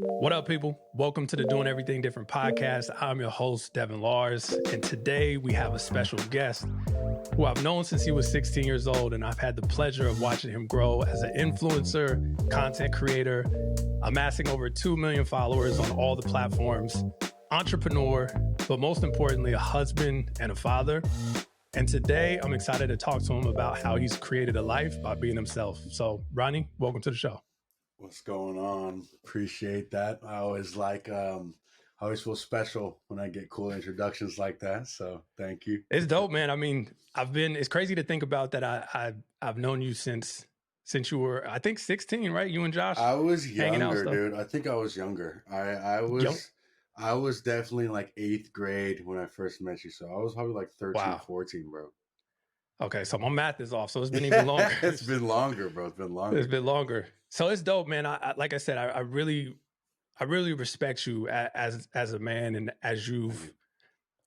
What up, people? Welcome to the Doing Everything Different podcast. I'm your host, Devin Lars, and today we have a special guest who I've known since he was 16 years old, and I've had the pleasure of watching him grow as an influencer, content creator, amassing over 2 million followers on all the platforms, entrepreneur, but most importantly, a husband and a father. And today, I'm excited to talk to him about how he's created a life by being himself. So, Ronnie, welcome to the show. What's going on? Appreciate that. I always feel special when I get cool introductions like that. So thank you. It's dope, man. I mean, it's crazy to think about that. I've known you since you were, I think 16, right? You and Josh. I was younger, dude. I think I was younger. I was definitely in like 8th grade when I first met you. So I was probably like 13, wow. 14, bro. Okay, so my math is off, so it's been even longer. It's been longer, bro. It's been longer. So it's dope, man. Like I said, I really respect you as a man and as you've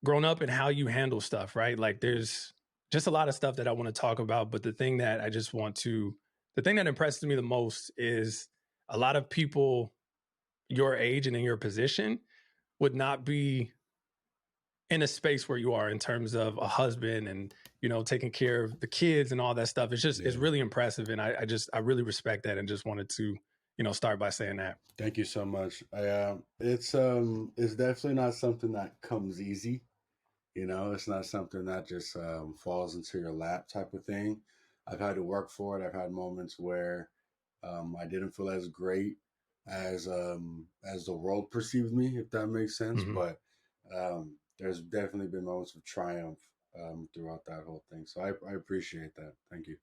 grown up and how you handle stuff, right? Like there's just a lot of stuff that I want to talk about, but the thing that impresses me the most is a lot of people your age and in your position would not be in a space where you are in terms of a husband and, you know, taking care of the kids and all that stuff. It's just, It's really impressive. And I really respect that and just wanted to, you know, start by saying that. Thank you so much. It's definitely not something that comes easy. You know, it's not something that just falls into your lap type of thing. I've had to work for it. I've had moments where I didn't feel as great as the world perceived me, if that makes sense. Mm-hmm. But there's definitely been moments of triumph throughout that whole thing. So I appreciate that. Thank you.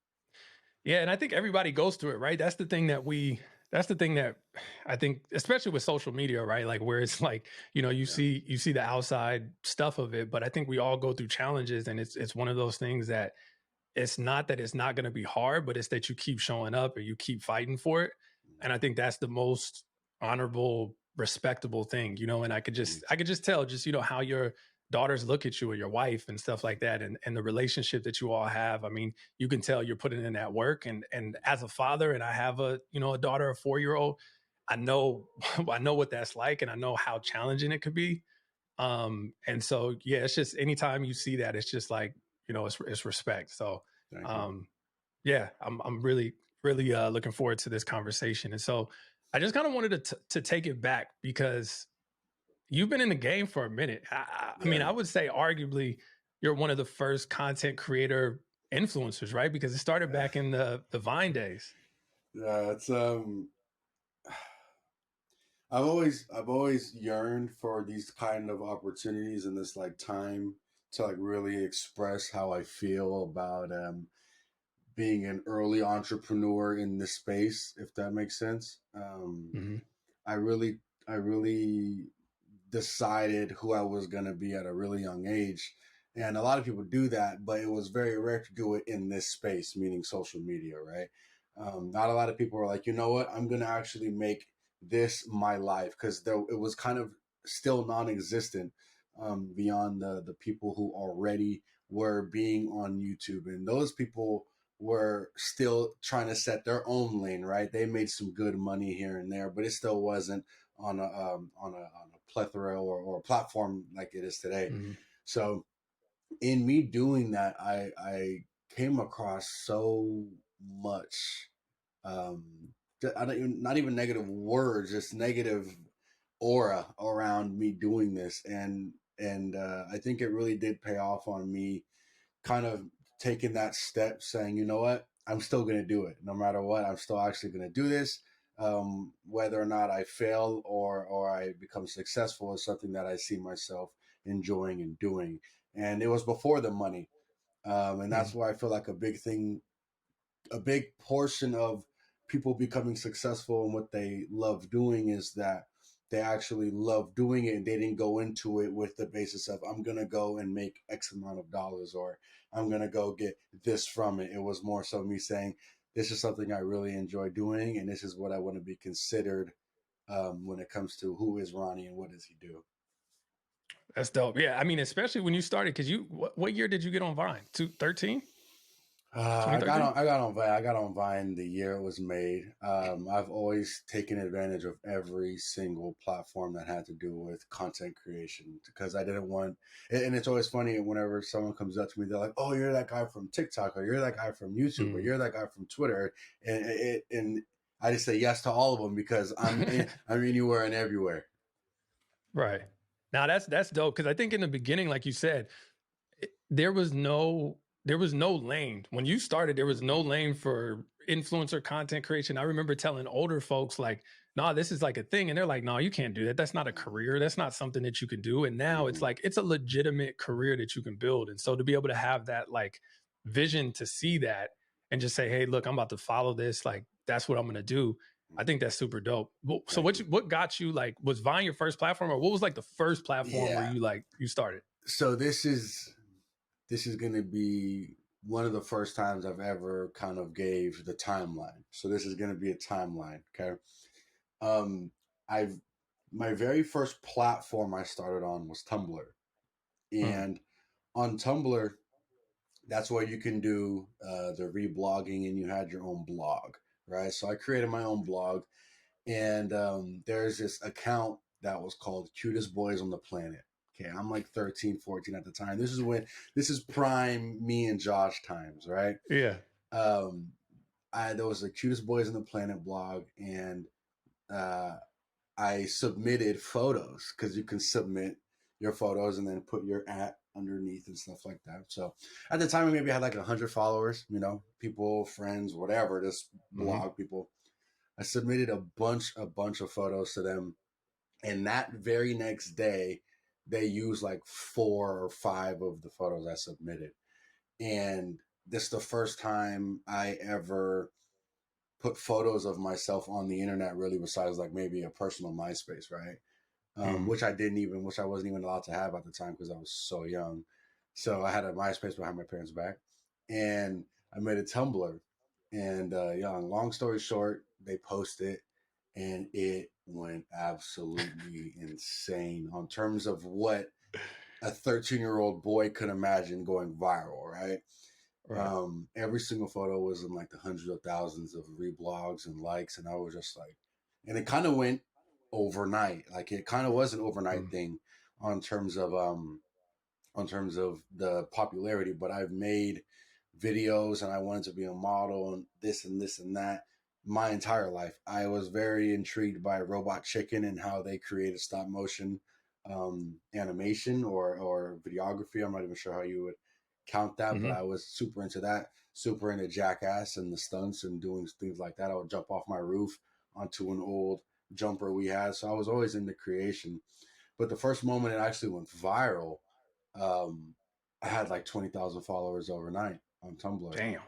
Yeah, and I think everybody goes through it, right? That's the thing that I think, especially with social media, right? Like where it's like, you know, you see the outside stuff of it, but I think we all go through challenges, and it's one of those things that it's not going to be hard, but it's that you keep showing up and you keep fighting for it. And I think that's the most honorable, respectable thing, you know, and I could just tell just, you know, how your daughters look at you or your wife and stuff like that. And the relationship that you all have. I mean, you can tell you're putting in that work. And as a father, and I have a daughter, a 4-year-old, I know what that's like. And I know how challenging it could be. And so, yeah, it's just, anytime you see that, it's just like, you know, it's respect. So, yeah, I'm really looking forward to this conversation. And so I just kind of wanted to take it back because you've been in the game for a minute. I mean, I would say arguably you're one of the first content creator influencers, right? Because it started back in the Vine days. Yeah, it's I've always yearned for these kind of opportunities and this like time to like really express how I feel about being an early entrepreneur in this space, if that makes sense. I really decided who I was going to be at a really young age. And a lot of people do that, but it was very rare to do it in this space, meaning social media, right? Not a lot of people are like, you know what, I'm going to actually make this my life, because it was kind of still non-existent beyond the people who already were being on YouTube. And those people were still trying to set their own lane, right? They made some good money here and there, but it still wasn't on a plethora or a platform like it is today. Mm-hmm. So in me doing that, I came across so much, not even negative words, just negative aura around me doing this. And I think it really did pay off on me kind of taking that step, saying, you know what, I'm still going to do it. No matter what, I'm still actually going to do this. Whether or not I fail or I become successful is something that I see myself enjoying and doing. And it was before the money. And that's why I feel like a big portion of people becoming successful and what they love doing is that they actually love doing it, and they didn't go into it with the basis of, I'm going to go and make X amount of dollars, or I'm going to go get this from it. It was more so me saying, this is something I really enjoy doing, and this is what I want to be considered when it comes to who is Ronnie and what does he do. That's dope. Yeah, I mean, especially when you started, because what year did you get on Vine? 2013? 2013? I got on Vine the year it was made. I've always taken advantage of every single platform that had to do with content creation because I didn't want. And it's always funny whenever someone comes up to me, they're like, "Oh, you're that guy from TikTok, or you're that guy from YouTube, or Mm. you're that guy from Twitter," and I just say yes to all of them because I'm anywhere and everywhere. Right. Now that's dope because I think in the beginning, like you said, there was no lane when you started. There was no lane for influencer content creation. I remember telling older folks like, "Nah, this is like a thing," and they're like, "No, you can't do that. That's not a career. That's not something that you can do." And now it's Mm-hmm. like it's a legitimate career that you can build. And so to be able to have that like vision to see that and just say, "Hey, look, I'm about to follow this. Like that's what I'm going to do." I think that's super dope. So Thank you. what got you like? Was Vine your first platform, or what was like the first platform where Yeah. you started? So this is going to be one of the first times I've ever kind of gave the timeline. So this is going to be a timeline. Okay. Um, I've my very first platform I started on was Tumblr, Mm, and on Tumblr, that's where you can do the reblogging, and you had your own blog, right? So I created my own blog, and there's this account that was called Cutest Boys on the Planet. Okay, I'm like 13, 14 at the time. This is prime me and Josh times, right? yeah. Um, there was the Cutest Boys on the Planet blog, and uh, I submitted photos because you can submit your photos and then put your @ underneath and stuff like that. So at the time, I maybe had like 100 followers, people, friends, whatever, just Mm-hmm. blog people. I submitted a bunch of photos to them, and that very next day, they used like 4 or 5 of the photos I submitted, and this is the first time I ever put photos of myself on the internet, really, besides like maybe a personal MySpace, right? Mm, Which I wasn't even allowed to have at the time because I was so young. So I had a MySpace behind my parents' back, and I made a Tumblr. And long story short, they posted, and it went absolutely insane on terms of what a 13-year-old boy could imagine going viral, right? right. Every single photo was in like the hundreds of thousands of reblogs and likes, and I was just like, and it kind of went overnight. Like it kind of was an overnight Mm, thing on terms of the popularity. But I've made videos, and I wanted to be a model, and this and that my entire life. I was very intrigued by Robot Chicken and how they created stop motion animation or videography. I'm not even sure how you would count that, but mm-hmm. I was super into that, super into Jackass and the stunts and doing things like that. I would jump off my roof onto an old jumper we had. So I was always into creation. But the first moment it actually went viral, um, I had like 20,000 followers overnight on Tumblr. Damn.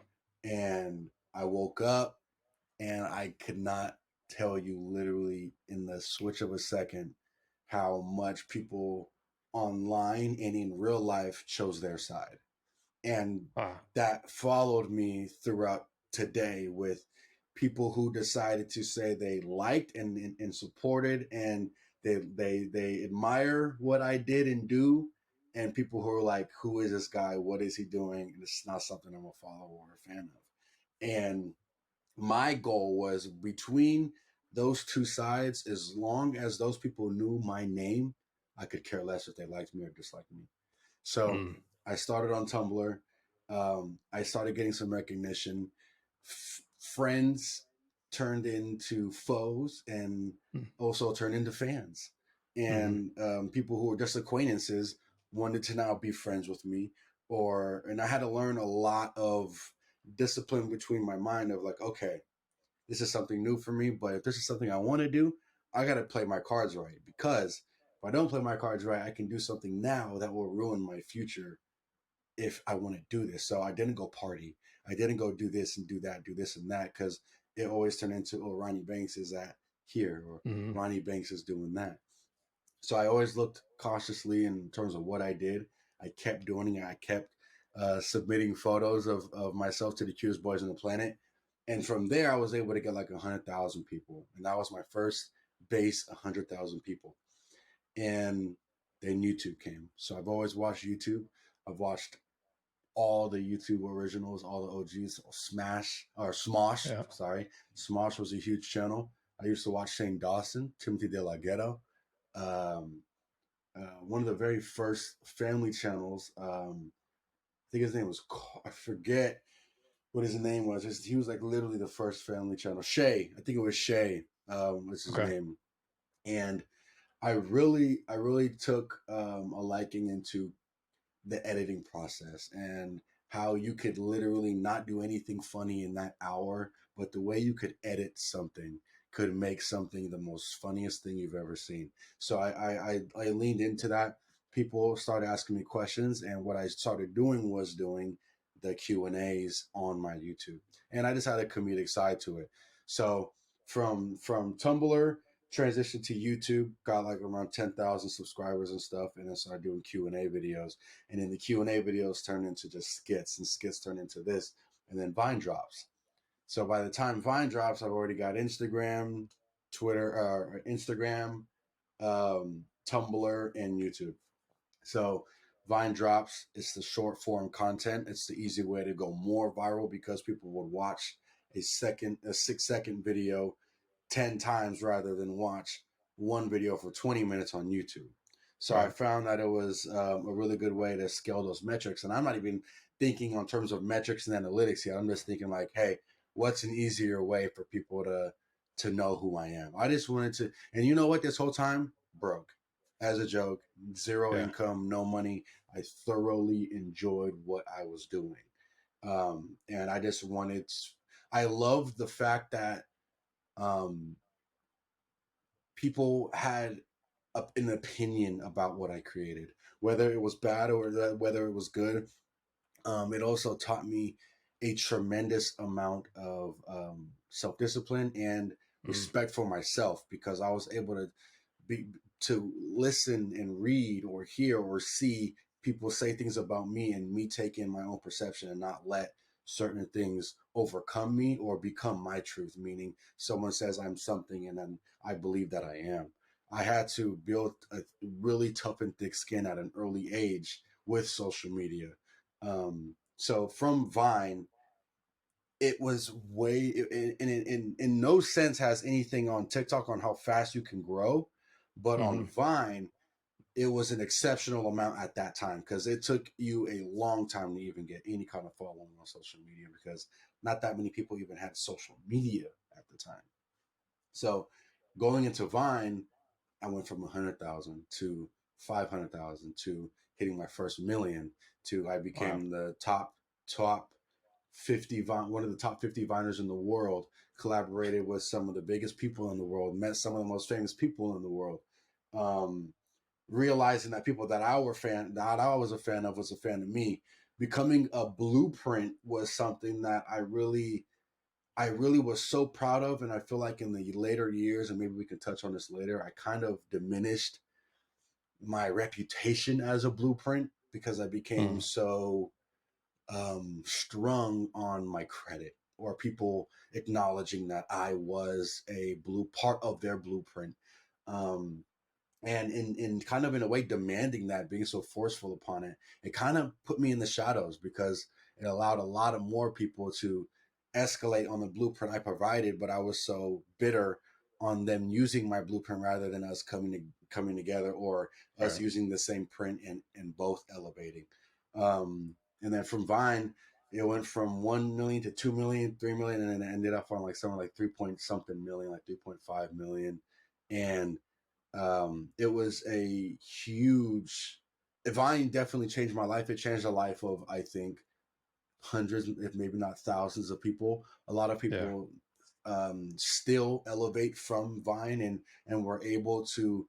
And I woke up and I could not tell you literally in the switch of a second how much people online and in real life chose their side. And Ah. that followed me throughout today with people who decided to say they liked and supported, and they admire what I did and do, and people who are like, who is this guy, what is he doing, and it's not something I'm a follower or a fan of. And my goal was between those two sides, as long as those people knew my name, I could care less if they liked me or disliked me. So Mm, I started on Tumblr. I started getting some recognition. Friends turned into foes, and mm, also turned into fans. mm-hmm. And people who were just acquaintances wanted to now be friends with me. And I had to learn a lot of discipline between my mind of like, okay, this is something new for me, but if this is something I want to do, I got to play my cards right, because if I don't play my cards right, I can do something now that will ruin my future if I want to do this. So I didn't go party. I didn't go do this and do that, do this and that, because it always turned into, oh, Ronnie Banks is at here, or Mm-hmm. Ronnie Banks is doing that. So I always looked cautiously in terms of what I did. I kept doing it. I kept submitting photos of myself to the cutest boys on the planet. And from there, I was able to get like 100,000 people. And that was my first base, 100,000 people. And then YouTube came. So I've always watched YouTube. I've watched all the YouTube originals, all the OGs. Smash or Smosh, Yeah. sorry, Smosh was a huge channel. I used to watch Shane Dawson, Timothy De La Ghetto. Um, one of the very first family channels. I think his name was, I forget what his name was. He was like literally the first family channel. Shay, I think it was Shay, was his Okay. name. And I really took a liking into the editing process and how you could literally not do anything funny in that hour, but the way you could edit something could make something the most funniest thing you've ever seen. So I leaned into that. People started asking me questions, and what I started doing was doing the Q&As on my YouTube, and I just had a comedic side to it. So from Tumblr, transitioned to YouTube, got like around 10,000 subscribers and stuff, and then started doing Q&A videos. And then the Q&A videos turned into just skits, and skits turned into this, and then Vine drops. So by the time Vine drops, I've already got Instagram, Twitter, Instagram, Tumblr, and YouTube. So Vine drops. It's the short form content. It's the easy way to go more viral because people would watch a 6-second video 10 times rather than watch one video for 20 minutes on YouTube. So I Right. found that it was a really good way to scale those metrics. And I'm not even thinking on terms of metrics and analytics yet. I'm just thinking like, hey, what's an easier way for people to know who I am? I just wanted to, and you know what? This whole time, broke as a joke, zero Yeah. income, no money. I thoroughly enjoyed what I was doing. And I just wanted, I loved the fact that um, people had an opinion about what I created, whether it was bad or whether it was good. It also taught me a tremendous amount of self discipline and Mm. respect for myself because I was able be to listen and read or hear or see people say things about me and me take in my own perception and not let certain things overcome me or become my truth, meaning someone says I'm something and then I believe that I am. I had to build a really tough and thick skin at an early age with social media. So from Vine, it was way in no sense has anything on TikTok on how fast you can grow, but on Mm-hmm. Vine, it was an exceptional amount at that time because it took you a long time to even get any kind of following on social media because not that many people even had social media at the time. So going into Vine, I went from 100,000 to 500,000 to hitting my first million to I Wow. became the top 50 one of the top 50 viners in the world, collaborated with some of the biggest people in the world, met some of the most famous people in the world. Um, Realizing that people that I was a fan of was a fan of me. Becoming a blueprint was something that I really was so proud of, and I feel like in the later years, and maybe we can touch on this later, I kind of diminished my reputation as a blueprint because I became Mm. so strung on my credit or people acknowledging that I was a blue part of their blueprint. Um, and in kind of in a way demanding that, being so forceful upon it, it kind of put me in the shadows because it allowed a lot of more people to escalate on the blueprint I provided, but I was so bitter on them using my blueprint rather than us coming together or us Right. using the same print and both elevating. And then from Vine, it went from 1 million to 2 million, 3 million, and then it ended up on like somewhere like 3 point something million, like 3.5 million. And it was a huge. Vine definitely changed my life. It changed the life of I think hundreds, if maybe not thousands of people. A lot of Yeah. people still elevate from Vine and were able to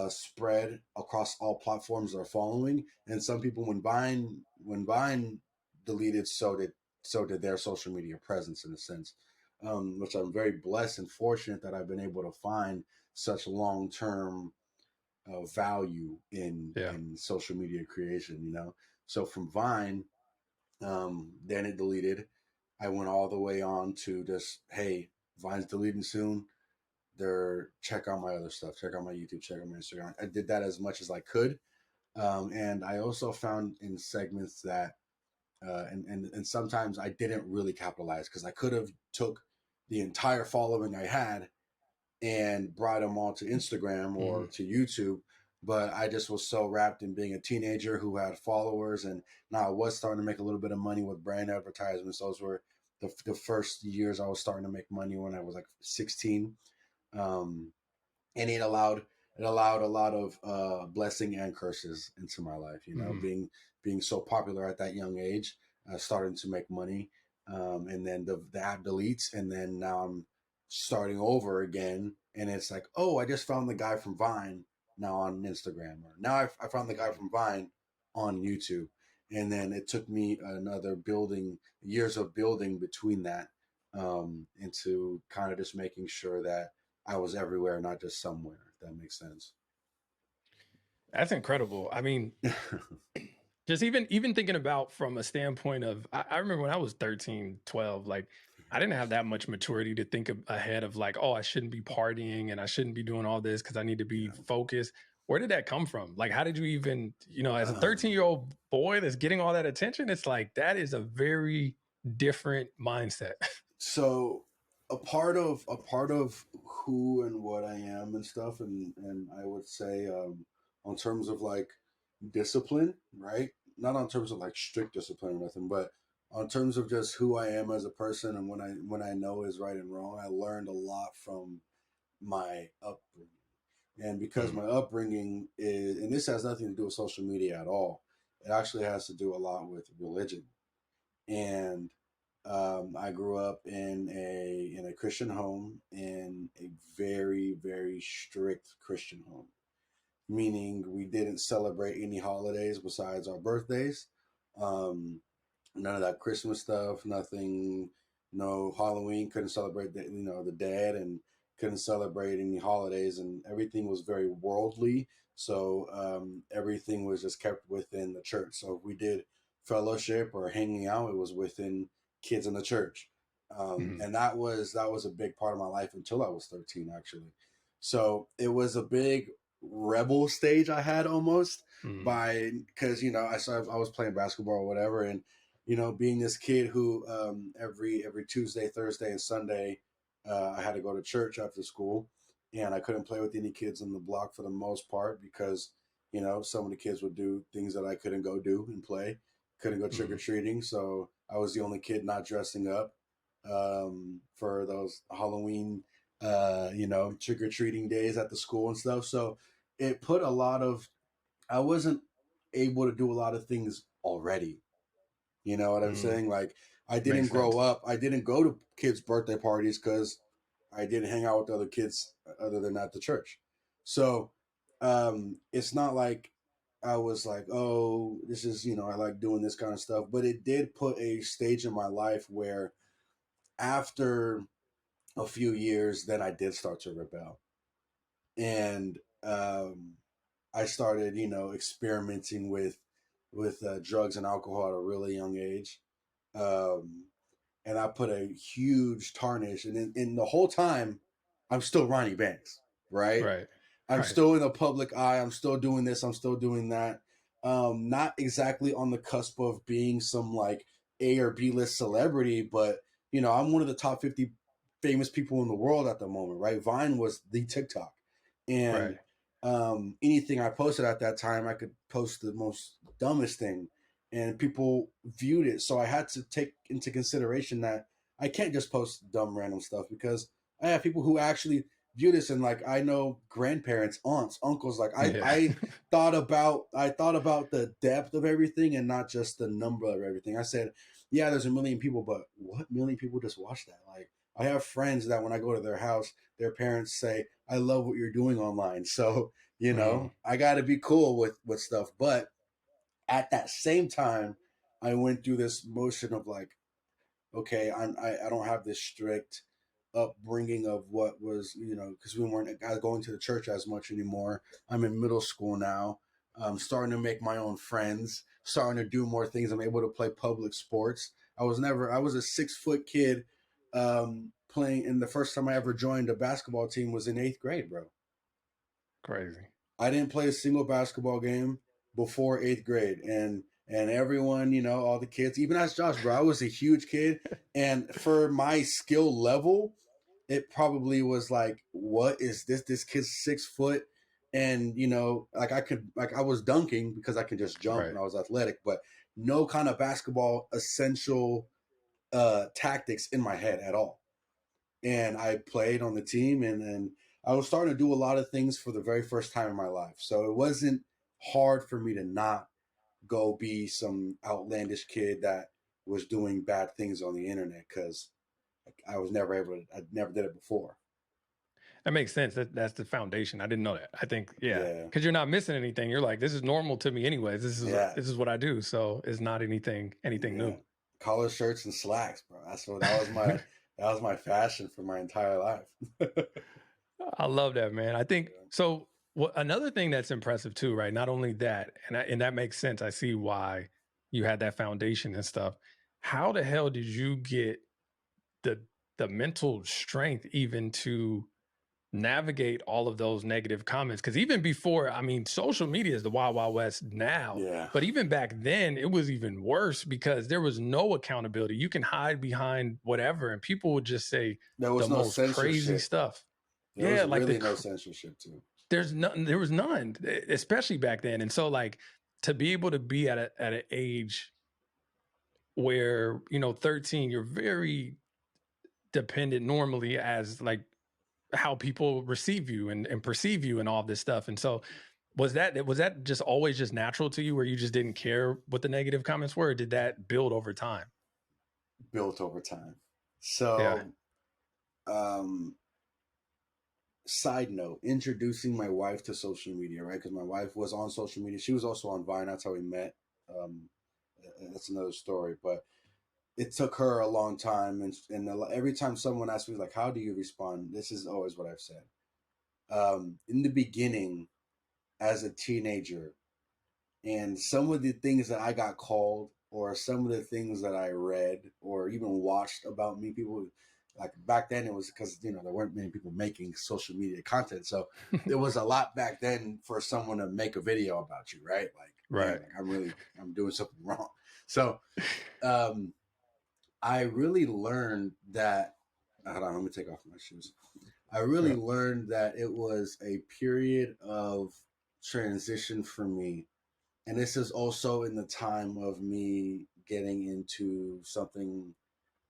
spread across all platforms they're following. And some people, when Vine deleted, so did their social media presence in a sense. Which I'm very blessed and fortunate that I've been able to find such long term value Yeah. in social media creation. So from Vine, then it deleted. I went all the way on to just, hey, Vine's deleting soon. Check out my other stuff. Check out my YouTube. Check out my Instagram. I did that as much as I could, and I also found in segments that And sometimes I didn't really capitalize because I could have took the entire following I had and brought them all to Instagram or Mm-hmm. to YouTube. But I just was so wrapped in being a teenager who had followers, and now I was starting to make a little bit of money with brand advertisements. Those were the first years I was starting to make money when I was like 16. Um, and it allowed a lot of blessing and curses into my life. You know, Mm-hmm. being so popular at that young age, starting to make money, and then the app deletes, and then now I'm starting over again, and it's like, oh, I just found the guy from Vine now on Instagram, or now I found the guy from Vine on YouTube, and then it took me another building years of building between that, into kind of just making sure that I was everywhere, not just somewhere, if that makes sense. That's incredible. I mean, just even thinking about from a standpoint of I remember when I was 13, 12, like I didn't have that much maturity to think ahead of like, oh, I shouldn't be partying and I shouldn't be doing all this because I need to be Yeah. focused. Where did that come from? Like, how did you even, as a Um, 13-year-old boy that's getting all that attention, it's like that is a very different mindset. so a part of who and what I am and stuff, and I would say, on terms of like discipline, right? Not on terms of like strict discipline or nothing, but on terms of just who I am as a person and when I know is right and wrong. I learned a lot from my upbringing. And because Mm, my upbringing is, and this has nothing to do with social media at all, it actually has to do a lot with religion. And I grew up in a Christian home, in a very very strict Christian home, meaning we didn't celebrate any holidays besides our birthdays. Um, None of that Christmas stuff, nothing, no Halloween, couldn't celebrate the dead, and couldn't celebrate any holidays, and everything was very worldly. So everything was just kept within the church. So if we did fellowship or hanging out, it was within kids in the church. mm, And that was a big part of my life until I was 13, actually. So it was a big rebel stage I had, almost, mm, by because I was playing basketball or whatever, and being this kid who, every Tuesday, Thursday, and Sunday, I had to go to church after school, and I couldn't play with any kids on the block for the most part because some of the kids would do things that I couldn't go do and play. Couldn't go trick or mm, treating, so I was the only kid not dressing up, for those Halloween, trick or treating days at the school and stuff. So it put a lot of I wasn't able to do a lot of things already. You know what I'm mm. saying? Like, I didn't Makes grow sense. up. I didn't go to kids' birthday parties because I didn't hang out with other kids other than at the church. So it's not like I was like, oh, this is, I like doing this kind of stuff. But it did put a stage in my life where after a few years, then I did start to rebel. And I started, experimenting with drugs and alcohol at a really young age. Um, and I put a huge tarnish. And in the whole time, I'm still Ronnie Banks, right? Right. I'm Right. still in the public eye. I'm still doing this. I'm still doing that. Not exactly on the cusp of being some like A or B list celebrity, but I'm one of the top 50 famous people in the world at the moment, right? Vine was the TikTok, Right. and anything I posted at that time, I could post the most dumbest thing, and people viewed it. So I had to take into consideration that I can't just post dumb random stuff because I have people who actually view this, and like I know grandparents, aunts, uncles. Like I, Yeah. I I thought about the depth of everything and not just the number of everything. I said, yeah, there's a million people, but what million people just watch that? Like I have friends that when I go to their house, their parents say, I love what you're doing online. So, Mm, I got to be cool with stuff. But at that same time, I went through this motion of like, okay, I don't have this strict upbringing of what was, because we weren't going to the church as much anymore. I'm in middle school now. I'm starting to make my own friends, starting to do more things. I'm able to play public sports. I was a 6 foot kid, playing, and the first time I ever joined a basketball team was in 8th grade, bro. crazy. I didn't play a single basketball game before 8th grade. And and everyone, all the kids, even as Josh, bro, I was a huge kid, and for my skill level, it probably was like, what is this? This kid's 6 foot, and like I was dunking because I could just jump Right. and I was athletic, but no kind of basketball essential tactics in my head at all. And I played on the team, and I was starting to do a lot of things for the very first time in my life. So it wasn't hard for me to not go be some outlandish kid that was doing bad things on the internet, because I was never able to. I never did it before. That makes sense. That's the foundation. I didn't know that. I think, yeah, Yeah, because you're not missing anything. You're like, this is normal to me, anyways. yeah, This is what I do. So it's not anything yeah. new. Collar shirts and slacks, bro. That was my fashion for my entire life. I love that, man. I think so. Another thing that's impressive too, right? Not only that, and that makes sense. I see why you had that foundation and stuff. How the hell did you get the the mental strength even to navigate all of those negative comments? Because even before, I mean, social media is the wild, wild west now. Yeah, But even back then, it was even worse because there was no accountability. You can hide behind whatever, and people would just say there the was no most crazy censorship. stuff. There Yeah, was like really no censorship too. there was none, especially back then. And so, like, to be able to be at an age where 13, you're very dependent normally as like how people receive you and perceive you and all this stuff. And so was that just always just natural to you where you just didn't care what the negative comments were, or did that build over time? Built over time. Yeah. So, um, side note, introducing my wife to social media, right? Because my wife was on social media. She was also on Vine. That's how we met. Um, that's another story. But it took her a long time. And every time someone asks me, like, how do you respond? This is always what I've said. In the beginning, as a teenager, and some of the things that I got called, or some of the things that I read or even watched about me, people like back then, it was because there weren't many people making social media content, so there was a lot back then for someone to make a video about you, right? Like, man, Right. like I'm doing something wrong. So um, I really learned that. Hold on, let me take off my shoes. I really Yeah. learned that it was a period of transition for me, and this is also in the time of me getting into something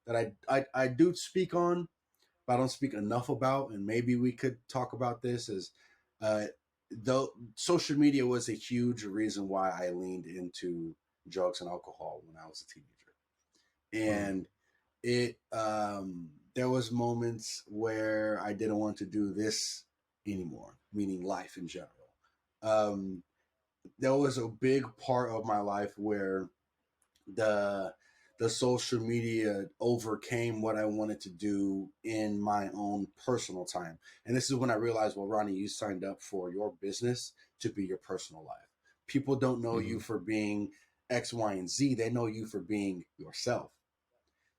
that I do speak on, but I don't speak enough about, and maybe we could talk about this. Is uh, though social media was a huge reason why I leaned into drugs and alcohol when I was a teenager, Mm. and it there was moments where I didn't want to do this anymore, meaning life in general. Um, there was a big part of my life where the the social media overcame what I wanted to do in my own personal time. And this is when I realized, well, Ronnie, you signed up for your business to be your personal life. People don't know you Mm. for being X, Y, and Z. They know you for being yourself.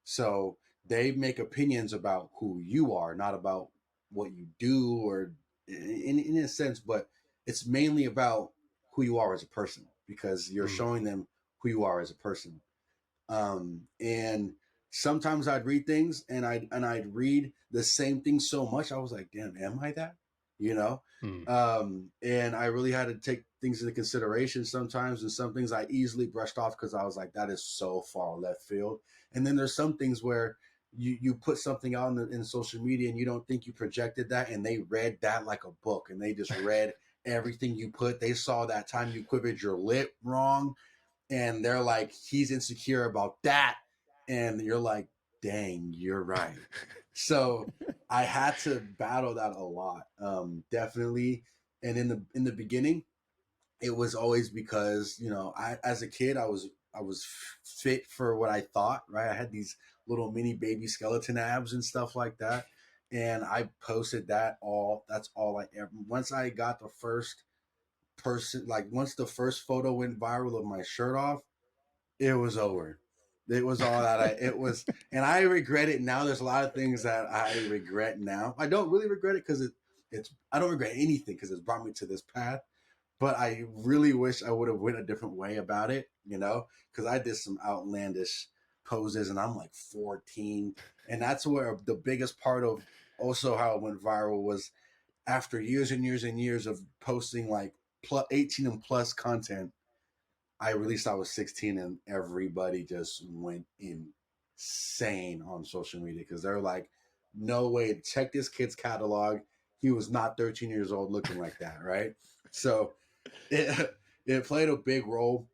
So they make opinions about who you are, not about what you do, or in a sense, but it's mainly about who you are as a person, because you're Mm. showing them who you are as a person. And sometimes I'd read things, and I'd read the same thing so much I was like, damn, am I that? You know? Mm. And I really had to take things into consideration sometimes, and some things I easily brushed off because I was like, that is so far left field. And then there's some things where you put something out in social media and you don't think you projected that, and they read that like a book, and they just read everything you put. They saw that time you quivered your lip wrong, and they're like, he's insecure about that, and you're like, dang, you're right. So I had to battle that a lot, definitely. And in the beginning, it was always because I, as a kid, I was fit for what I thought, right? I had these little mini baby skeleton abs and stuff like that, and I posted that all. That's all I ever. Once I got the first person, like once the first photo went viral of my shirt off, it was over. It was all that it was, and I regret it now. There's a lot of things that I regret now. I don't really regret it because it's I don't regret anything because it's brought me to this path. but I really wish I would have went a different way about it, you know, because I did some outlandish poses, and I'm like 14, and that's where the biggest part of also how it went viral was after years and years and years of posting like 18 and plus content. I released I was 16, and everybody just went insane on social media because they're like, no way, check this kid's catalog. He was not 13 years old looking like that, right? So it, it played a big role.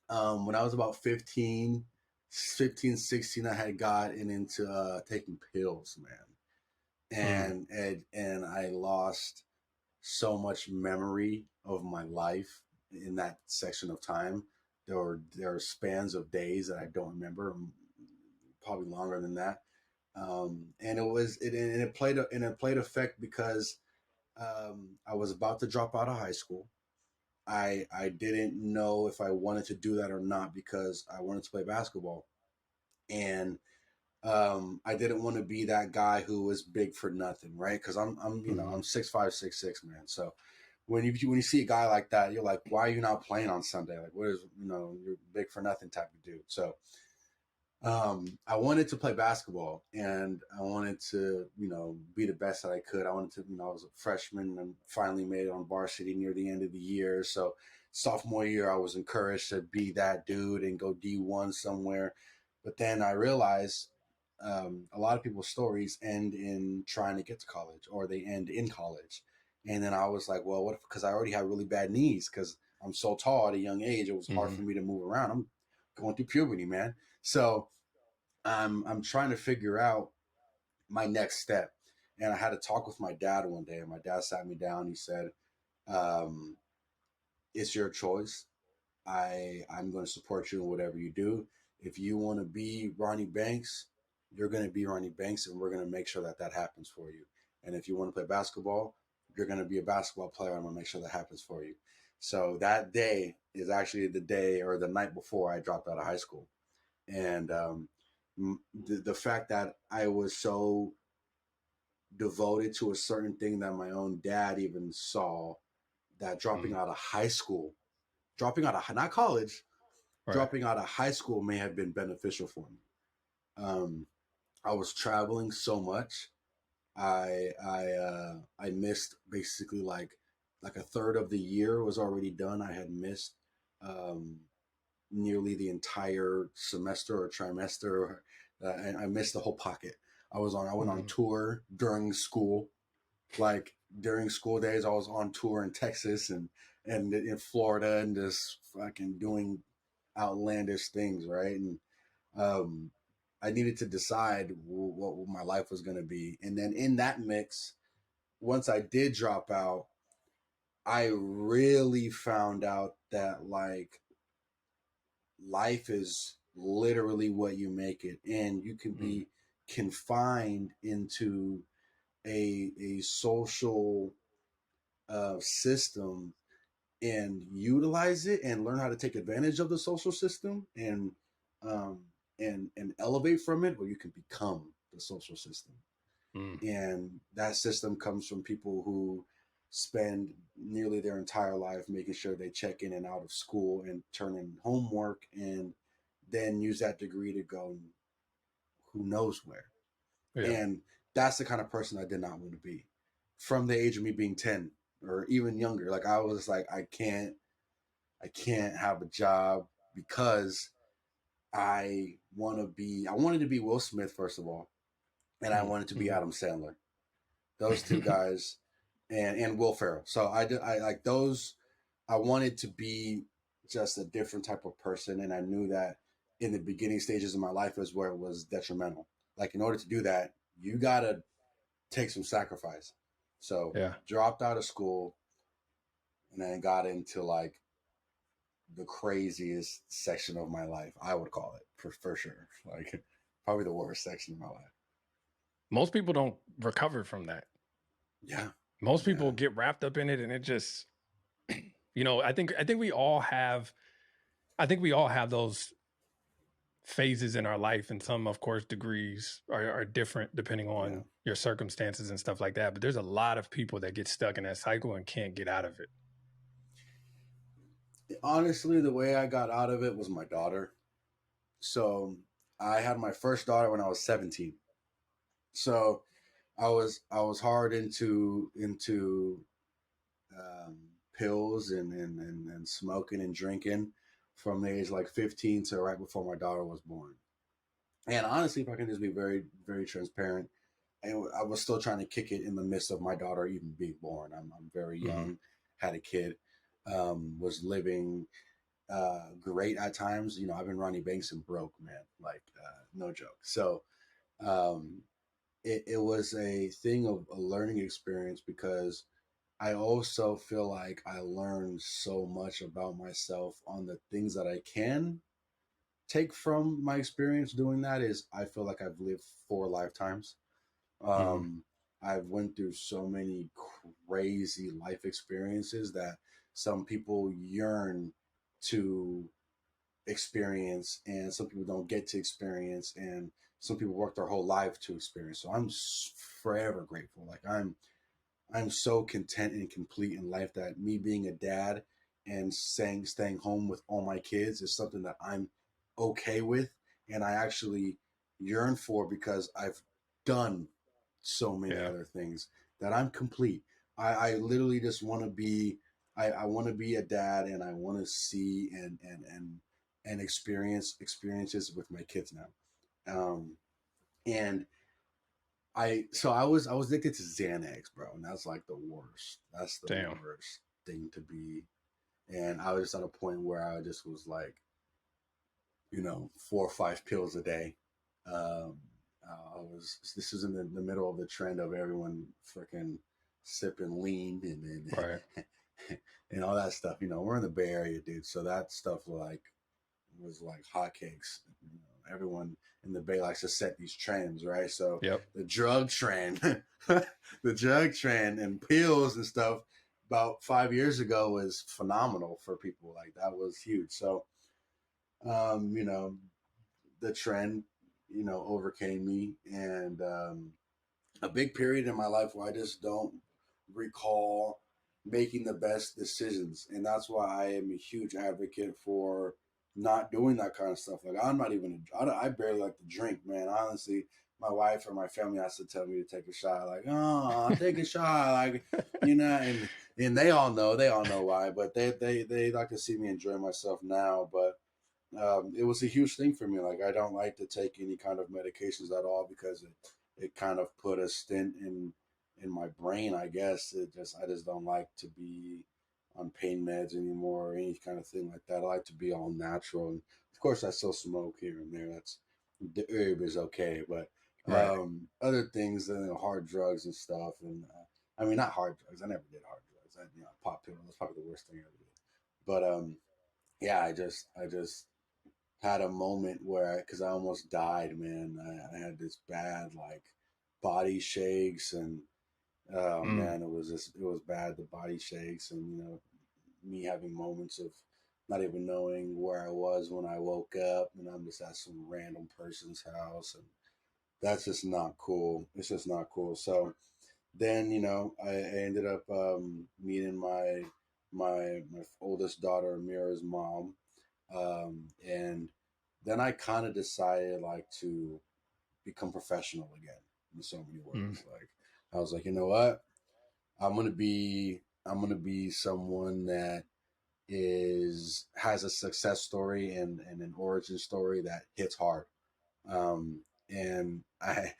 When I was about 16, I had gotten into taking pills, man. Mm. And I lost so much memory of my life in that section of time. There are spans of days that I don't remember, probably longer than that. And it played effect because I was about to drop out of high school. I didn't know if I wanted to do that or not because I wanted to play basketball, and I didn't want to be that guy who was big for nothing, right? Because I'm 6'5", 6'6", man. So when you see a guy like that, you're like, why are you not playing on Sunday? Like, what is you're big for nothing type of dude. So I wanted to play basketball, and I wanted to be the best that I could. I wanted to I was a freshman and finally made it on varsity near the end of the year. So sophomore year, I was encouraged to be that dude and go D1 somewhere. But then I realized a lot of people's stories end in trying to get to college, or they end in college. And then I was like, well, what if, because I already have really bad knees because I'm so tall at a young age, it was hard for me to move around. I'm going through puberty, man. So I'm trying to figure out my next step. And I had to talk with my dad one day, and my dad sat me down. He said, um, it's your choice. I'm going to support you in whatever you do. If you want to be Ronnie Banks, you're going to be Ronnie Banks, and we're going to make sure that that happens for you. And if you want to play basketball, you're going to be a basketball player. I'm going to make sure that happens for you. So that day is actually the day or the night before I dropped out of high school. And the fact that I was so devoted to a certain thing that my own dad even saw, that dropping Mm. out of high school, dropping out of not college, Right. dropping out of high school may have been beneficial for me. Um, I was traveling so much. I missed basically like a third of the year was already done. I had missed um, nearly the entire semester or trimester, and I missed the whole pocket. I went on Mm. tour during school, like during school days. I was on tour in Texas and in Florida, and just fucking doing outlandish things, right? And um, I needed to decide what my life was going to be. And then in that mix, once I did drop out, I really found out that like life is literally what you make it, and you can Mm. be confined into a social system and utilize it and learn how to take advantage of the social system um, and elevate from it, or you can become the social system. Mm. And that system comes from people who spend nearly their entire life making sure they check in and out of school and turn in homework, and then use that degree to go who knows where. Yeah. And that's the kind of person I did not want to be from the age of me being 10 or even younger. Like I was like, I can't have a job because I wanted to be Will Smith, first of all, and I Mm. wanted to be Mm. Adam Sandler. Those two guys, and Will Ferrell. So I like those. I wanted to be just a different type of person, and I knew that in the beginning stages of my life is where it was detrimental. Like in order to do that, you gotta take some sacrifice. So Yeah. dropped out of school, and then got into like the craziest section of my life. I would call it for sure. Like probably the worst section of my life. Most people don't recover from that. Yeah, Most yeah, people get wrapped up in it, and it just, I think we all have, I think we all have those phases in our life, and some, of course, degrees are different depending yeah. on your circumstances and stuff like that. But there's a lot of people that get stuck in that cycle and can't get out of it. Honestly, the way I got out of it was my daughter. So I had my first daughter when I was 17. So I was hard into um, pills and smoking and drinking from the age like 15 to right before my daughter was born. And honestly, if I can just be very, very transparent, I was still trying to kick it in the midst of my daughter even being born. I'm very Mm-hmm. young, had a kid, was living great at times. You know, I've been Ronnie Banks and broke, man, like no joke. So um, it was a thing of a learning experience because I also feel like I learned so much about myself on the things that I can take from my experience doing that is I feel like I've lived 4 lifetimes. Mm-hmm. Um, I've went through so many crazy life experiences that some people yearn to experience and some people don't get to experience and some people work their whole life to experience. So I'm forever grateful. Like I'm so content and complete in life that me being a dad and staying home with all my kids is something that I'm okay with and I actually yearn for because I've done so many Yeah. other things that I'm complete. I literally just want to be I want to be a dad and I want to see and experience experiences with my kids now. And I was addicted to Xanax, bro, and that's like the worst. That's the Damn. worst thing to be. And I was just at a point where I just was like, 4 or 5 pills a day. Um, I was. This is in the middle of the trend of everyone freaking sipping lean Right. and all that stuff. We're in the Bay Area, dude. So that stuff was like hotcakes. Everyone in the Bay likes to set these trends, right? So Yep. the drug trend, the drug trend, and pills and stuff about 5 years ago was phenomenal for people. Like that was huge. So, um, you know, the trend, overcame me, and a big period in my life where I just don't recall making the best decisions. And that's why I am a huge advocate for not doing that kind of stuff. Like, I'm not even, I barely like to drink, man. Honestly, my wife or my family has to tell me to take a shot. Like, oh, take a shot. Like, and they all know why, but they like to see me enjoy myself now. But it was a huge thing for me. Like I don't like to take any kind of medications at all because it kind of put a stint in my brain. I guess I just don't like to be on pain meds anymore or any kind of thing like that. I like to be all natural. And of course, I still smoke here and there. That's the herb is okay, but Right. other things, hard drugs and stuff. And I mean, not hard drugs. I never did hard drugs. Pop pills. That's probably the worst thing I ever did. But yeah, I just had a moment where because I almost died, man. I had this bad like body shakes and oh Mm. man, it was bad. The body shakes and me having moments of not even knowing where I was when I woke up, and I'm just at some random person's house, and that's just not cool. It's just not cool. So then I ended up meeting my oldest daughter Mira's mom, and then I kind of decided like to become professional again in so many Mm. ways. Like I was like, you know what? I'm gonna be someone that has a success story and an origin story that hits hard. And I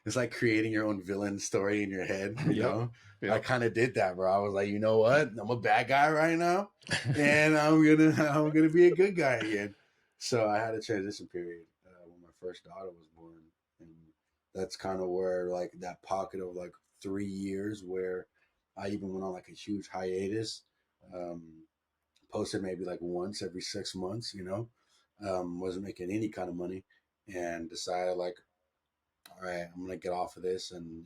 it's like creating your own villain story in your head, Yep. I Yep. kind of did that, bro. I was like, you know what? I'm a bad guy right now, and I'm gonna be a good guy again. So I had a transition period when my first daughter was born, and that's kind of where like that pocket of like 3 years where I even went on like a huge hiatus. Um, Posted maybe like once every 6 months, wasn't making any kind of money, and decided like, all right, I'm gonna get off of this and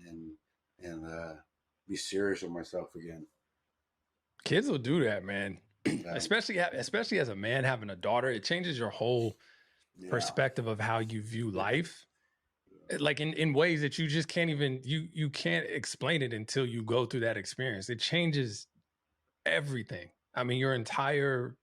be serious with myself again. Kids will do that, man. Yeah, especially as a man having a daughter, it changes your whole yeah, perspective of how you view life. Like in ways that you just can't even you can't explain it until you go through that experience. It changes everything. I mean, your entire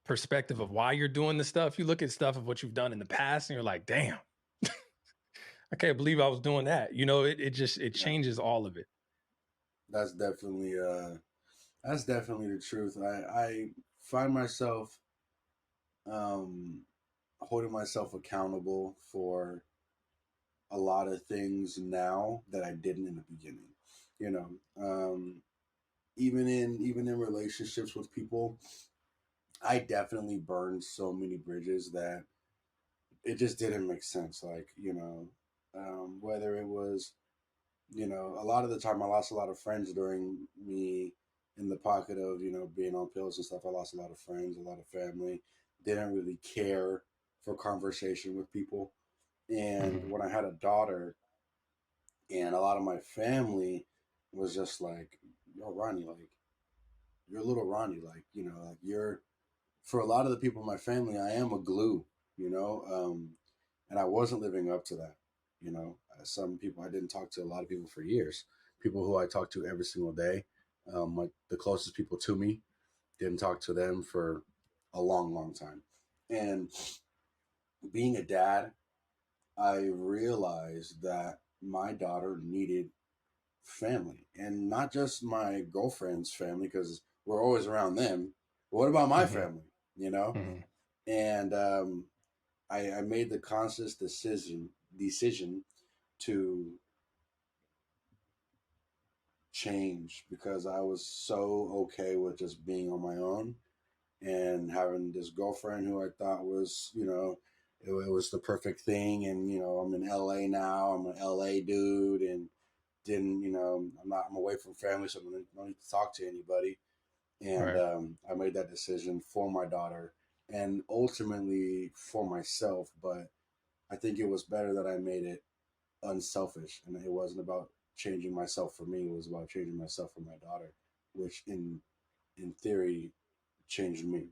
perspective of why you're doing the stuff. You look at stuff of what you've done in the past and you're like, damn, I can't believe I was doing that. You know, it just it Yeah, changes all of it. that's definitely the truth. I find myself um, holding myself accountable for a lot of things now that I didn't in the beginning. You know, even in relationships with people, I definitely burned so many bridges that it just didn't make sense. Like, whether it was, a lot of the time I lost a lot of friends during me in the pocket of, being on pills and stuff. I lost a lot of friends, a lot of family, didn't really care for conversation with people. And Mm-hmm. when I had a daughter, and a lot of my family was just like, yo, Ronnie, like, you're little Ronnie, like, like you're, for a lot of the people in my family, I am a glue, and I wasn't living up to that. Some people, I didn't talk to a lot of people for years. People who I talked to every single day, like the closest people to me, didn't talk to them for a long, long time. And being a dad, I realized that my daughter needed family, and not just my girlfriend's family, because we're always around them. But what about my Mm-hmm. family? You know, Mm-hmm. and I made the conscious decision to change, because I was so okay with just being on my own and having this girlfriend who I thought was, it was the perfect thing. And, I'm in LA now. I'm an LA dude, and didn't, I'm away from family, so I don't need to talk to anybody. And Right. I made that decision for my daughter and ultimately for myself. But I think it was better that I made it unselfish, and it wasn't about changing myself for me. It was about changing myself for my daughter, which in theory changed me.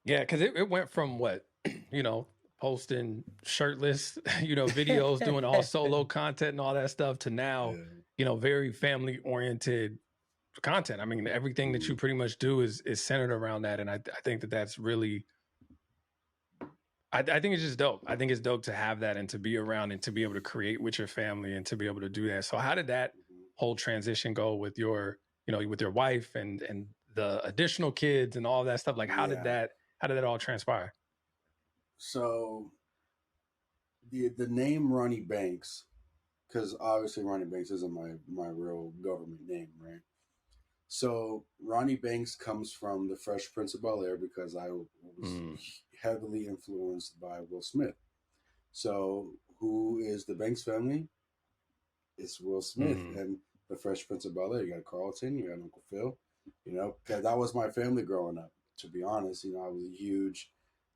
Yeah, because it went from what, you know, posting shirtless, videos, doing all solo content and all that stuff to now, Yeah. very family oriented content. I mean, everything that you Mm. pretty much do is centered around that, and I think that that's really. I think it's just dope. I think it's dope to have that and to be around and to be able to create with your family and to be able to do that. So, how did that Mhm. whole transition go with your, with your wife and the additional kids and all that stuff? Like, Yeah. how did that all transpire? So the name Ronnie Banks, because obviously Ronnie Banks isn't my real government name, right? So Ronnie Banks comes from the Fresh Prince of Bel Air, because I was Mm, heavily influenced by Will Smith. So who is the Banks family? It's Will Smith mm, and the Fresh Prince of Bel Air. You got Carlton, you got Uncle Phil. Because that was my family growing up. To be honest, I was a huge.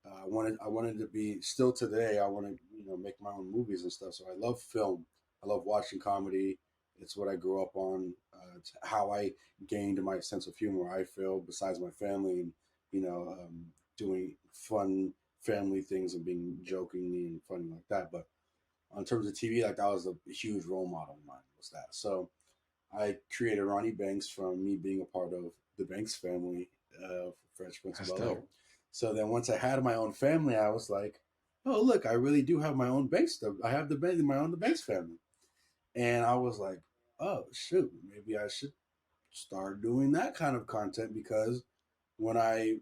I wanted to be, still today. I want to make my own movies and stuff. So I love film. I love watching comedy. It's what I grew up on. It's how I gained my sense of humor. I feel, besides my family, and doing fun family things and being jokingly and funny like that. But in terms of TV, like that was a huge role model of mine, was that. So I created Ronnie Banks from me being a part of the Banks family of Fresh Prince of that's Bel Air. dope. So then once I had my own family, I was like, oh look, I really do have my own Banks stuff. I have my own the Banks family, and I was like, oh shoot, maybe I should start doing that kind of content, because when I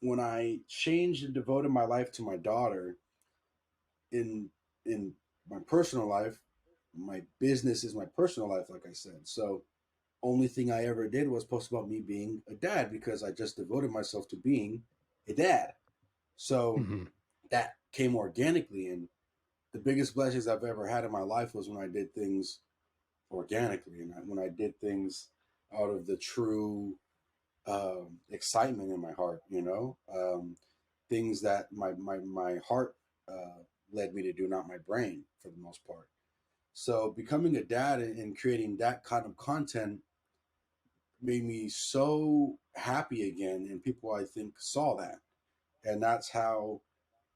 when I changed and devoted my life to my daughter, in in my personal life, my business is my personal life, like I said. So only thing I ever did was post about me being a dad, because I just devoted myself to being a dad. So Hmm. that came organically, and the biggest blessings I've ever had in my life was when I did things organically, and when I did things out of the true excitement in my heart. Things that my heart led me to do, not my brain, for the most part. So becoming a dad and creating that kind of content made me so happy again, and people, I think, saw that. And that's how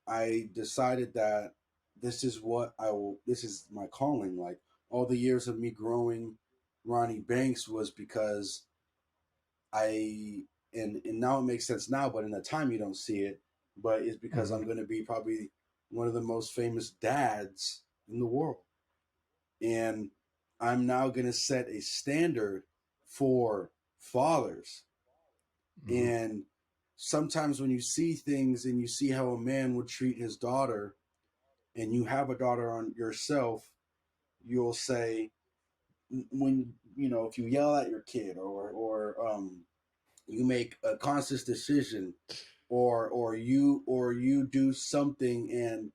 I decided that this is my calling. Like, all the years of me growing Ronnie Banks was because I and now it makes sense now, but in the time you don't see it. But it's because Mm-hmm. I'm going to be probably one of the most famous dads in the world, and I'm now going to set a standard for fathers. Mm-hmm. And sometimes when you see things and you see how a man would treat his daughter, and you have a daughter on yourself, you'll say, when if you yell at your kid, or you make a conscious decision, or you do something, and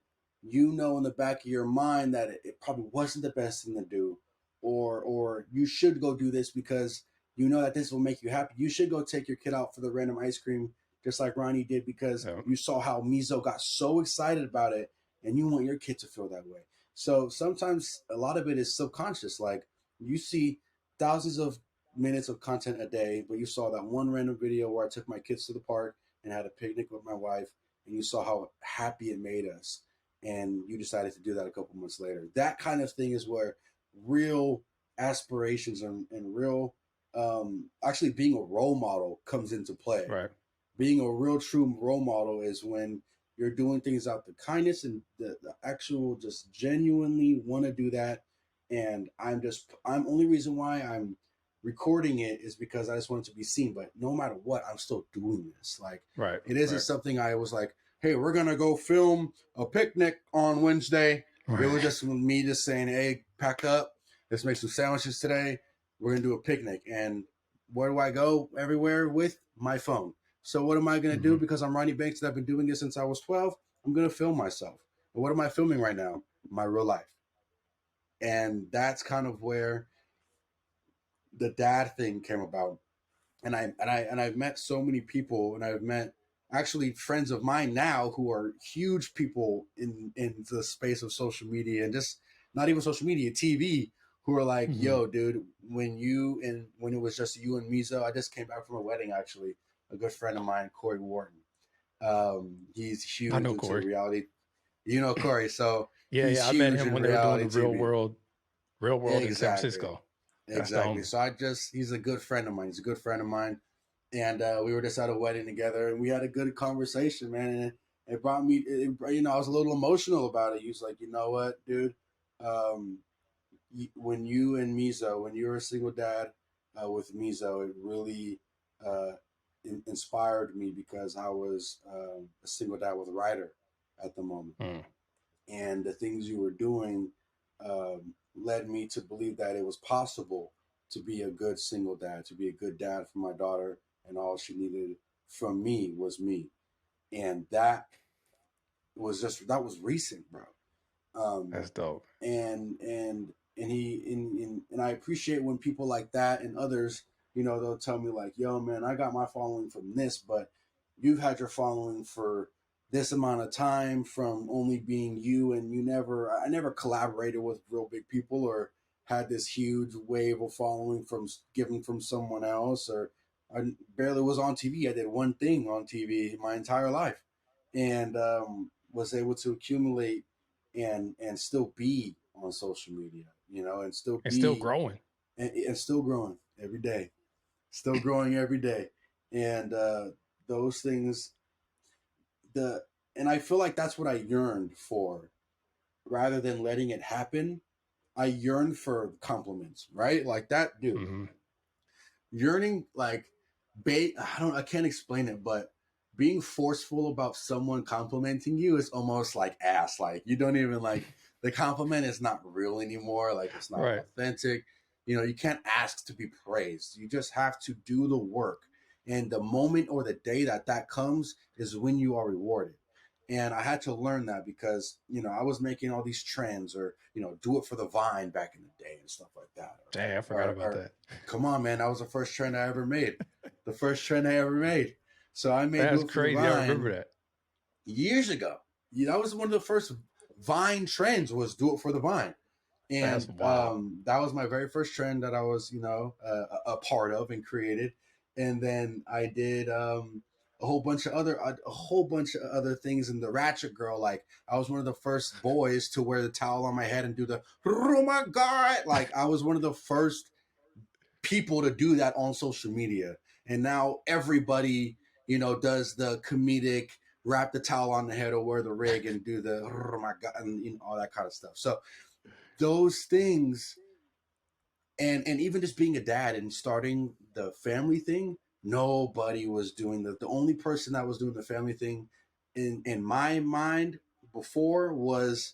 in the back of your mind that it probably wasn't the best thing to do, or you should go do this because you know that this will make you happy. You should go take your kid out for the random ice cream, just like Ronnie did, because Yeah. you saw how Mizo got so excited about it, and you want your kid to feel that way. So sometimes a lot of it is subconscious. Like, you see thousands of minutes of content a day, but you saw that one random video where I took my kids to the park and had a picnic with my wife, and you saw how happy it made us, and you decided to do that a couple months later. That kind of thing is where real aspirations and real, actually being a role model comes into play. Right. Being a real true role model is when you're doing things out the kindness and the actual just genuinely want to do that. And I'm only reason why I'm recording it is because I just want it to be seen. But no matter what, I'm still doing this. Like, Right. it isn't Right. something I was like, hey, we're gonna go film a picnic on Wednesday. It Right. was just me just saying, hey, pack up, let's make some sandwiches today. We're gonna do a picnic. And where do I go everywhere? With my phone. So what am I going to do? Mm-hmm. Because I'm Ronnie Banks and I've been doing this since I was 12. I'm going to film myself. But what am I filming right now? My real life. And that's kind of where the dad thing came about. And I've met so many people, and I've met actually friends of mine now who are huge people in the space of social media, and just not even social media, TV, who are like, Mm-hmm. yo, dude, when it was just you and Mizo, I just came back from a wedding, actually. A good friend of mine, Corey Wharton. He's I huge know into Corey. reality. You know Corey, so Yeah, he's yeah. I met huge him in when they were doing reality the TV. real world in San Exactly, Francisco. That's the exactly. homie. So he's a good friend of mine. He's a good friend of mine, and we were just at a wedding together, and we had a good conversation, man. And it brought me, I was a little emotional about it. He was like, you know what, dude, um, when you and Mizo, when you're a single dad with Mizo, it really uh, inspired me because I was a single dad with Ryder at the moment, Mm. and the things you were doing led me to believe that it was possible to be a good single dad, to be a good dad for my daughter, and all she needed from me was me, and that was recent, bro. Um, That's dope. and I appreciate when people like that and others, they'll tell me like, "Yo, man, I got my following from this, but you've had your following for this amount of time from only being you, and I never collaborated with real big people or had this huge wave of following from given from someone else, or I barely was on TV. I did one thing on TV my entire life, and was able to accumulate and still be on social media, and still And still be growing. and still growing every day, still growing every day, and those things, the and I feel like that's what I yearned for, rather than letting it happen. I yearned for compliments, right? Like that, dude. Mm-hmm. Yearning, like, I can't explain it, but being forceful about someone complimenting you is almost like ass. Like, you don't even like, the compliment is not real anymore. Like, it's not Right. authentic. You can't ask to be praised. You just have to do the work. And the moment or the day that comes is when you are rewarded. And I had to learn that because, I was making all these trends, or, do it for the vine back in the day and stuff like that. Dang, I forgot about Or that. come on, man, that was the first trend I ever made. The first trend I ever made. So I made That's Do It for the crazy. I Vine remember that. years ago. That was one of the first Vine trends, was Do It for the Vine. That's And wild. that was my very first trend that I was, a part of and created. And then I did a whole bunch of other things in the Ratchet Girl. Like, I was one of the first boys to wear the towel on my head and do the, oh my God. Like, I was one of the first people to do that on social media. And now everybody, does the comedic wrap the towel on the head or wear the rig and do the, oh my God, and all that kind of stuff. So those things, and even just being a dad and starting the family thing, nobody was doing the only person that was doing the family thing in my mind before was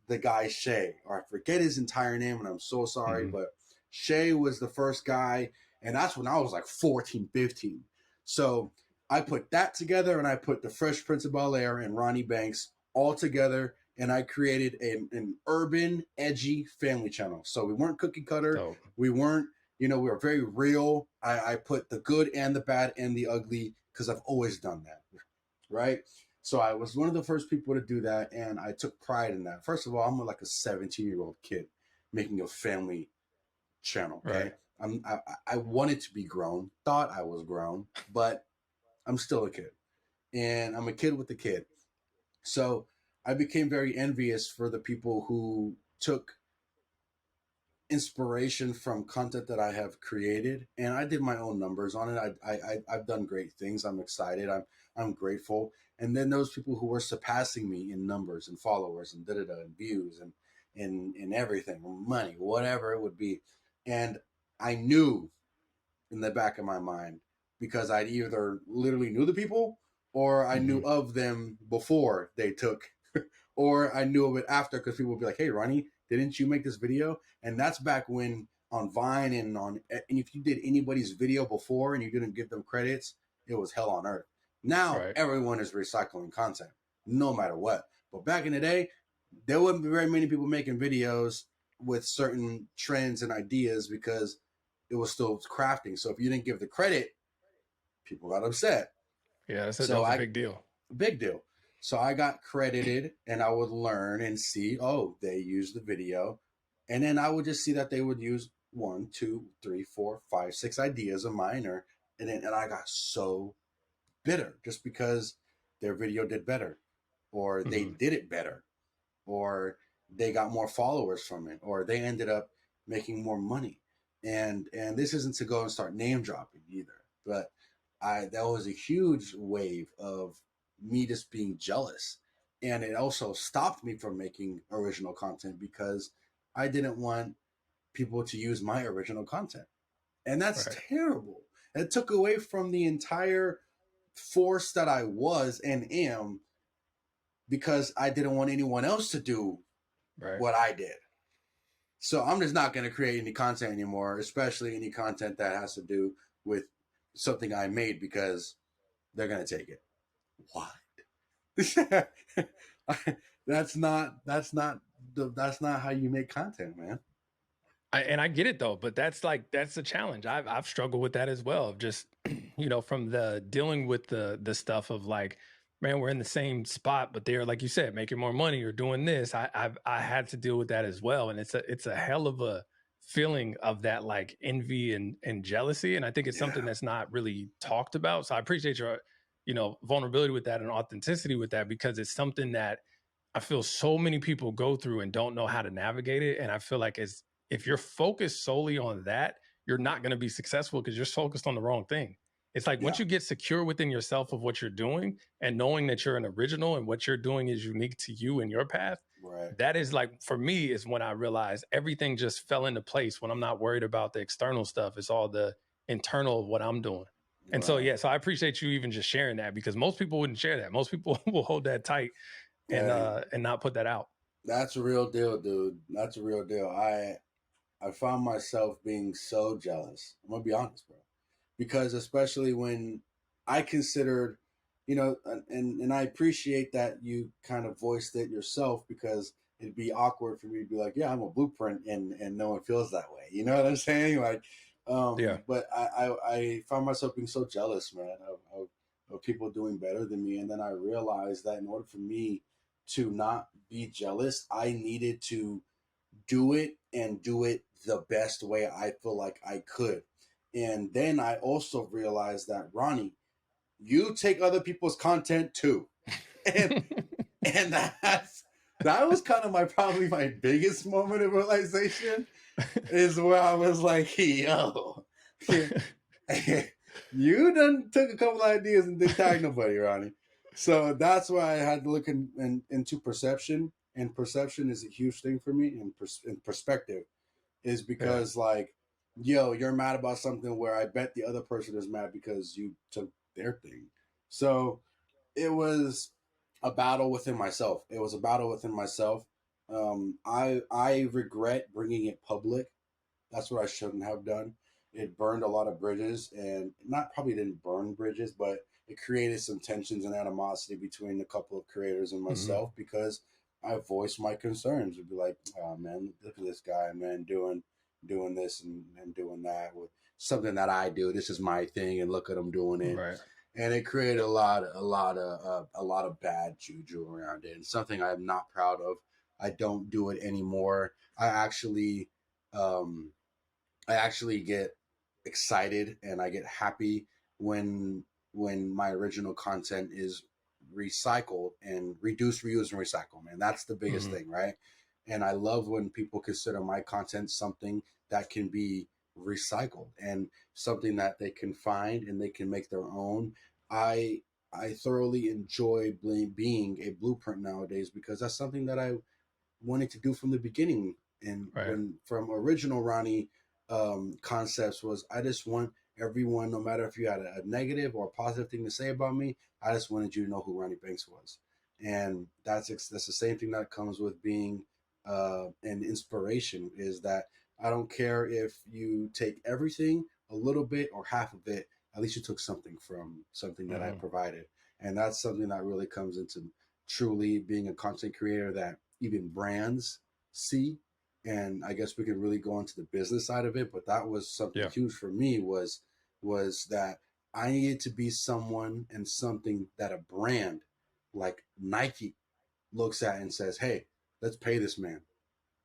the guy Shay, or I forget his entire name, and I'm so sorry, Mm-hmm. but Shay was the first guy, and that's when I was like 14, 15. So I put that together, and I put the Fresh Prince of Bel-Air and Ronnie Banks all together, and I created an urban, edgy family channel. So we weren't cookie cutter, Dope. we weren't, we were very real. I put the good and the bad and the ugly because I've always done that, right? So I was one of the first people to do that, and I took pride in that. First of all, I'm like a 17-year-old kid making a family channel. Right. Okay, I wanted to be grown, thought I was grown, but I'm still a kid, and I'm a kid with a kid. So I became very envious for the people who took inspiration from content that I have created, and I did my own numbers on it. I've done great things. I'm excited. I'm grateful. And then those people who were surpassing me in numbers and followers and and views and in everything, money, whatever it would be. And I knew in the back of my mind because I either literally knew the people or I knew Mm-hmm. of them before they took, or I knew of it after because people would be like, "Hey, Ronnie, didn't you make this video?" And that's back when on Vine and if you did anybody's video before and you didn't give them credits, it was hell on earth. Now Right. everyone is recycling content, no matter what. But back in the day, there wouldn't be very many people making videos with certain trends and ideas because it was still crafting. So if you didn't give the credit, people got upset. Yeah, that So was a I big deal. big deal. So I got credited and I would learn and see, oh, they used the video. And then I would just see that they would use one, two, three, four, five, six ideas of mine or and I got so bitter just because their video did better or they Mm-hmm. did it better or they got more followers from it or they ended up making more money. And this isn't to go and start name dropping either, but I that was a huge wave of me just being jealous. And it also stopped me from making original content because I didn't want people to use my original content. And that's Right. terrible. It took away from the entire force that I was and am because I didn't want anyone else to do Right. what I did. So I'm just not going to create any content anymore, especially any content that has to do with something I made because they're going to take it. What? That's not how you make content, man. And I get it though, but that's a challenge. I've struggled with that as well. Just from the dealing with the stuff of like, man, we're in the same spot, but they're like you said, making more money or doing this. I had to deal with that as well, and it's a hell of a feeling of that like envy and jealousy. And I think it's something Yeah. that's not really talked about. So I appreciate your vulnerability with that and authenticity with that because it's something that I feel so many people go through and don't know how to navigate it. And I feel like if you're focused solely on that, you're not going to be successful because you're focused on the wrong thing. It's like once Yeah. you get secure within yourself of what you're doing and knowing that you're an original and what you're doing is unique to you and your path, Right. that is like for me is when I realized everything just fell into place when I'm not worried about the external stuff. It's all the internal of what I'm doing. And so Right. yeah, so I appreciate you even just sharing that because most people wouldn't share that. Most people will hold that tight Hey, and not put that out. that's a real deal, dude. That's a real deal. I found myself being so jealous. I'm gonna be honest, bro, because especially when I considered, and I appreciate that you kind of voiced it yourself because it'd be awkward for me to be like, yeah, I'm a blueprint, and no one feels that way. You know what I'm saying? Like, Yeah. but I found myself being so jealous, man, of people doing better than me, and then I realized that in order for me to not be jealous, I needed to do it and do it the best way I feel like I could. And then I also realized that Ronnie, you take other people's content too. And and that was kind of my biggest moment of realization is where I was like, yo, You done took a couple ideas and didn't tag nobody, Ronnie. So that's why I had to look into perception, and perception is a huge thing for me. And perspective is Yeah. because, like, yo, you're mad about something where I bet the other person is mad because you took their thing. So it was a battle within myself. It was a battle within myself. I regret bringing it public. That's what I shouldn't have done. It burned a lot of bridges, and not probably didn't burn bridges, but it created some tensions and animosity between a couple of creators and Mm-hmm. myself because I voiced my concerns. It'd be like, oh man, look at this guy, man, doing this and doing that with something that I do. This is my thing, and look at him doing it. Right. And it created a lot of bad juju around it, and something I'm not proud of. I don't do it anymore. Um, I actually get excited and I get happy when my original content is recycled and reduce, reuse, and recycle. Man, that's the biggest Mm-hmm. thing, right? And I love when people consider my content something that can be recycled and something that they can find and they can make their own. I thoroughly enjoy being a blueprint nowadays because that's something that I wanted to do from the beginning. And Right. when from original Ronnie concepts was I just want everyone, no matter if you had a negative or a positive thing to say about me, I just wanted you to know who Ronnie Banks was. And that's the same thing that comes with being an inspiration is that I don't care if you take everything, a little bit or half of it, at least you took something from something that I Mm-hmm. provided. And that's something that really comes into truly being a content creator that even brands see. And I guess we can really go into the business side of it, but that was something Yeah. huge for me was that I needed to be someone and something that a brand like Nike looks at and says, "Hey, let's pay this man,"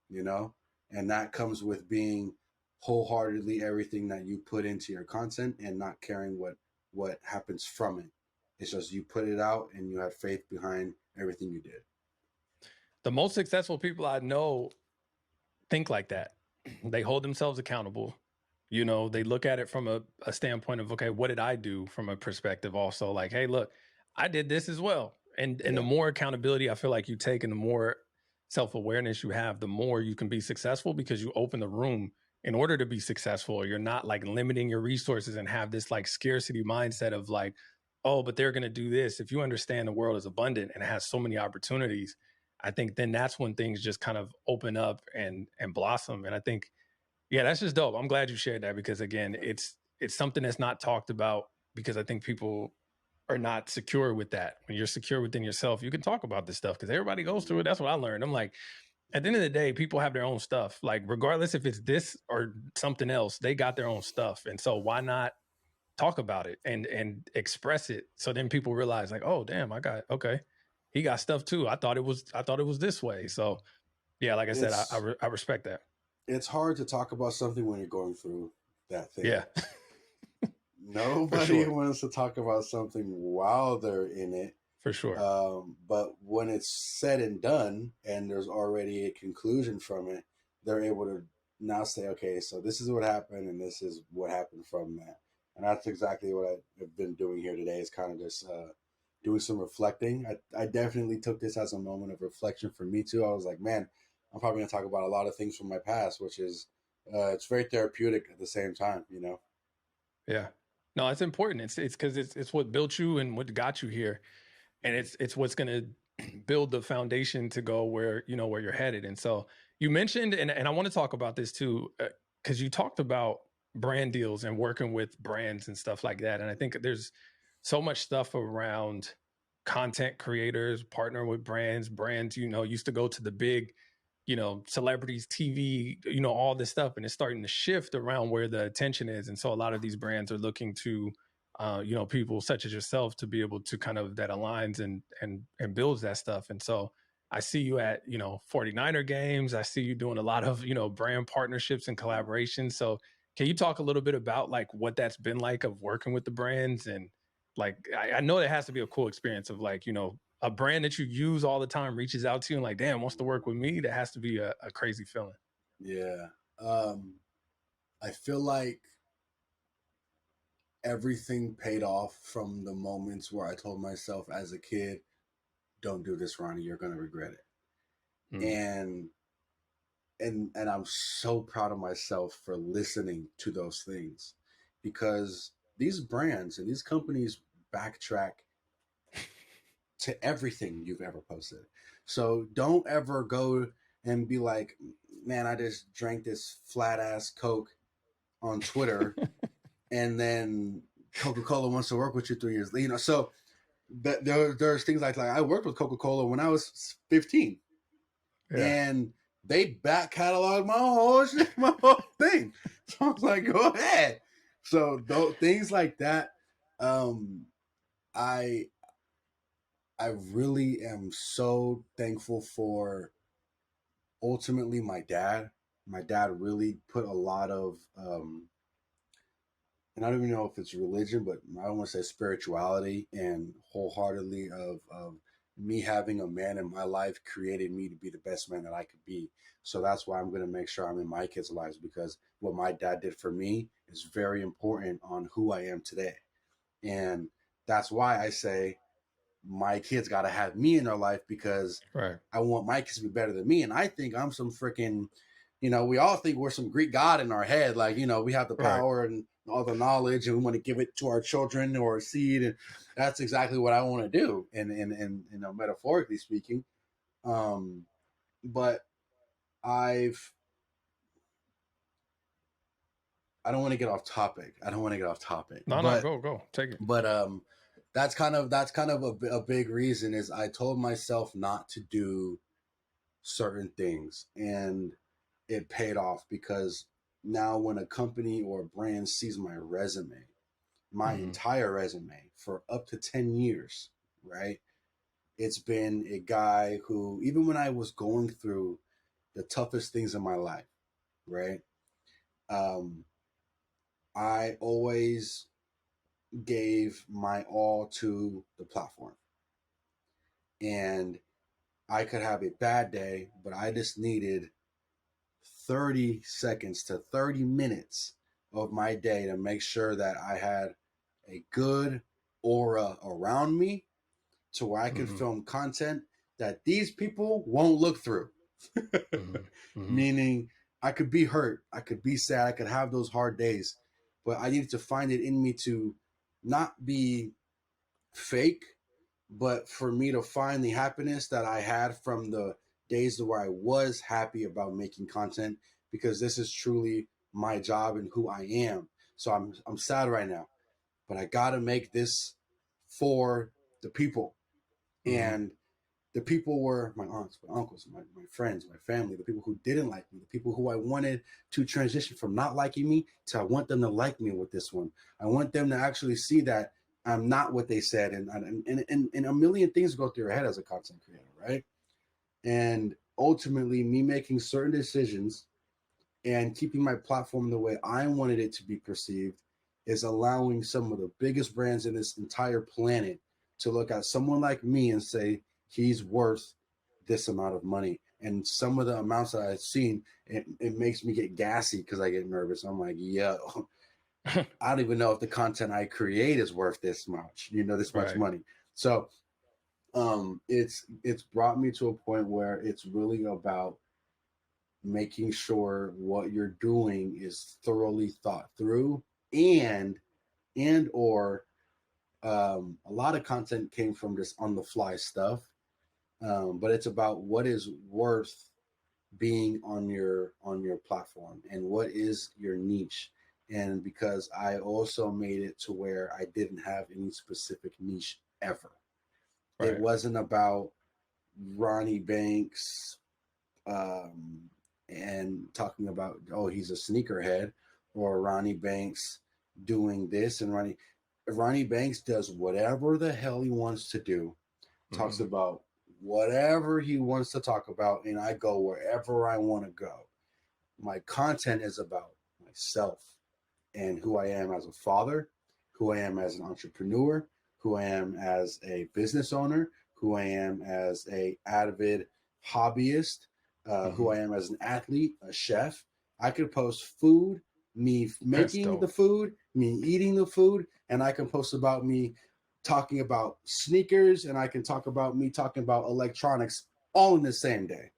you know? And that comes with being wholeheartedly everything that you put into your content and not caring what happens from it. It's just you put it out and you have faith behind everything you did. The most successful people I know think like that. They hold themselves accountable. You know, they look at it from a standpoint of, okay, what did I do from a perspective also like, hey, look, I did this as well. And the Yeah. more accountability I feel like you take and the more self-awareness you have, the more you can be successful because you open the room in order to be successful. You're not like limiting your resources and have this like scarcity mindset of like, oh, but they're gonna do this. If you understand the world is abundant and it has so many opportunities, I think then that's when things just kind of open up and blossom. And I think, yeah, that's just dope. I'm glad you shared that because again, Yeah. it's something that's not talked about because I think people are not secure with that. When you're secure within yourself, you can talk about this stuff because everybody goes through it. That's what I learned. I'm like, at the end of the day, people have their own stuff. Like, regardless if it's this or something else, they got their own stuff. And so why not talk about it and express it so then people realize like, oh damn, I got okay. He got stuff too. I thought it was this way. So yeah, like I said, It's I respect that. it's hard to talk about something when you're going through that thing. Yeah, for Nobody sure. wants to talk about something while they're in it. For sure. But when it's said and done and there's already a conclusion from it, they're able to now say, okay, so this is what happened and this is what happened from that. And that's exactly what I've been doing here today is kind of just doing some reflecting. I definitely took this as a moment of reflection for me too. I was like, man, I'm probably going to talk about a lot of things from my past, which is, it's very therapeutic at the same time, you know? Yeah. No, it's important. It's because it's what built you and what got you here, and it's what's going to build the foundation to go where you know where you're headed. And so you mentioned, and I want to talk about this too, because you talked about brand deals and working with brands and stuff like that. And I think there's so much stuff around content creators partner with brands. Brands, you know, used to go to the big, you know, celebrities, TV, you know, all this stuff, and it's starting to shift around where the attention is. And so a lot of these brands are looking to you know, people such as yourself to be able to kind of that aligns and builds that stuff. And so I see you at, you know, 49er games. I see you doing a lot of, you know, brand partnerships and collaborations. So can you talk a little bit about like what that's been like of working with the brands and like I know it has to be a cool experience of like, you know, a brand that you use all the time reaches out to you and like, damn, wants to work with me. That has to be a crazy feeling. Yeah. I feel like everything paid off from the moments where I told myself as a kid, don't do this, Ronnie, you're going to regret it. Mm. And I'm so proud of myself for listening to those things, because these brands and these companies backtrack to everything you've ever posted. So don't ever go and be like, man, I just drank this flat ass Coke on Twitter and then Coca-Cola wants to work with you 3 years later. You know, so there's things like I worked with Coca-Cola when I was 15, Yeah. and they back cataloged my whole thing. So I was like, go ahead. So things like that, um, I I really am so thankful for ultimately my dad. My dad really put a lot of and I don't even know if it's religion, but I don't want to say spirituality and wholeheartedly of me having a man in my life created me to be the best man that I could be. So that's why I'm going to make sure I'm in my kids' lives, because what my dad did for me is very important on who I am today. And that's why I say my kids got to have me in their life, because Right. I want my kids to be better than me. And I think I'm some freaking, we all think we're some Greek god in our head. Like, we have the Right. power and all the knowledge and we want to give it to our children or a seed. And that's exactly what I want to do. And metaphorically speaking. But I don't want to get off topic. No, go. Take it. But that's kind of a big reason is I told myself not to do certain things, and it paid off, because now when a company or a brand sees my Mm-hmm. entire resume for up to 10 years, right? It's been a guy who, even when I was going through the toughest things in my life, right? Um, I always gave my all to the platform. And I could have a bad day, but I just needed 30 seconds to 30 minutes of my day to make sure that I had a good aura around me to where I could Mm-hmm. film content that these people won't look through. Mm-hmm. Mm-hmm. Meaning, I could be hurt, I could be sad, I could have those hard days, but I needed to find it in me to not be fake, but for me to find the happiness that I had from the days where I was happy about making content, because this is truly my job and who I am. So I'm sad right now, but I got to make this for the people. Mm-hmm. And the people were my aunts, my uncles, my friends, my family, the people who didn't like me, the people who I wanted to transition from not liking me to I want them to like me with this one. I want them to actually see that I'm not what they said, and a million things go through your head as a content creator, right? And ultimately, me making certain decisions and keeping my platform the way I wanted it to be perceived is allowing some of the biggest brands in this entire planet to look at someone like me and say, he's worth this amount of money. And some of the amounts that I've seen, it makes me get gassy because I get nervous. I'm like, yo, I don't even know if the content I create is worth this much, this much Right. money. So it's brought me to a point where it's really about making sure what you're doing is thoroughly thought through, and or a lot of content came from just on the fly stuff, but it's about what is worth being on your platform and what is your niche. And because I also made it to where I didn't have any specific niche ever, it Right. wasn't about Ronnie Banks um, and talking about, oh, he's a sneakerhead, or Ronnie Banks doing this, and Ronnie Banks does whatever the hell he wants to do, talks Mm-hmm. about whatever he wants to talk about, and I go wherever I want to go. My content is about myself and who I am as a father, who I am as an entrepreneur, who I am as a business owner, who I am as a avid hobbyist, who Mm-hmm. I am as an athlete, a chef. I could post food, me That's making the dope. food, me eating the food, and I can post about me talking about sneakers, and I can talk about me talking about electronics all in the same day.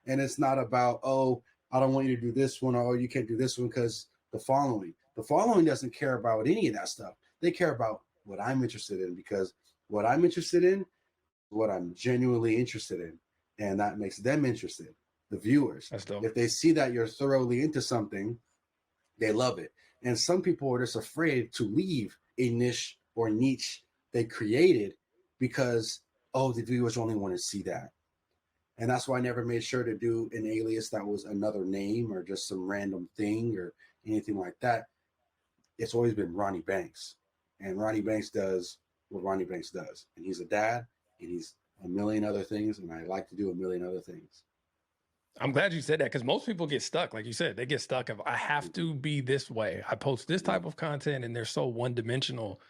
And it's not about, oh, I don't want you to do this one, or oh, you can't do this one because the following doesn't care about any of that stuff. They care about what I'm interested in, because what I'm interested in, what I'm genuinely interested in, and that makes them interested, the viewers. That's dope. If they see that you're thoroughly into something, they love it. And some people are just afraid to leave a niche or niche they created because, oh, the viewers only want to see that. And that's why I never made sure to do an alias that was another name or just some random thing or anything like that. It's always been Ronnie Banks. And Ronnie Banks does what Ronnie Banks does. And he's a dad, and he's a million other things, and I like to do a million other things. I'm glad you said that, because most people get stuck. Like you said, they get stuck of, I have to be this way. I post this type of content, and they're so one-dimensional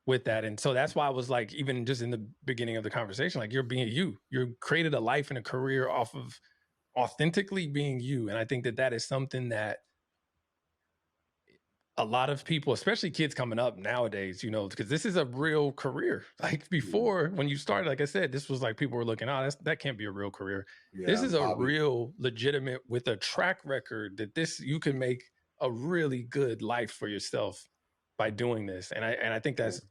with that. And so that's why I was like, even just in the beginning of the conversation, like, you're being you. You created a life and a career off of authentically being you. And I think that that is something that a lot of people, especially kids coming up nowadays, you know, because this is a real career. Like before, when you started, like I said, this was like people were looking, oh, that can't be a real career. Yeah, This is a hobby. real legitimate, with a track record, that this, you can make a really good life for yourself by doing this. And I think that's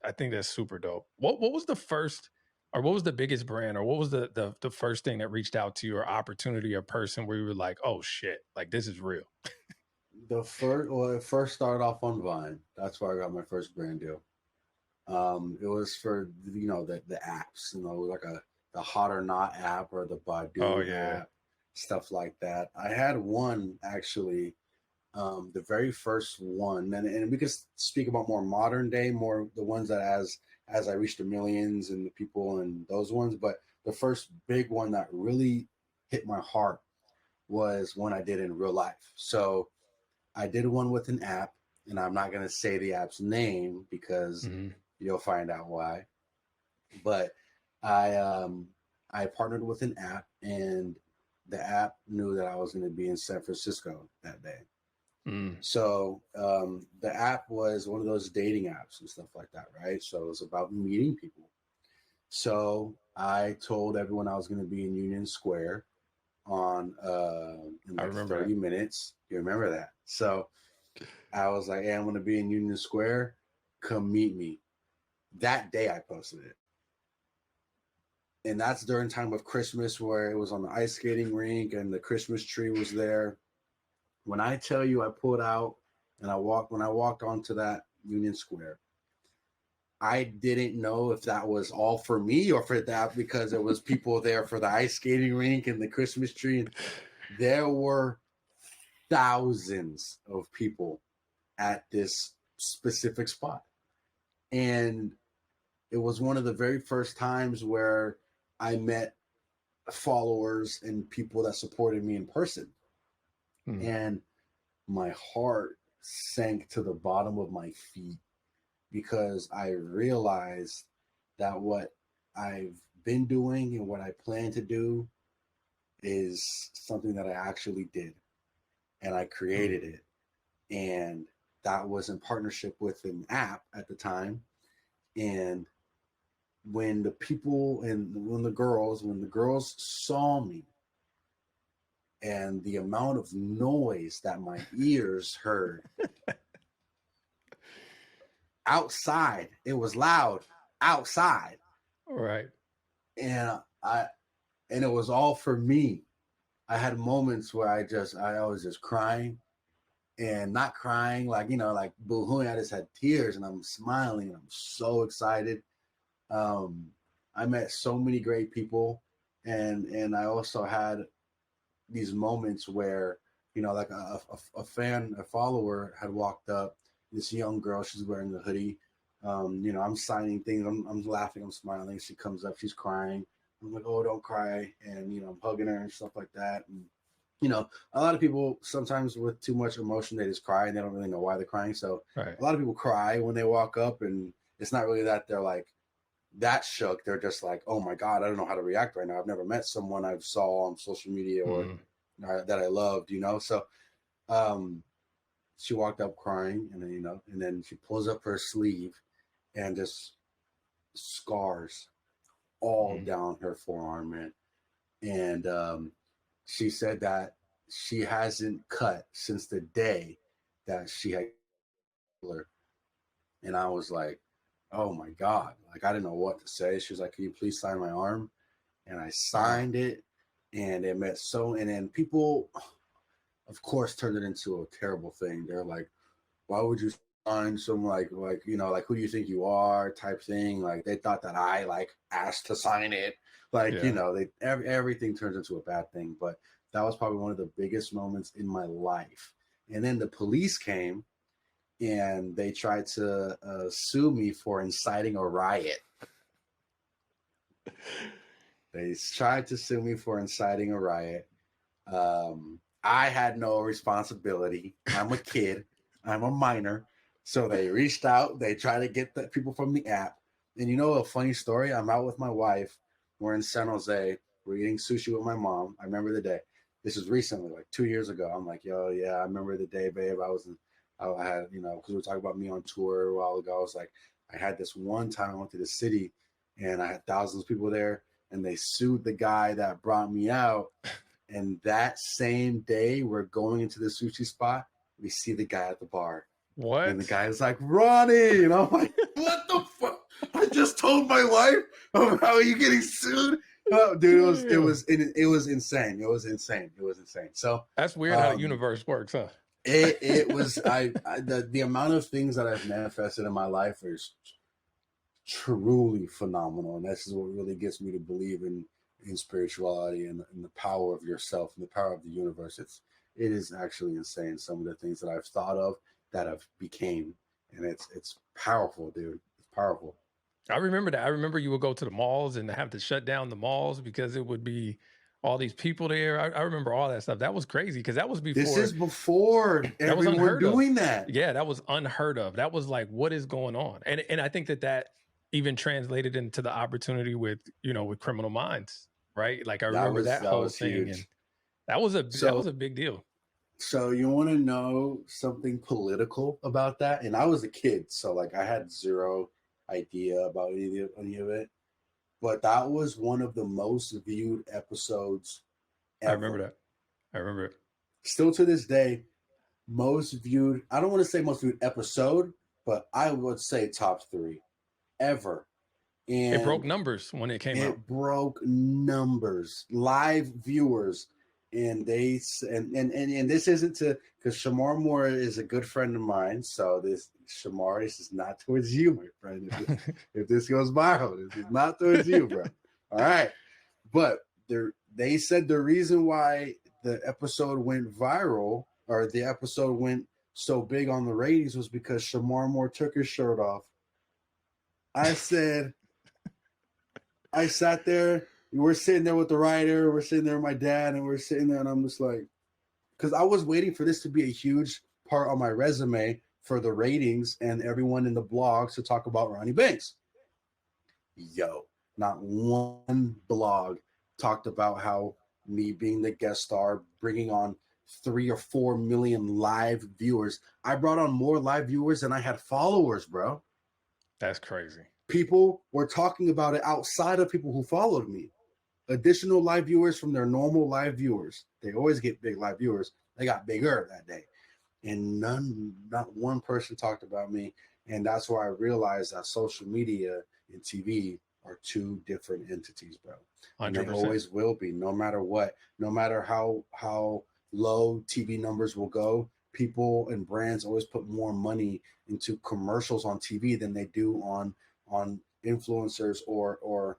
super dope. What was the first, or what was the biggest brand, or what was the first thing that reached out to you, or opportunity or person where you were like, oh shit, like this is real? It first started off on Vine. That's where I got my first brand deal. It was for, you know, the apps, you know, like the Hot or Not app or the Badu app, stuff like that. I had one actually, the very first one, and we could speak about more modern day, more the ones that as I reached the millions and the people and those ones. But the first big one that really hit my heart was one I did in real life. So I did one with an app, and I'm not going to say the app's name because you'll find out why. But I partnered with an app, and the app knew that I was going to be in San Francisco that day. So the app was one of those dating apps and stuff like that, right? So it was about meeting people. So I told everyone I was going to be in Union Square in like 30 minutes. You remember that? So I was like, hey, I'm going to be in Union Square. Come meet me. That day I posted it. And that's during time of Christmas, where it was on the ice skating rink and the Christmas tree was there. When I tell you I pulled out and when I walked onto that Union Square, I didn't know if that was all for me or for that, because there was people there for the ice skating rink and the Christmas tree. And there were thousands of people at this specific spot. And it was one of the very first times where I met followers and people that supported me in person. And my heart sank to the bottom of my feet, because I realized that what I've been doing and what I plan to do is something that I actually did, and I created it. And that was in partnership with an app at the time. And when the people and when the girls saw me, and the amount of noise that my ears heard outside, it was loud outside. Right. And it was all for me. I had moments where I was just crying, and not crying like, you know, like boo-hooing. I just had tears, and I'm smiling, and I'm so excited. I met so many great people, and I also had these moments where, you know, like a follower had walked up, this young girl, she's wearing a hoodie. You know, I'm signing things, I'm laughing, I'm smiling. She comes up, she's crying. I'm like, oh, don't cry. And, you know, I'm hugging her and stuff like that. And, you know, a lot of people sometimes with too much emotion, they just cry and they don't really know why they're crying. So a lot of people cry when they walk up, and it's not really that they're like that shook. They're just like, oh my God, I don't know how to react right now. I've never met someone I saw on social media or that I loved, you know? So she walked up crying, and then, you know, and then she pulls up her sleeve, and just scars all down her forearm, man. And she said that she hasn't cut since the day that she had her. And I was like, oh my God. Like, I didn't know what to say. She was like, can you please sign my arm? And I signed it, and it meant so. And then people, of course, turned it into a terrible thing. They're like, why would you sign some like who do you think you are type thing? Like, they thought that I like asked to sign it. Like, everything turns into a bad thing. But that was probably one of the biggest moments in my life. And then the police came, and they tried to sue me for inciting a riot. They tried to sue me for inciting a riot. I had no responsibility. I'm a kid. I'm a minor. So they reached out. They tried to get the people from the app. And you know a funny story? I'm out with my wife. We're in San Jose. We're eating sushi with my mom. I remember the day. This is recently, like 2 years ago. I'm like, yo, yeah, I remember the day, babe. I had, because we were talking about me on tour a while ago. I was like, I had this one time I went to the city, and I had thousands of people there, and they sued the guy that brought me out. And that same day, we're going into the sushi spot. We see the guy at the bar. What? And the guy is like, Ronnie. And I'm like, what the fuck? I just told my wife about how you getting sued. Oh, dude, it was insane. It was insane. So that's weird how the universe works, huh? It was the amount of things that I've manifested in my life is truly phenomenal, and this is what really gets me to believe in spirituality and the power of yourself and the power of the universe. It is actually insane, some of the things that I've thought of that have became, and it's powerful, dude. It's powerful. I remember that. I remember you would go to the malls and have to shut down the malls because it would be all these people there. I remember all that stuff. That was crazy because that was before. This is before everyone doing that. Yeah, that was unheard of. That was like, what is going on? And I think that even translated into the opportunity with Criminal Minds, right? Like I remember that whole thing, huge. And that was a big deal. So you want to know something political about that? And I was a kid, so like I had zero idea about any of it. But that was one of the most viewed episodes ever. I remember it. Still to this day, most viewed, I don't want to say most viewed episode, but I would say top 3 ever. And it broke numbers when it came out. It broke numbers, live viewers. And this isn't to, because Shamar Moore is a good friend of mine. So Shamar, this is not towards you, my friend. If this goes viral, this is not towards you, bro. All right. But they said the reason why the episode went viral, or the episode went so big on the ratings, was because Shamar Moore took his shirt off. I sat there. We're sitting there with the writer. We're sitting there with my dad, and we're sitting there, and I'm just like, because I was waiting for this to be a huge part on my resume for the ratings and everyone in the blogs to talk about Ronnie Banks. Yo, not one blog talked about how me being the guest star, bringing on 3 or 4 million live viewers. I brought on more live viewers than I had followers, bro. That's crazy. People were talking about it outside of people who followed me. Additional live viewers from their normal live viewers. They always get big live viewers. They got bigger that day. And not one person talked about me. And that's where I realized that social media and TV are 2 different entities, bro. 100%. And they always will be, no matter what. No matter how low TV numbers will go, people and brands always put more money into commercials on TV than they do on influencers or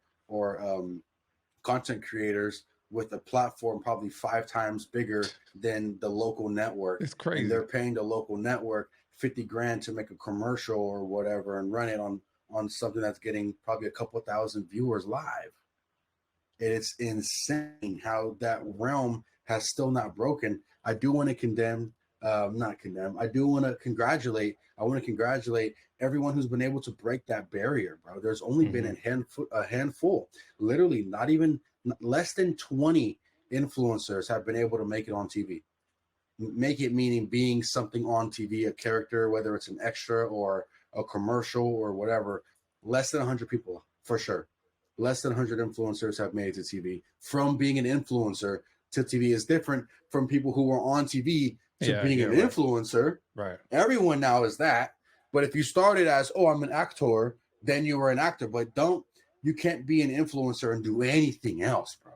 content creators with a platform probably 5 times bigger than the local network. It's crazy. And they're paying the local network $50,000 to make a commercial or whatever and run it on something that's getting probably a couple thousand viewers live. And it's insane how that realm has still not broken. I do want to I do want to congratulate. I want to congratulate everyone who's been able to break that barrier, bro. There's only been a handful, literally not even less than 20 influencers have been able to make it on TV. Make it meaning being something on TV, a character, whether it's an extra or a commercial or whatever. less than 100 people for sure. Less than 100 influencers have made it to TV. From being an influencer to TV is different from people who were on TV to being an influencer. Right. Everyone now is that. But if you started as, oh, I'm an actor, then you were an actor. But you can't be an influencer and do anything else, bro.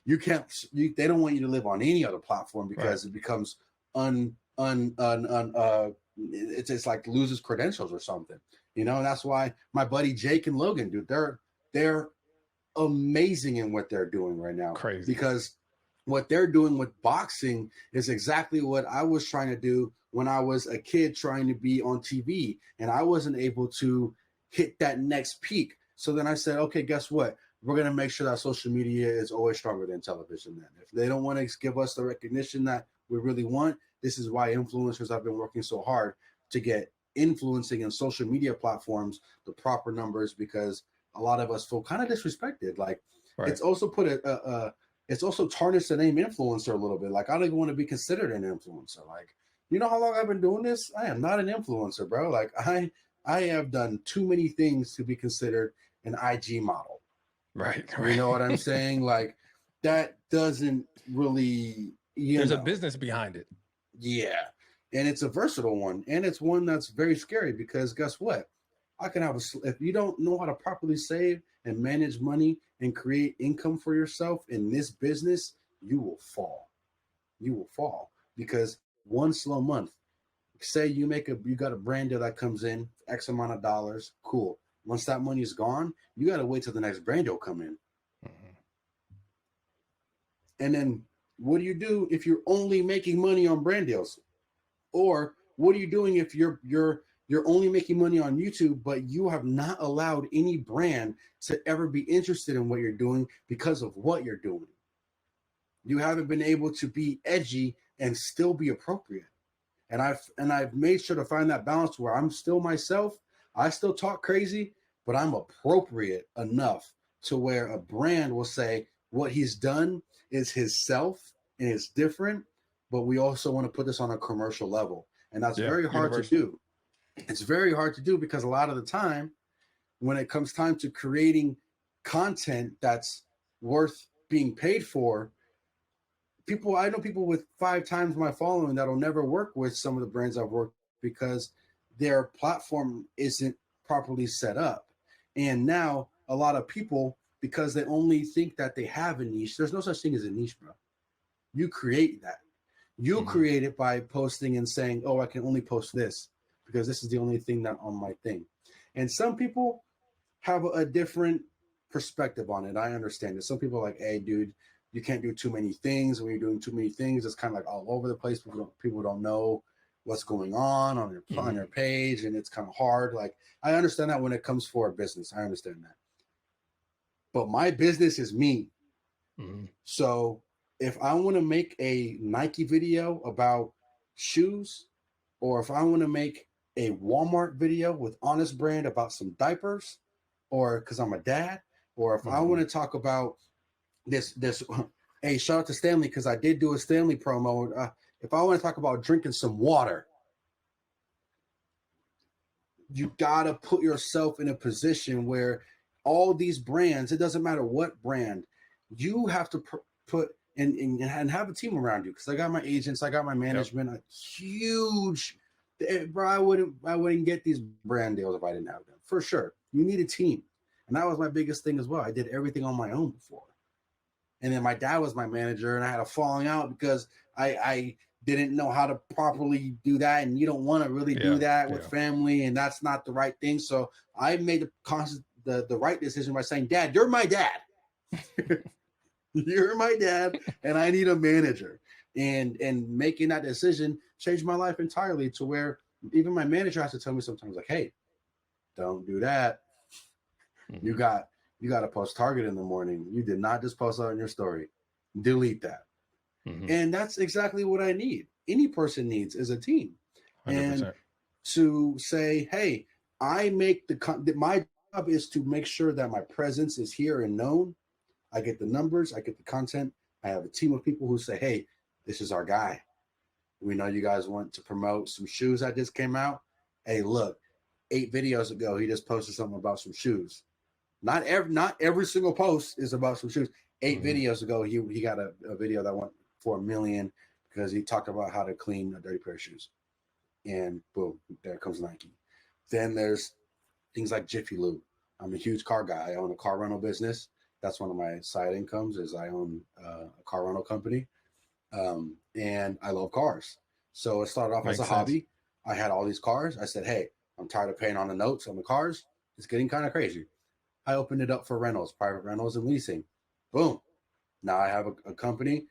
You can't. They don't want you to live on any other platform because it becomes it's like loses credentials or something. You know, and that's why my buddy Jake and Logan, dude, they're amazing in what they're doing right now. Crazy. Because what they're doing with boxing is exactly what I was trying to do when I was a kid trying to be on TV, and I wasn't able to hit that next peak. So then I said, okay, guess what? We're going to make sure that social media is always stronger than television. Then if they don't want to give us the recognition that we really want, this is why influencers have been working so hard to get influencing in social media platforms the proper numbers, because a lot of us feel kind of disrespected. Like it's also it's also tarnished the name influencer a little bit. Like I don't even want to be considered an influencer. Like, you know how long I've been doing this? I am not an influencer, bro. Like I have done too many things to be considered an IG model. Right. You know what I'm saying? Like that doesn't really, there's a business behind it. Yeah. And it's a versatile one. And it's one that's very scary because guess what? I can have if you don't know how to properly save and manage money and create income for yourself in this business, you will fall. You will fall because one slow month, say you got a brand deal that comes in X amount of dollars. Cool. Once that money is gone, you got to wait till the next brand deal come in. Mm-hmm. And then what do you do if you're only making money on brand deals? Or what are you doing if you're only making money on YouTube, but you have not allowed any brand to ever be interested in what you're doing because of what you're doing? You haven't been able to be edgy and still be appropriate. And I've made sure to find that balance where I'm still myself. I still talk crazy, but I'm appropriate enough to where a brand will say what he's done is his self and it's different, but we also want to put this on a commercial level. And that's very hard to do. It's very hard to do because a lot of the time, when it comes time to creating content that's worth being paid for, I know people with 5 times my following that'll never work with some of the brands I've worked because their platform isn't properly set up. And now a lot of people, because they only think that they have a niche, there's no such thing as a niche, bro. You create that. You create it by posting and saying, oh, I can only post this because this is the only thing that on my thing. And some people have a different perspective on it. I understand it. Some people are like, hey, dude, you can't do too many things. When you're doing too many things, it's kind of like all over the place. People don't know what's going on your page, and it's kind of hard. Like, I understand that when it comes for a business. I understand that. But my business is me. Mm-hmm. So if I want to make a Nike video about shoes, or if I want to make a Walmart video with Honest Brand about some diapers, or because I'm a dad, or if I want to talk about this, hey, shout out to Stanley because I did do a Stanley promo. If I want to talk about drinking some water, you got to put yourself in a position where all these brands, it doesn't matter what brand, you have to put and have a team around you. Because I got my agents, I got my management, a huge, bro, I wouldn't get these brand deals if I didn't have them. For sure. You need a team. And that was my biggest thing as well. I did everything on my own before. And then my dad was my manager, and I had a falling out because I didn't know how to properly do that. And you don't want to really do that with family, and that's not the right thing. So I made the right decision by saying, Dad, you're my dad. You're my dad, and I need a manager. And making that decision changed my life entirely to where even my manager has to tell me sometimes, like, hey, don't do that. Mm-hmm. You got to post Target in the morning. You did not just post that on your story. Delete that. Mm-hmm. And that's exactly what I need. Any person needs is a team. 100%. And to say, hey, my job is to make sure that my presence is here and known. I get the numbers, I get the content. I have a team of people who say, hey, this is our guy. We know you guys want to promote some shoes that just came out. Hey, look, 8 videos ago, he just posted something about some shoes. Not every single post is about some shoes. 8 videos ago, he got a video that went for 1 million because he talked about how to clean a dirty pair of shoes. And boom, there comes Nike. Then there's things like Jiffy Lube. I'm a huge car guy. I own a car rental business. That's one of my side incomes is I own a car rental company. And I love cars. So it started off as a hobby. I had all these cars. I said, hey, I'm tired of paying on the notes on the cars. It's getting kind of crazy. I opened it up for rentals, private rentals and leasing. Boom. Now I have a company.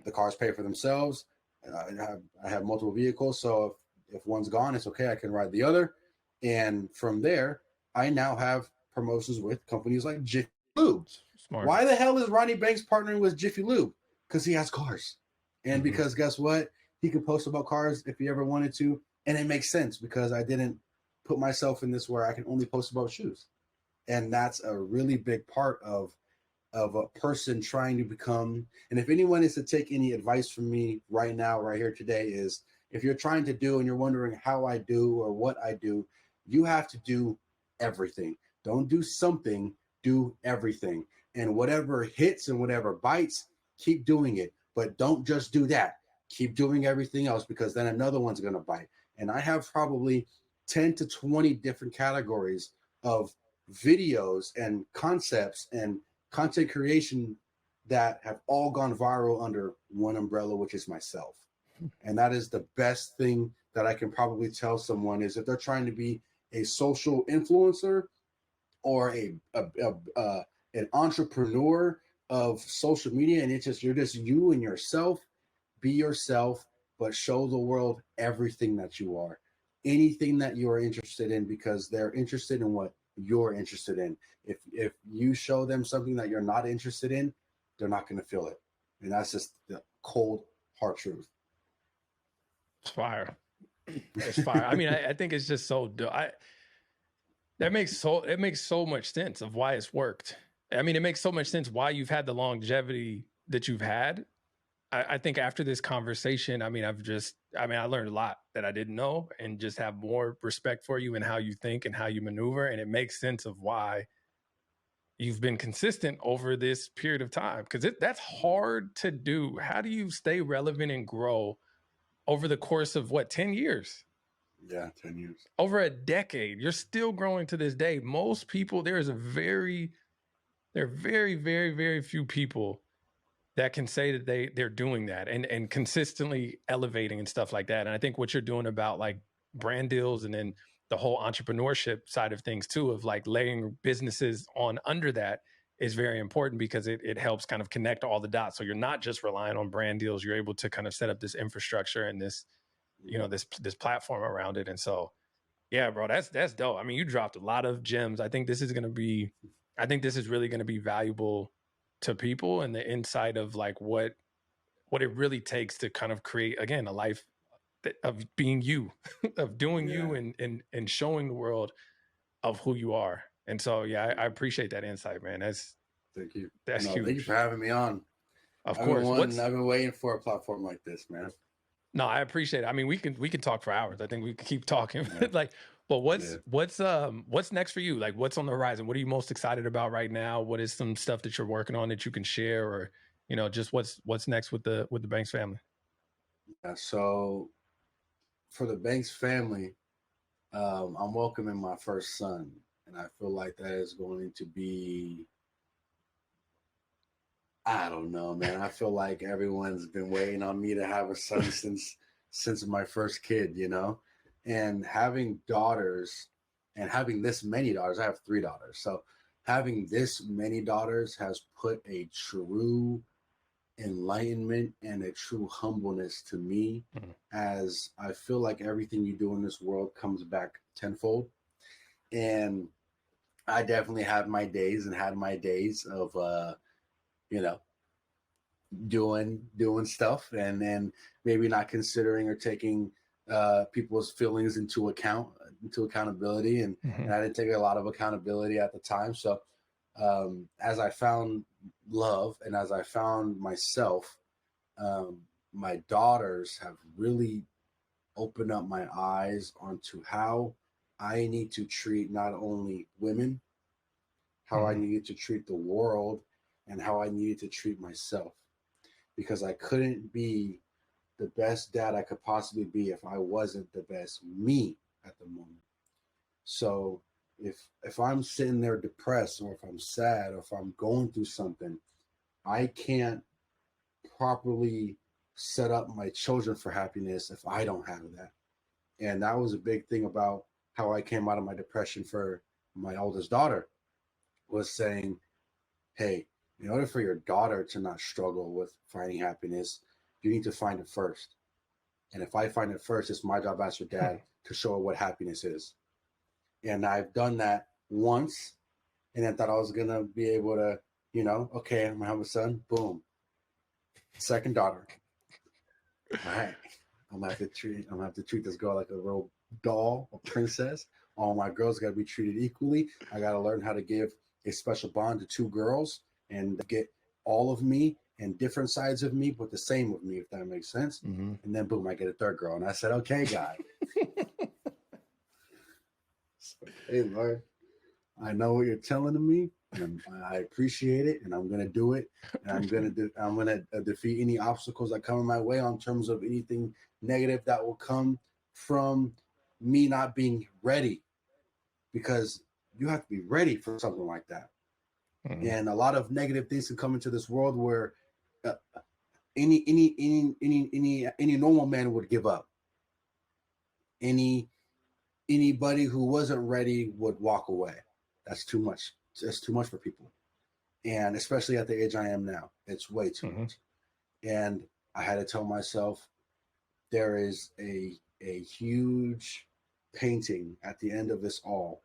The cars pay for themselves. I have multiple vehicles. So if one's gone, it's okay. I can ride the other. And from there, I now have promotions with companies like Jiffy Lube. Smart. Why the hell is Ronnie Banks partnering with Jiffy Lube? Because he has cars. And because guess what? He could post about cars if he ever wanted to. And it makes sense because I didn't put myself in this where I can only post about shoes. And that's a really big part of a person trying to become. And if anyone is to take any advice from me right now, right here today, is if you're trying to do and you're wondering how I do or what I do, you have to do everything. Don't do something, do everything. And whatever hits and whatever bites, keep doing it. But don't just do that. Keep doing everything else because then another one's going to bite. And I have probably 10 to 20 different categories of videos and concepts and content creation that have all gone viral under one umbrella, which is myself. And that is the best thing that I can probably tell someone is if they're trying to be a social influencer or an entrepreneur of social media, and you're just you and yourself, be yourself, but show the world everything that you are, anything that you are interested in, because they're interested in what you're interested in. If you show them something that you're not interested in, they're not going to feel it. And that's just the cold, hard truth. It's fire. It's fire. I mean, I think it's just so it makes so much sense of why it's worked. I mean, it makes so much sense why you've had the longevity that you've had. I think after this conversation, I learned a lot that I didn't know and just have more respect for you and how you think and how you maneuver. And it makes sense of why you've been consistent over this period of time because that's hard to do. How do you stay relevant and grow over the course of 10 years? Yeah, 10 years. Over a decade. You're still growing to this day. Most people, there are very, very, very few people that can say that they're doing that and consistently elevating and stuff like that. And I think what you're doing about like brand deals and then the whole entrepreneurship side of things too, of like laying businesses on under that is very important because it helps kind of connect all the dots. So you're not just relying on brand deals. You're able to kind of set up this infrastructure and this, this platform around it. And so, yeah, bro, that's dope. I mean, you dropped a lot of gems. I think this is really going to be valuable to people and the insight of like what it really takes to kind of create, again, a life of being you, of doing you and showing the world of who you are. And so, yeah, I appreciate that insight, man. Thank you. That's huge. Thank you for having me on. Of course. I've been waiting for a platform like this, man. No, I appreciate it. I mean, we can talk for hours. I think we can keep talking. But what's next for you? Like, what's on the horizon? What are you most excited about right now? What is some stuff that you're working on that you can share, or just what's next with the Banks family? Yeah, so for the Banks family, I'm welcoming my first son, and I feel like that is going to be. I don't know, man. I feel like everyone's been waiting on me to have a son since my first kid, and having daughters and having this many daughters. I have 3 daughters. So having this many daughters has put a true enlightenment and a true humbleness to me, as I feel like everything you do in this world comes back tenfold. And I definitely have my days and had my days of, doing stuff and then maybe not considering or taking people's feelings into accountability. And I didn't take a lot of accountability at the time. So as I found love and as I found myself, my daughters have really opened up my eyes onto how I need to treat not only women, how I needed to treat the world, and how I needed to treat myself. Because I couldn't be the best dad I could possibly be if I wasn't the best me at the moment. So if I'm sitting there depressed, or if I'm sad, or if I'm going through something, I can't properly set up my children for happiness if I don't have that. And that was a big thing about how I came out of my depression for my oldest daughter, was saying, hey, in order for your daughter to not struggle with finding happiness, you need to find it first. And if I find it first, it's my job as your dad to show her what happiness is. And I've done that once, and I thought I was gonna be able to, okay, I'm gonna have a son, boom. Second daughter. All right. I'm gonna have to treat this girl like a real doll, a princess. All my girls gotta be treated equally. I gotta learn how to give a special bond to two girls and get all of me and different sides of me, but the same of me, if that makes sense. And then boom, I get a third girl. And I said, okay, God. So, hey, Lord, I know what you're telling me, and I appreciate it, and I'm gonna do it, and I'm gonna defeat any obstacles that come in my way on terms of anything negative that will come from me not being ready, because you have to be ready for something like that. And a lot of negative things can come into this world where any normal man would give up. Anybody who wasn't ready would walk away. That's too much. It's too much for people. And especially at the age I am now, it's way too much. And I had to tell myself, there is a huge painting at the end of this all.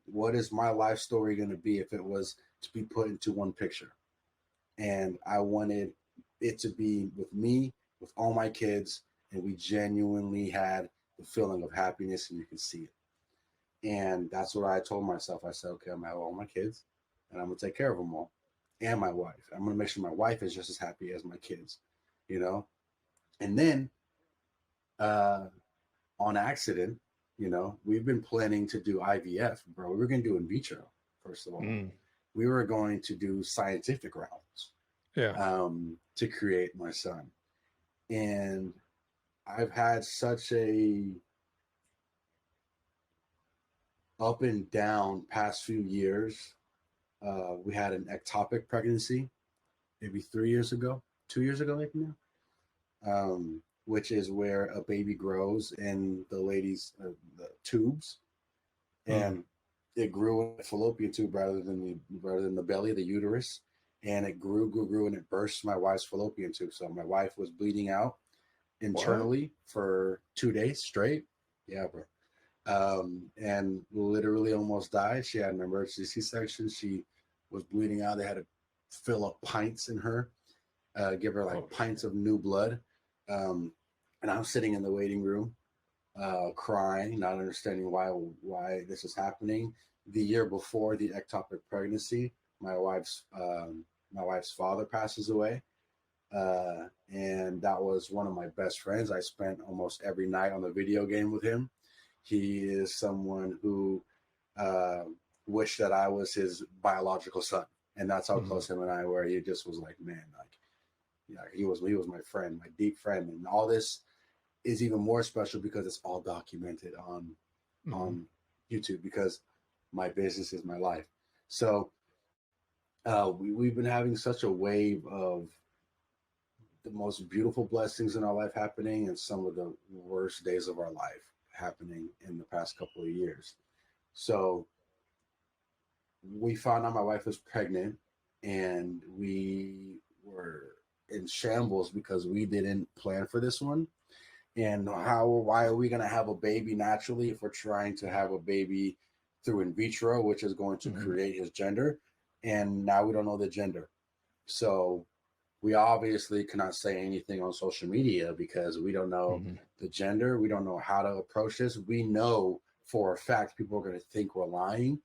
What is my life story going to be if it was to be put into one picture? And I wanted it to be with me, with all my kids, and we genuinely had the feeling of happiness, and you can see it. And that's what I told myself. I said, okay, I'm gonna have all my kids, and I'm gonna take care of them all, and my wife. I'm gonna make sure my wife is just as happy as my kids, And then, on accident, we've been planning to do IVF, bro. We were gonna do in vitro first of all. We were going to do scientific routes, to create my son, and I've had such a up and down past few years. We had an ectopic pregnancy maybe 2 years ago, maybe now, which is where a baby grows in the lady's the tubes, and it grew in a fallopian tube rather than the belly, the uterus, and it grew, and it burst my wife's fallopian tube. So my wife was bleeding out internally for 2 days straight. Yeah, bro. And literally almost died. She had an emergency C-section. She was bleeding out. They had to fill up pints in her, give her like pints of new blood. And I'm sitting in the waiting room, crying, not understanding why this is happening. The year before the ectopic pregnancy, my wife's father passes away. And that was one of my best friends. I spent almost every night on the video game with him. He is someone who wished that I was his biological son, and that's how close him and I were. He just was like, man, he was my friend, my deep friend, and all this is even more special because it's all documented on YouTube, because my business is my life. So we've been having such a wave of the most beautiful blessings in our life happening, and some of the worst days of our life happening in the past couple of years. So we found out my wife was pregnant, and we were in shambles because we didn't plan for this one. And why are we going to have a baby naturally if we're trying to have a baby through in vitro, which is going to create his gender? And now we don't know the gender. So we obviously cannot say anything on social media because we don't know the gender. We don't know how to approach this. We know for a fact people are going to think we're lying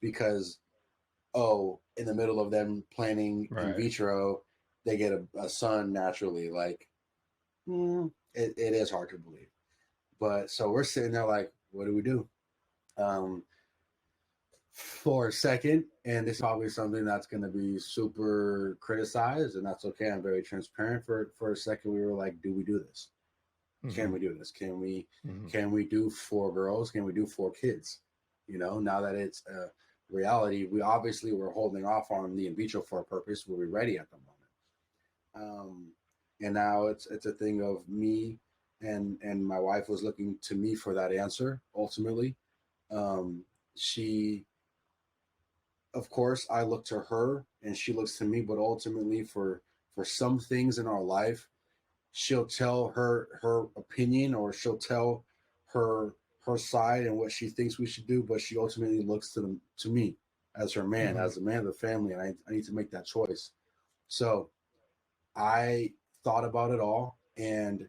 because, in the middle of them planning in vitro, they get a son naturally. Like, it is hard to believe. But so we're sitting there like, what do we do? um, for a second, and this is probably something that's going to be super criticized, and that's okay. I'm very transparent. For a second, we were like, do we do this? Can we do this? Can we do 4 girls? Can we do 4 kids? You know, now that it's a reality, we obviously were holding off on the in vitro for a purpose. Were we ready at the moment? And now it's a thing of me and my wife was looking to me for that answer. Ultimately, she, of course, I look to her and she looks to me, but ultimately for some things in our life, she'll tell her opinion, or she'll tell her side and what she thinks we should do, but she ultimately looks to me as her man, as the man of the family, and I need to make that choice. So I thought about it all, and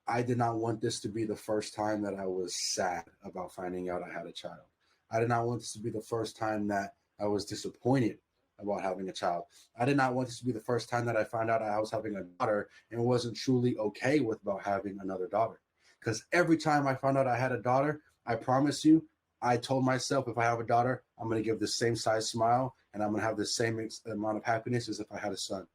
I did not want this to be the first time that I was sad about finding out I had a child. I did not want this to be the first time that I was disappointed about having a child. I did not want this to be the first time that I found out I was having a daughter and wasn't truly okay with about having another daughter. Because every time I found out I had a daughter, I promise you, I told myself, if I have a daughter, I'm going to give the same size smile and I'm going to have the same amount of happiness as if I had a son.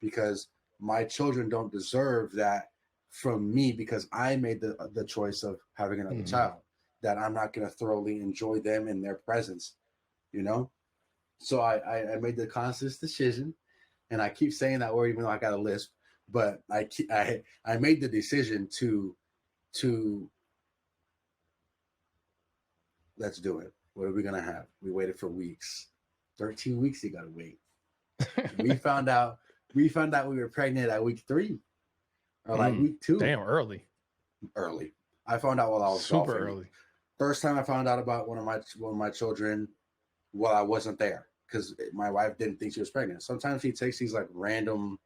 Because my children don't deserve that from me, because I made the choice of having another child, that I'm not going to thoroughly enjoy them in their presence, you know? So I made the conscious decision, and I keep saying that word even though I got a lisp, but I made the decision to let's do it. What are we going to have? We waited for weeks. 13 weeks you got to wait. We found out we were pregnant at week 3 or like week 2. Damn, early. I found out while I was super golfing. Early. First time I found out about one of my children while I wasn't there, because my wife didn't think she was pregnant. Sometimes she takes these like random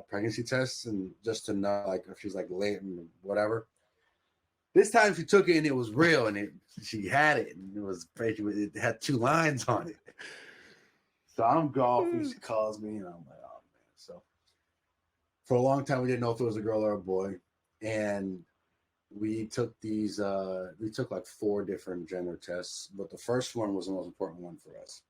pregnancy tests and just to know like if she's like late and whatever. This time she took it and it was real, and she had it, and it had 2 lines on it. So I'm golfing. She calls me, and I'm like, oh man. So for a long time we didn't know if it was a girl or a boy, and we took like 4 different gender tests, but the first one was the most important one for us,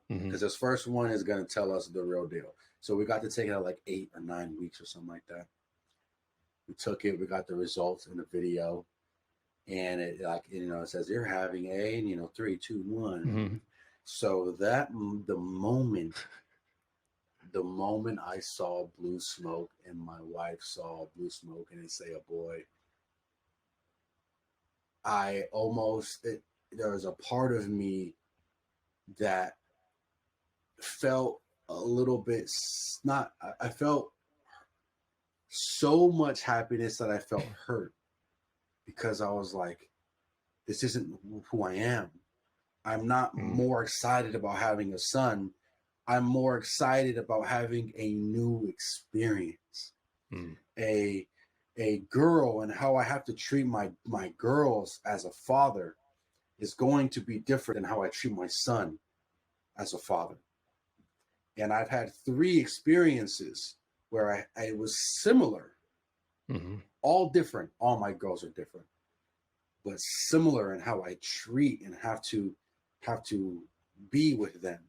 because this first one is going to tell us the real deal. So we got to take it at like 8 or 9 weeks or something like that. We took it, we got the results in the video, and it it says you're having a 3, 2, 1. So that the moment I saw blue smoke and my wife saw blue smoke and it say a boy, there was a part of me that felt a little bit I felt so much happiness that I felt hurt, because I was like, this isn't who I am. I'm not more excited about having a son. I'm more excited about having a new experience. A girl, and how I have to treat my girls as a father is going to be different than how I treat my son as a father. And I've had 3 experiences where I was similar, all different. All my girls are different, but similar in how I treat and have to be with them.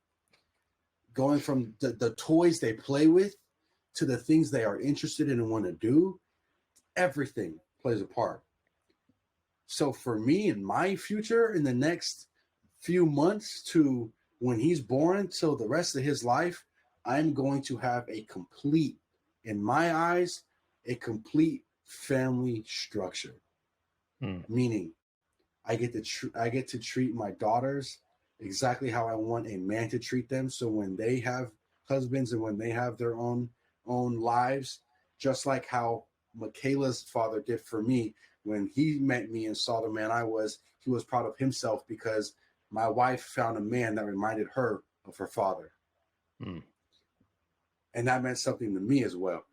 Going from the toys they play with to the things they are interested in and want to do, everything plays a part. So for me, in my future, in the next few months to when he's born till the rest of his life, I'm going to have in my eyes, a complete family structure. Meaning, I get to treat my daughters exactly how I want a man to treat them. So when they have husbands and when they have their own lives, just like how Michaela's father did for me when he met me and saw the man he was proud of himself because my wife found a man that reminded her of her father. And that meant something to me as well.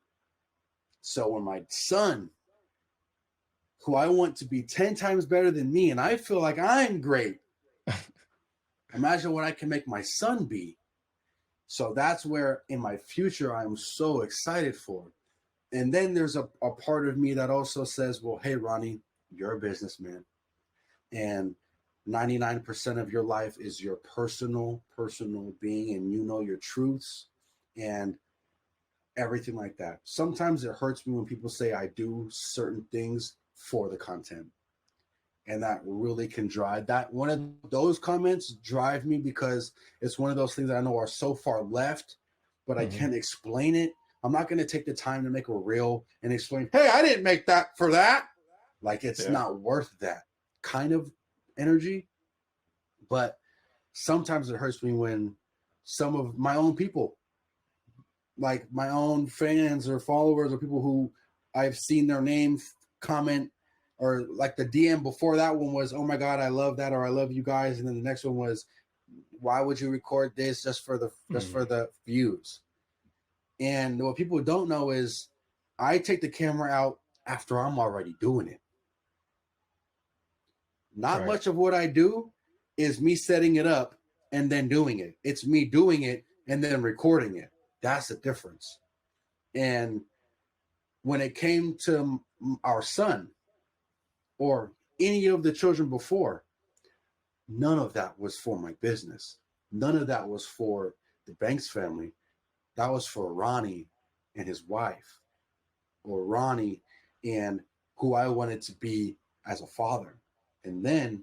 So when my son, who I want to be 10 times better than me, and I feel like I'm great, imagine what I can make my son be. So that's where in my future I'm so excited for. And then there's a part of me that also says, well, hey, Ronnie, you're a businessman. And 99% of your life is your personal being, and you know your truths and everything like that. Sometimes it hurts me when people say I do certain things for the content. And that really can drive that. One of those comments drive me because it's one of those things that I know are so far left, but I can't explain it. I'm not going to take the time to make a reel and explain, hey, I didn't make that for that. Like, it's not worth that kind of energy. But sometimes it hurts me when some of my own people, like my own fans or followers or people who I've seen their name comment, or like the DM before that one was, oh my God, I love that, or I love you guys. And then the next one was, why would you record this just for the views? And what people don't know is I take the camera out after I'm already doing it. Not much of what I do is me setting it up and then doing it. It's me doing it and then recording it. That's the difference. And when it came to our son or any of the children before, none of that was for my business. None of that was for the Banks family. That was for Ronnie and his wife, or Ronnie and who I wanted to be as a father. And then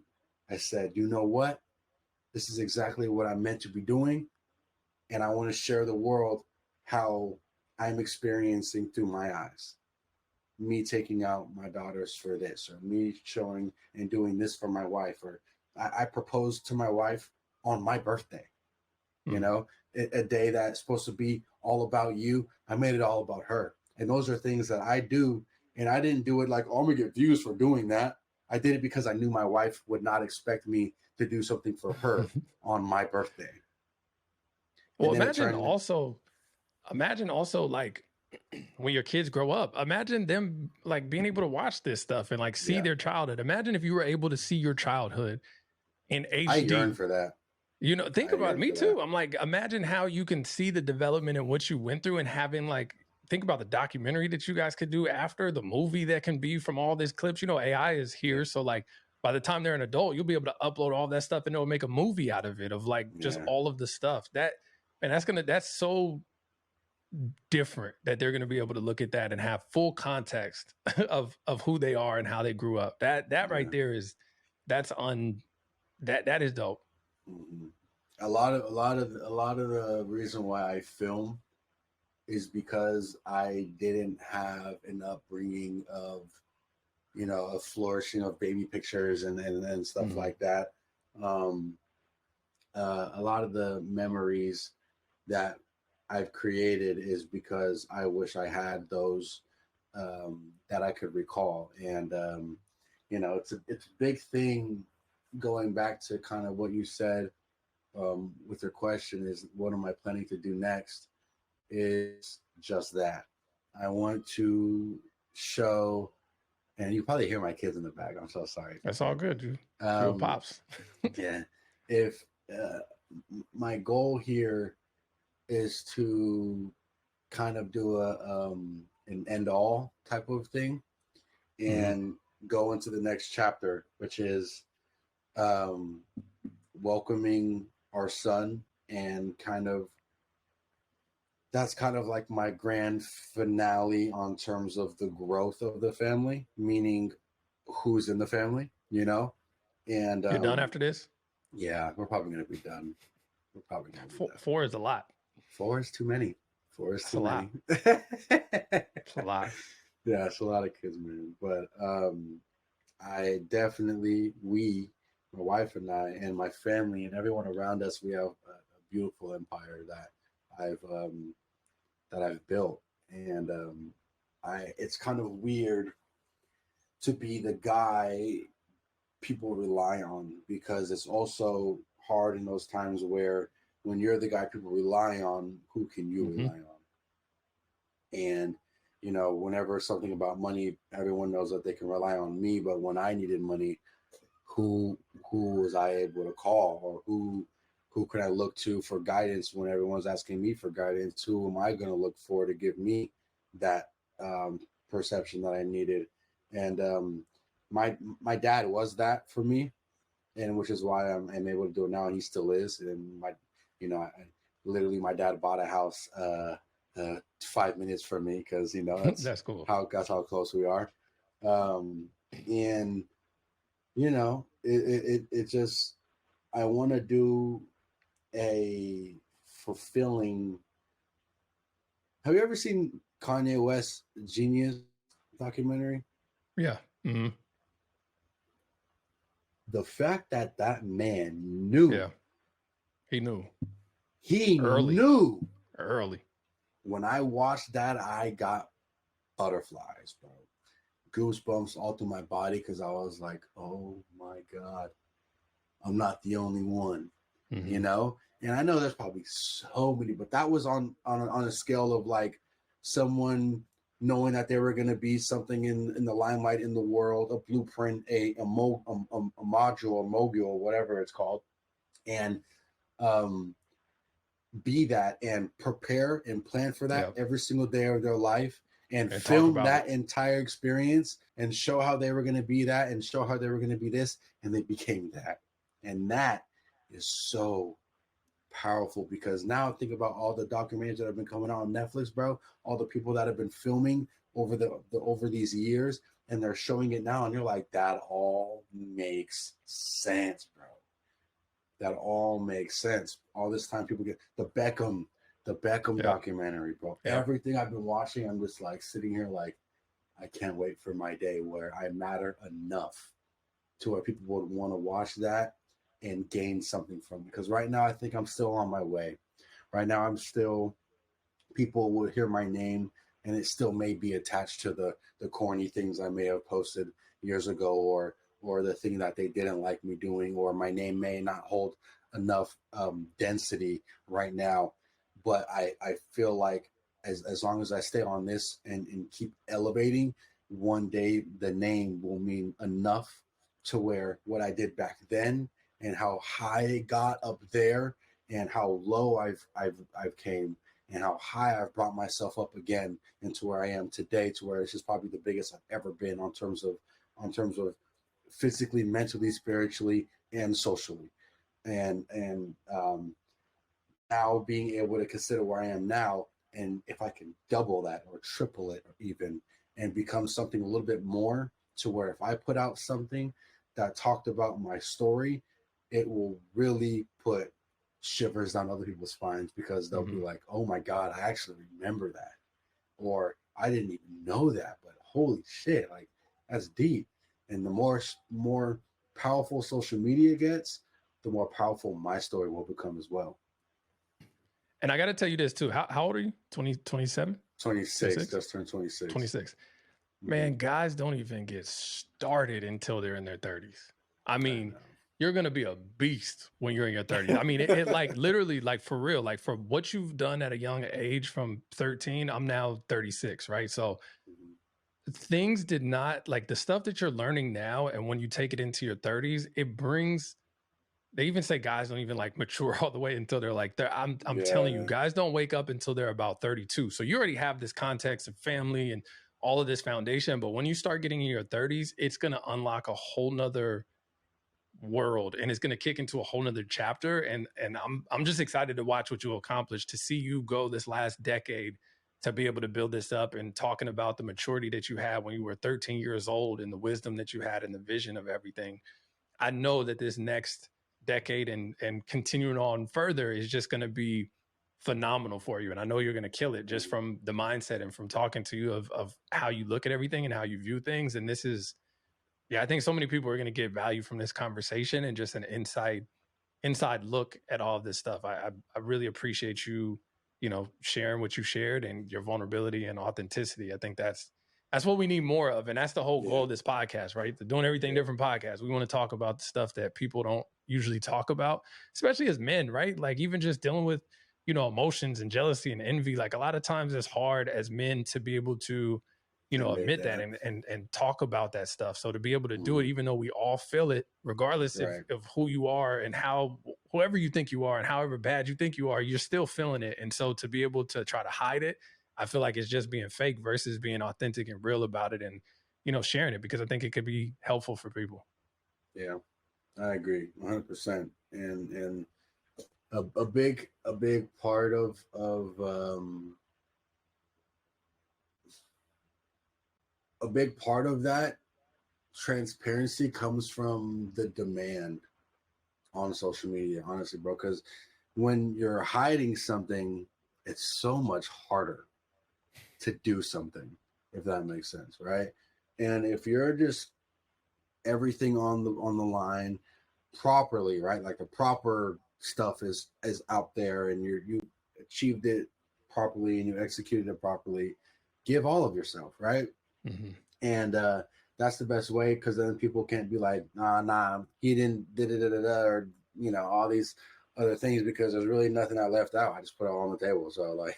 I said, you know what? This is exactly what I'm meant to be doing. And I want to share the world how I'm experiencing through my eyes. Me taking out my daughters for this, or me showing and doing this for my wife, or I proposed to my wife on my birthday. You know, a day that's supposed to be all about you. I made it all about her. And those are things that I do. And I didn't do it like, oh, I'm going to get views for doing that. I did it because I knew my wife would not expect me to do something for her on my birthday. Well, imagine also like when your kids grow up, imagine them like being able to watch this stuff and like see their childhood. Imagine if you were able to see your childhood in HD. I yearn for that. You know, think about me too. I'm like, imagine how you can see the development and what you went through, and having like, think about the documentary that you guys could do after, the movie that can be from all these clips. You know, AI is here. So like by the time they're an adult, you'll be able to upload all that stuff and they'll make a movie out of it, of like just all of the stuff that's so different that they're going to be able to look at that and have full context of who they are and how they grew up. That right there is, that is dope. Mm-hmm. A lot of the reason why I film is because I didn't have an upbringing of, you know, a flourishing of baby pictures and stuff like that. A lot of the memories that I've created is because I wish I had those that I could recall. And you know, it's a big thing. Going back to kind of what you said with your question is, what am I planning to do next? Is just that. I want to show, and you probably hear my kids in the back. I'm so sorry. That's all good, dude. Your pops. Yeah. If my goal here is to kind of do an end all type of thing and go into the next chapter, which is welcoming our son, and kind of that's kind of like my grand finale on terms of the growth of the family, meaning who's in the family, you know. And you're done after this? Yeah, we're probably gonna be done. We're probably gonna be done. 4 is a lot. 4 is too many. 4 is too many. It's a lot. Yeah, it's a lot of kids, man. But I definitely, my wife and I, and my family and everyone around us, we have a beautiful empire that I've built. And it's kind of weird to be the guy people rely on, because it's also hard in those times where when you're the guy people rely on, who can you rely on? And, you know, whenever something about money, everyone knows that they can rely on me. But when I needed money, who was I able to call, or who could I look to for guidance when everyone's asking me for guidance? Who am I going to look for to give me that perception that I needed? And my dad was that for me. and which is why I'm able to do it now, and he still is. And literally, my dad bought a house 5 minutes from me because That's cool. that's how close we are. And it just, I want to do a fulfilling. Have you ever seen Kanye West Genius documentary? Yeah. Mm-hmm. The fact that that man knew, Yeah. He knew he early. knew. Early. When I watched that, I got butterflies, bro. Goosebumps all through my body because I was like, oh my God, I'm not the only one, Mm-hmm. And I know there's probably so many, but that was on a scale of like someone knowing that they were going to be something in the limelight in the world, a blueprint, a module, a mogul, whatever it's called, and um, be that and prepare and plan for that Yep. every single day of their life and And talk film about that it. entire experience and show how they were going to be that and show how they were going to be this, and they became that. And that is so powerful because now think about all the documentaries that have been coming out on Netflix, bro, all the people that have been filming over over these years, and they're showing it now, and you're like, that all makes sense, bro. That all makes sense. All this time, people get the Beckham Yep. documentary, bro. Yep. Everything I've been watching, I'm just like sitting here, like I can't wait for my day where I matter enough to where people would want to watch that and gain something from it. Because right now, I think I'm still on my way. Right now, I'm still, people will hear my name and it still may be attached to the corny things I may have posted years ago, or the thing that they didn't like me doing, or my name may not hold enough density right now. But I feel like as long as I stay on this and keep elevating, one day the name will mean enough to where what I did back then and how high it got up there and how low I've came and how high I've brought myself up again into where I am today, to where this is probably the biggest I've ever been on terms of physically, mentally, spiritually, and socially. And now being able to consider where I am now, and if I can double that or triple it or even and become something a little bit more, to where if I put out something that talked about my story, it will really put shivers down other people's spines because they'll be Mm-hmm. like, oh my God, I actually remember that. Or I didn't even know that, but holy shit, like that's deep. And the more powerful social media gets, the more powerful my story will become as well. And I got to tell you this too. How old are you? 20, 27, 26, 26, just turned 26. 26. Mm-hmm. Man, guys don't even get started until they're in their 30s. I I mean, you're going to be a beast when you're in your 30s. I mean, it know. like literally, like for real, like for what you've done at a young age from 13, I'm now 36, right? So Mhm. things did not like the stuff that you're learning now. And when you take it into your 30s, it brings, they even say guys don't even like mature all the way until they're like, I'm telling you, Yeah, guys don't wake up until they're about 32. So you already have this context of family and all of this foundation. But when you start getting in your 30s, it's going to unlock a whole nother world and it's going to kick into a whole nother chapter. And I'm just excited to watch what you'll accomplish, to see you go this last decade to be able to build this up, and talking about the maturity that you had when you were 13 years old and the wisdom that you had and the vision of everything. I know that this next decade and continuing on further is just going to be phenomenal for you. And I know you're going to kill it just from the mindset and from talking to you of how you look at everything and how you view things. And this is, yeah, I think so many people are going to get value from this conversation and just an inside look at all of this stuff. I really appreciate you, sharing what you shared and your vulnerability and authenticity. I think that's what we need more of. And that's the whole yeah, goal of this podcast, right? The Doing Everything yeah. Different podcast. We want to talk about the stuff that people don't usually talk about, especially as men, right? Like even just dealing with, emotions and jealousy and envy. Like a lot of times it's hard as men to be able to, Admit admit that that. and talk about that stuff. So to be able to do it, Mm-hmm. even though we all feel it, regardless Right. of who you are and how, whoever you think you are and however bad you think you are, you're still feeling it. And so to be able to try to hide it, I feel like it's just being fake versus being authentic and real about it and, sharing it, because I think it could be helpful for people. Yeah. I agree 100%. And a big part of a big part of that transparency comes from the demand on social media, honestly, bro. Because when you're hiding something, it's so much harder to do something, if that makes sense, right? And if you're just everything on the line properly, right? Like the proper stuff is out there, and you achieved it properly and you executed it properly. Give all of yourself, right? Mm-hmm. And that's the best way, because then people can't be like, nah, he didn't did it, or all these other things, because there's really nothing I left out. I just put it all on the table. So like,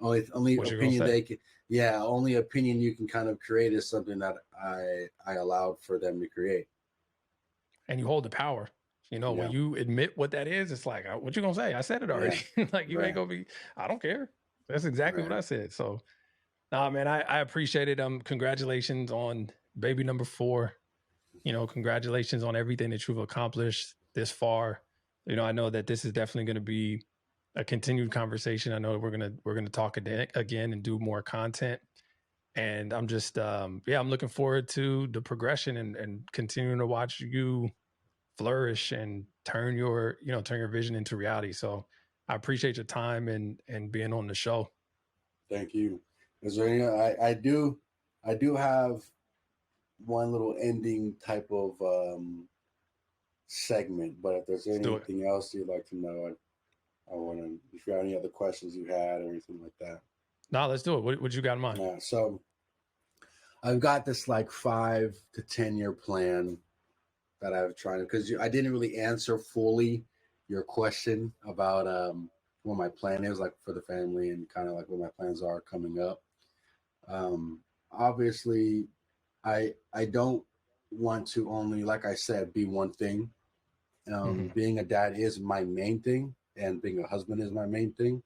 only What you gonna opinion say? they can, yeah, only opinion you can kind of create is something that I allowed for them to create. And you hold the power. When Yeah, you admit what that is, it's like, what you gonna say? I said it yeah, already. Like you ain't right, gonna be. I don't care. That's exactly what right. I said. So, nah, man, I appreciate it. Congratulations on baby number 4. Congratulations on everything that you've accomplished this far. I know that this is definitely going to be a continued conversation. I know we're gonna talk again and do more content. And I'm just yeah, I'm looking forward to the progression and continuing to watch you flourish and turn your vision into reality. So I appreciate your time and being on the show. Thank you. Is there any? I do have one little ending type of segment, but if there's Let's do it. anything else you'd like to know, I want to. If you have any other questions you had or anything like that. No, let's do it. What you got in mind? Yeah. So I've got this like 5 to 10 year plan that I've tried, because I didn't really answer fully your question about what my plan is, like for the family, and kind of like what my plans are coming up. Obviously, I don't want to only, like I said, be one thing. Mm-hmm. Being a dad is my main thing, and being a husband is my main thing.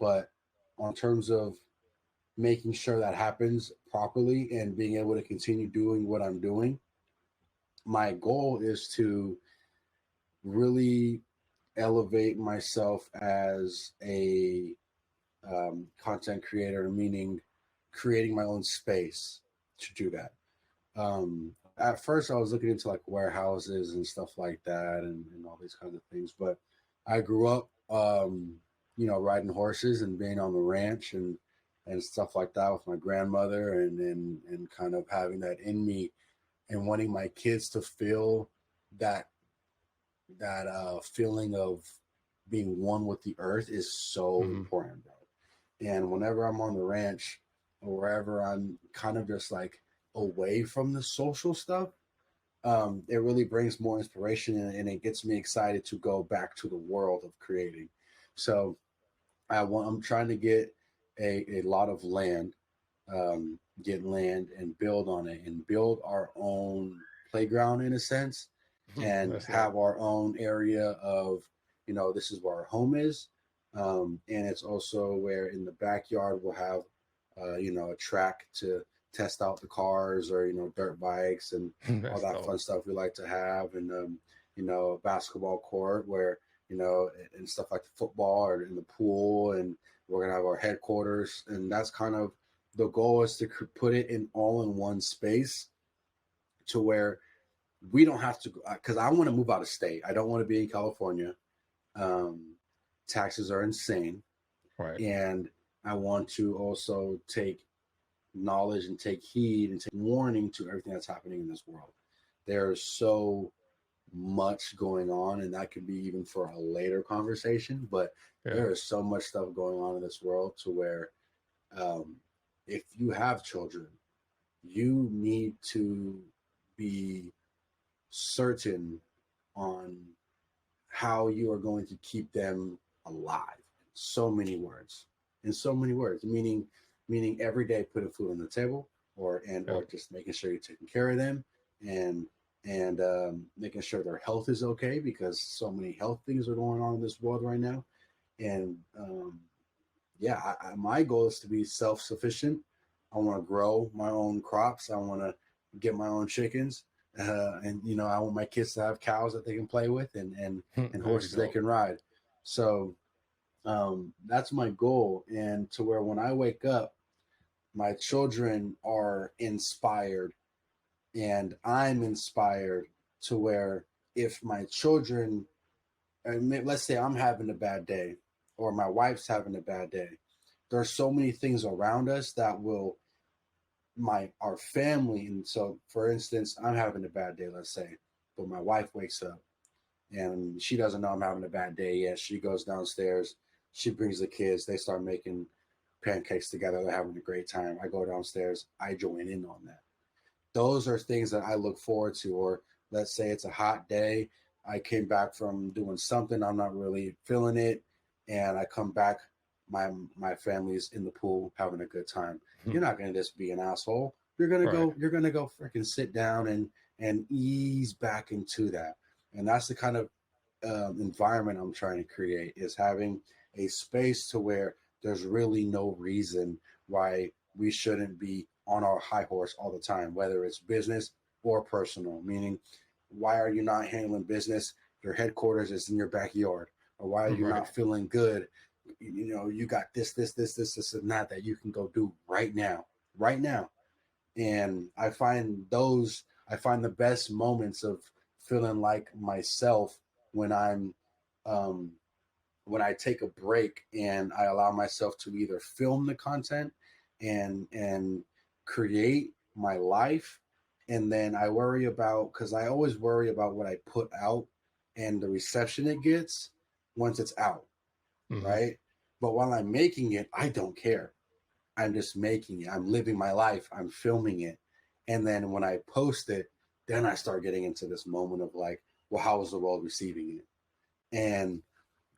But on terms of making sure that happens properly and being able to continue doing what I'm doing, my goal is to really elevate myself as a content creator, meaning creating my own space to do that. At first, I was looking into like warehouses and stuff like that, and all these kinds of things. But I grew up, riding horses and being on the ranch and stuff like that with my grandmother, and kind of having that in me, and wanting my kids to feel that feeling of being one with the earth is so Mm-hmm. important, bro. And whenever I'm on the ranch or wherever I'm kind of just like away from the social stuff, it really brings more inspiration, and it gets me excited to go back to the world of creating. So I'm trying to get a lot of land, get land and build on it, and build our own playground in a sense, and That's dope. have our own area of, this is where our home is. And it's also where in the backyard we'll have, a track to test out the cars, or, dirt bikes and all That's that dope. fun stuff we like to have. And, a basketball court where, and stuff like the football, or in the pool. And we're going to have our headquarters. And that's kind of the goal, is to put it in all in one space, to where we don't have to, because I want to move out of state. I don't want to be in California. Um, Taxes are insane. Right. And I want to also take knowledge and take heed and take warning to everything that's happening in this world. There's so much going on, and that could be even for a later conversation, but Yeah. there is so much stuff going on in this world, to where, um, if you have children, you need to be certain on how you are going to keep them alive. So many words, in so many words, meaning every day putting food on the table, or Yep. just making sure you're taking care of them, and making sure their health is okay, because so many health things are going on in this world right now. And yeah, my goal is to be self-sufficient. I want to grow my own crops. I want to get my own chickens. And you know, I want my kids to have cows that they can play with, and Very horses they dope. can ride. So that's my goal. And to where when I wake up, my children are inspired and I'm inspired, to where if my children, let's say I'm having a bad day or my wife's having a bad day, there's so many things around us that will our family. And so for instance, I'm having a bad day, let's say, but my wife wakes up and she doesn't know I'm having a bad day yet. She goes downstairs, she brings the kids, they start making pancakes together, they're having a great time. I go downstairs, I join in on that. Those are things that I look forward to. Or let's say it's a hot day, I came back from doing something, I'm not really feeling it, and I come back, my family's in the pool having a good time. You're not going to just be an asshole. Right. You're going to go freaking sit down and ease back into that. And that's the kind of environment I'm trying to create, is having a space to where there's really no reason why we shouldn't be on our high horse all the time, whether it's business or personal. Meaning, why are you not handling business? Your headquarters is in your backyard. Or why are you Right. not feeling good? You know, you got this, and that you can go do right now, right now. And I find the best moments of feeling like myself when I'm um, when I take a break and I allow myself to either film the content and create my life. And then I worry about, because I always worry about what I put out and the reception it gets once it's out, Mm-hmm. right? But while I'm making it, I don't care. I'm just making it. I'm living my life. I'm filming it. And then when I post it, then I start getting into this moment of like, well, how is the world receiving it? And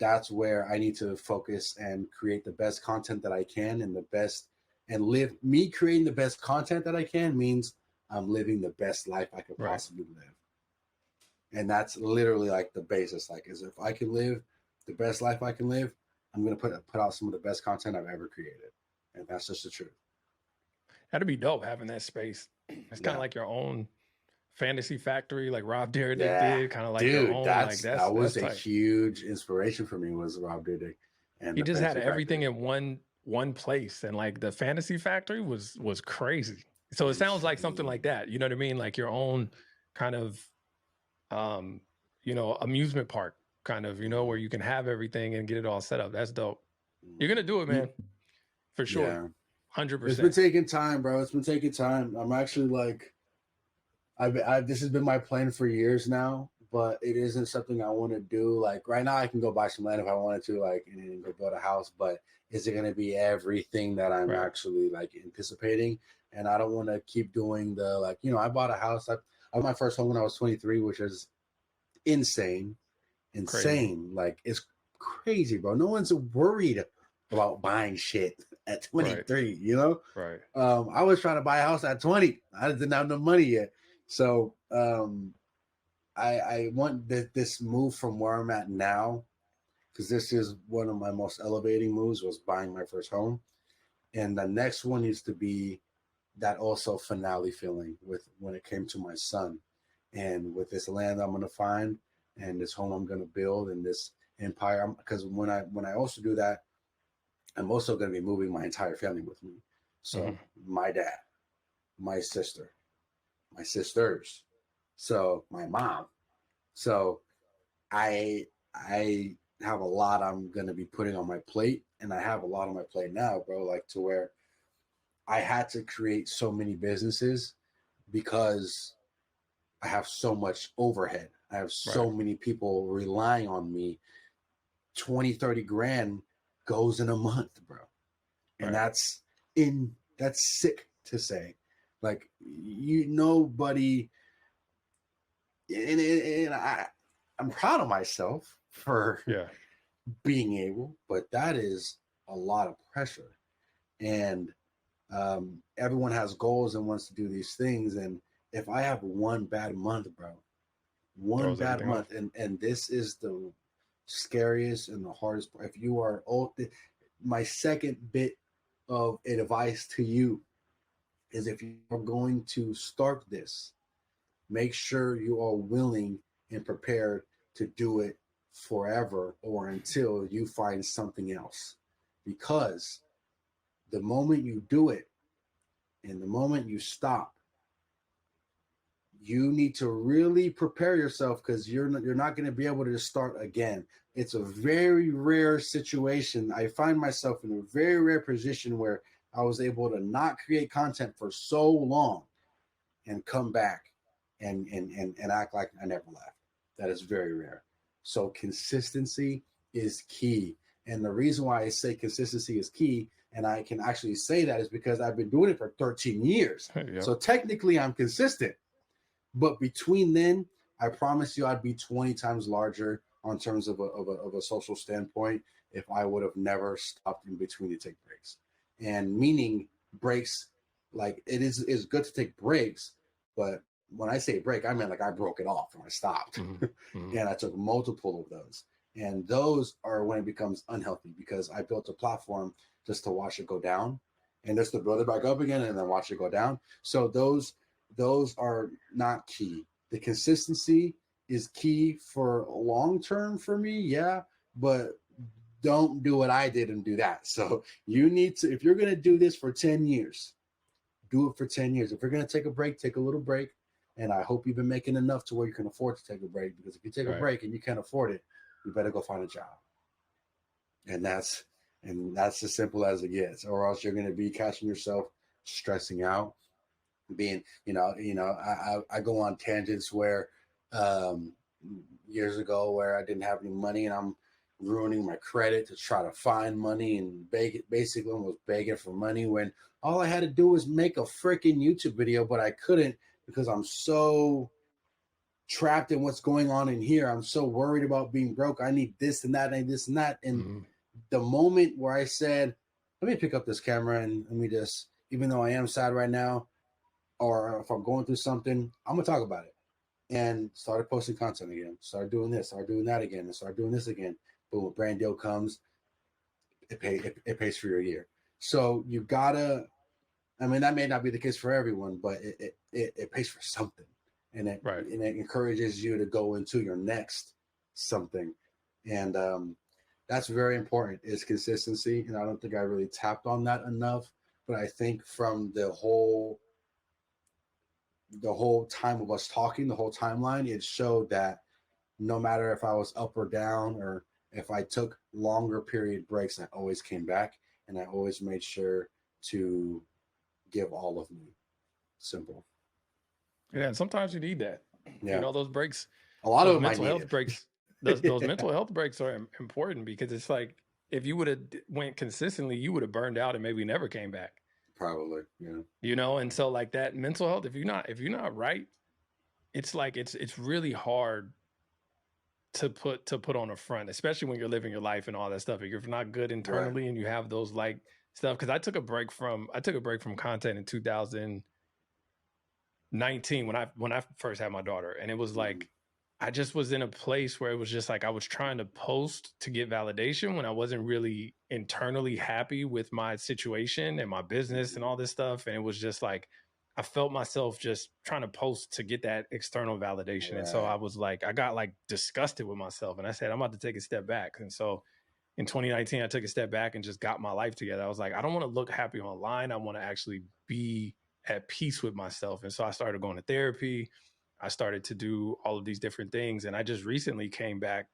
that's where I need to focus and create the best content that I can, and the best, and live. Me creating the best content that I can means I'm living the best life I could Right. possibly live. And that's literally like the basis. Like, is if I can live the best life I can live, I'm gonna put out some of the best content I've ever created. And that's just the truth. That'd be dope having that space. It's kind of Yeah. like your own fantasy factory, like Rob Dyrdek Yeah. did. Kind of like your Dude, own. Like that that's was a tight. huge inspiration for me, was Rob Dyrdek and He the just had Fantasy everything Factory. in one place, and like the fantasy factory was crazy. So it sounds like something like Insane. that. You know what I mean? Like your own kind of um, amusement park kind of, where Mhm. you can have everything and get it all set up. That's dope. You're gonna Mhm. do it, man, for sure. Yeah. It's been 100%. taking time, bro. It's been taking time. I'm actually like, this has been my plan for years now, but it isn't something I want to do. Like right now, I can go buy some land if I wanted to, like, and go build a house. But is it going to be everything that I'm Right. actually like anticipating? And I don't want to keep doing the, like, you know, I bought a house. I bought my first home when I was 23, which is insane, Crazy. insane. Like, it's crazy, bro. No one's worried about buying shit at Right. 23. You know, Right. I was trying to buy a house at 20. I didn't have no money yet. So I want this move from where I'm at now, because this is one of my most elevating moves, was buying my first home. And the next one needs to be that also finale feeling with when it came to my son, and with this land I'm gonna find, and this home I'm gonna build, and this empire. Because when I also do that, I'm also gonna be moving my entire family with me. Hmm. So my dad, my sister, my sisters, so my mom. So I have a lot I'm gonna be putting on my plate, and I have a lot on my plate now, bro. Like, to where I had to create so many businesses because I have so much overhead. I have Right. so many people relying on me. 20, 30 grand goes in a month, bro. And Right. that's sick to say. Like, nobody, and I'm proud of myself for Yeah. being able, but that is a lot of pressure. And everyone has goals and wants to do these things. And if I have one bad month, bro, one Throws bad everything off. month, and this is the scariest and the hardest part. If you are old, my second bit of advice to you is, if you're going to start this, make sure you are willing and prepared to do it forever or until you find something else. Because the moment you do it and the moment you stop, you need to really prepare yourself, because you're not going to be able to just start again. It's a very rare situation. I find myself in a very rare position where I was able to not create content for so long and come back and act like I never left. That is very rare. So consistency is key. And the reason why I say consistency is key, and I can actually say that, is because I've been doing it for 13 years. Yep. So technically I'm consistent. But between then, I promise you I'd be 20 times larger on terms of a social standpoint if I would have never stopped in between to take breaks. And meaning breaks, like it is good to take breaks, but when I say break, I mean like I broke it off and I stopped. Mm-hmm. And I took multiple of those. And those are when it becomes unhealthy, because I built a platform just to watch it go down and just to build it back up again and then watch it go down. So those are not key. The consistency is key for long term for me, yeah, but don't do what I did and do that. So you need to, if you're going to do this for 10 years, do it for 10 years. If you're going to take a break, take a little break. And I hope you've been making enough to where you can afford to take a break, because if you take a break and you can't afford it, you better go find a job. And that's as simple as it gets, or else you're going to be catching yourself stressing out, being, I go on tangents where years ago where I didn't have any money and I'm ruining my credit to try to find money and basically almost begging for money, when all I had to do was make a freaking YouTube video, but I couldn't because I'm so trapped in what's going on in here. I'm so worried about being broke. I need this and that and this and that. And the moment where I said, let me pick up this camera and let me just, even though I am sad right now, or if I'm going through something, I'm gonna talk about it. And started posting content again. Started doing this. Started doing that again. And started doing this again. But when brand deal comes, it pays for your year. So you gotta. I mean, that may not be the case for everyone, but it pays for something, and it encourages you to go into your next something, and that's very important. Is consistency, and I don't think I really tapped on that enough. But I think from the whole time of us talking, the whole timeline, it showed that no matter if I was up or down, or if I took longer period breaks, I always came back and I always made sure to give all of me. Simple. Yeah, and sometimes you need that. Yeah. Those breaks, a lot those of them mental health breaks, those mental health breaks are important, because it's like if you would have went consistently, you would have burned out and maybe never came back. Probably, yeah. And so like that mental health, if you're not right, it's like it's really hard to put on a front, especially when you're living your life and all that stuff. If you're not good internally and you have those like stuff, because I took a break from content in 2019 when I first had my daughter, and it was like I just was in a place where it was just like I was trying to post to get validation when I wasn't really internally happy with my situation and my business and all this stuff. And it was just like I felt myself just trying to post to get that external validation. Right. And so I was like, I got like disgusted with myself, and I said, I'm about to take a step back. And so in 2019, I took a step back and just got my life together. I was like, I don't want to look happy online. I want to actually be at peace with myself. And so I started going to therapy. I started to do all of these different things. And I just recently came back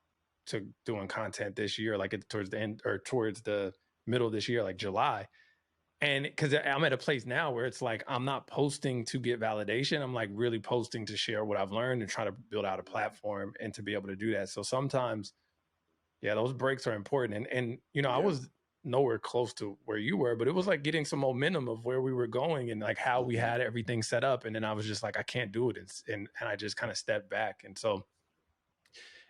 to doing content this year, like towards the end or towards the middle of this year, like July. And because I'm at a place now where it's like, I'm not posting to get validation. I'm like really posting to share what I've learned and try to build out a platform and to be able to do that. So sometimes, yeah, those breaks are important. And I was nowhere close to where you were, but it was like getting some momentum of where we were going and like how we had everything set up. And then I was just like, I can't do it. And I just kind of stepped back. And so,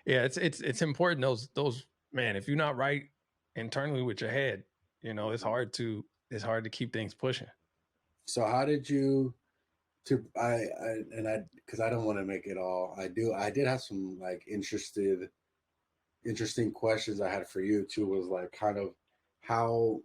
yeah, it's important. Those, man, if you're not right internally with your head, it's hard to keep things pushing. So how did you, because I don't want to make it all, I did have some like interesting questions I had for you too, was like kind of how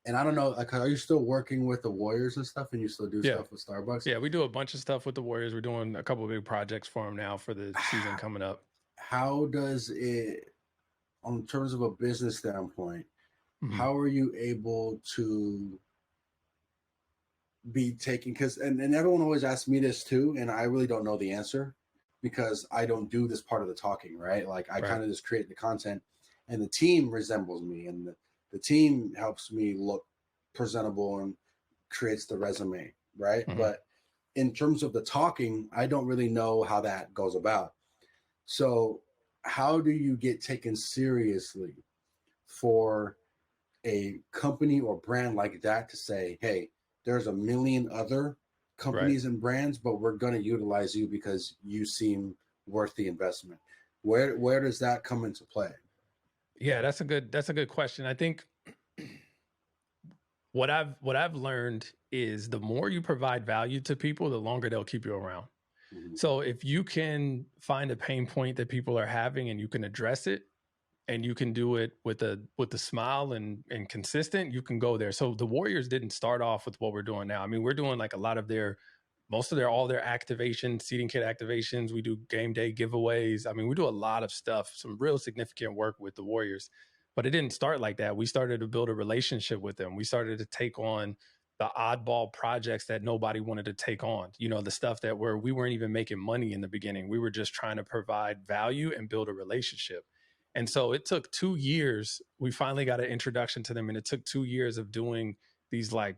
And I don't know, like, are you still working with the Warriors and stuff, and you still do Yeah. stuff with Starbucks? Yeah, we do a bunch of stuff with the Warriors. We're doing a couple of big projects for them now for the season coming up. How does it, on terms of a business standpoint, Mhm. how are you able to be taking, because and everyone always asks me this too, and I really don't know the answer because I don't do this part of the talking, right? Like I Right. kind of just create the content, and the team resembles me, and the team helps me look presentable and creates the resume, right? Mhm. But in terms of the talking, I don't really know how that goes about. So how do you get taken seriously for a company or brand like that to say, hey, there's a million other Right. companies and brands, but we're going to utilize you because you seem worth the investment? Where does that come into play? Yeah, that's a good question. I think what I've learned is the more you provide value to people, the longer they'll keep you around. Mm-hmm. So if you can find a pain point that people are having and you can address it, and you can do it with a smile and consistent, you can go there. So the Warriors didn't start off with what we're doing now. I mean, we're doing like a lot of all their activations, seeding kit activations. We do game day giveaways. I mean, we do a lot of stuff, some real significant work with the Warriors. But it didn't start like that. We started to build a relationship with them. We started to take on the oddball projects that nobody wanted to take on. You know, the stuff that we weren't even making money in the beginning. We were just trying to provide value and build a relationship. And so it took 2 years. We finally got an introduction to them, and it took 2 years of doing these like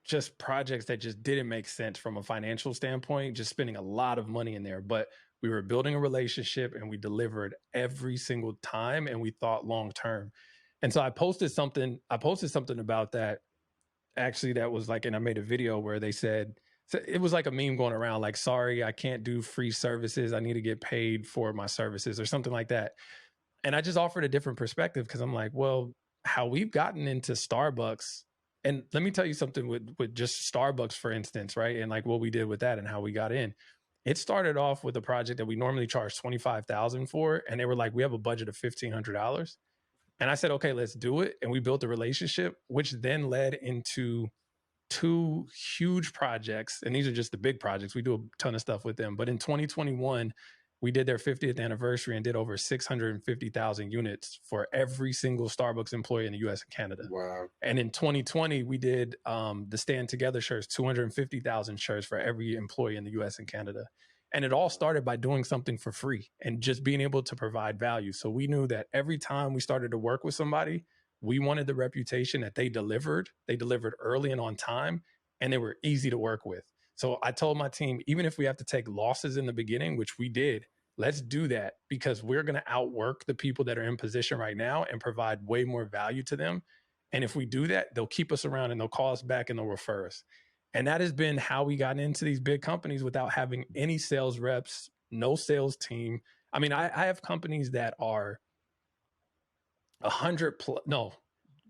just projects that just didn't make sense from a financial standpoint, just spending a lot of money in there. But we were building a relationship and we delivered every single time and we thought long term. And so I posted something about that actually that was like, and I made a video where they said, so it was like a meme going around like, sorry, I can't do free services. I need to get paid for my services or something like that. And I just offered a different perspective because I'm like, well, how we've gotten into Starbucks, and let me tell you something with just Starbucks, for instance, right? And like what we did with that and how we got in. It started off with a project that we normally charge 25,000 for, and they were like, we have a budget of $1,500. And I said, okay, let's do it. And we built a relationship, which then led into two huge projects. And these are just the big projects. We do a ton of stuff with them. But in 2021, we did their 50th anniversary and did over 650,000 units for every single Starbucks employee in the US and Canada. Wow. And in 2020, we did the Stand Together shirts, 250,000 shirts for every employee in the US and Canada. And it all started by doing something for free and just being able to provide value. So we knew that every time we started to work with somebody, we wanted the reputation that they delivered. They delivered early and on time, and they were easy to work with. So I told my team, even if we have to take losses in the beginning, which we did, let's do that because we're going to outwork the people that are in position right now and provide way more value to them. And if we do that, they'll keep us around and they'll call us back and they'll refer us. And that has been how we got into these big companies without having any sales reps, no sales team. I mean, I have companies that are 100 plus. No,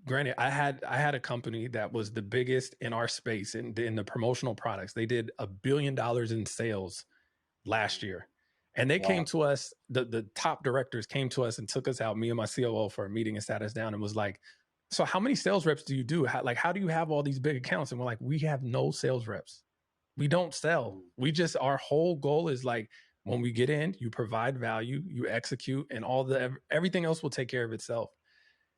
granted, I had a company that was the biggest in our space in the promotional products. They did $1 billion in sales last year. And they came Wow. to us, the top directors came to us and took us out, me and my COO, for a meeting and sat us down and was like, so how many sales reps do you do? How do you have all these big accounts? And we're like, we have no sales reps. We don't sell. We just, our whole goal is like, when we get in, you provide value, you execute, and everything else will take care of itself.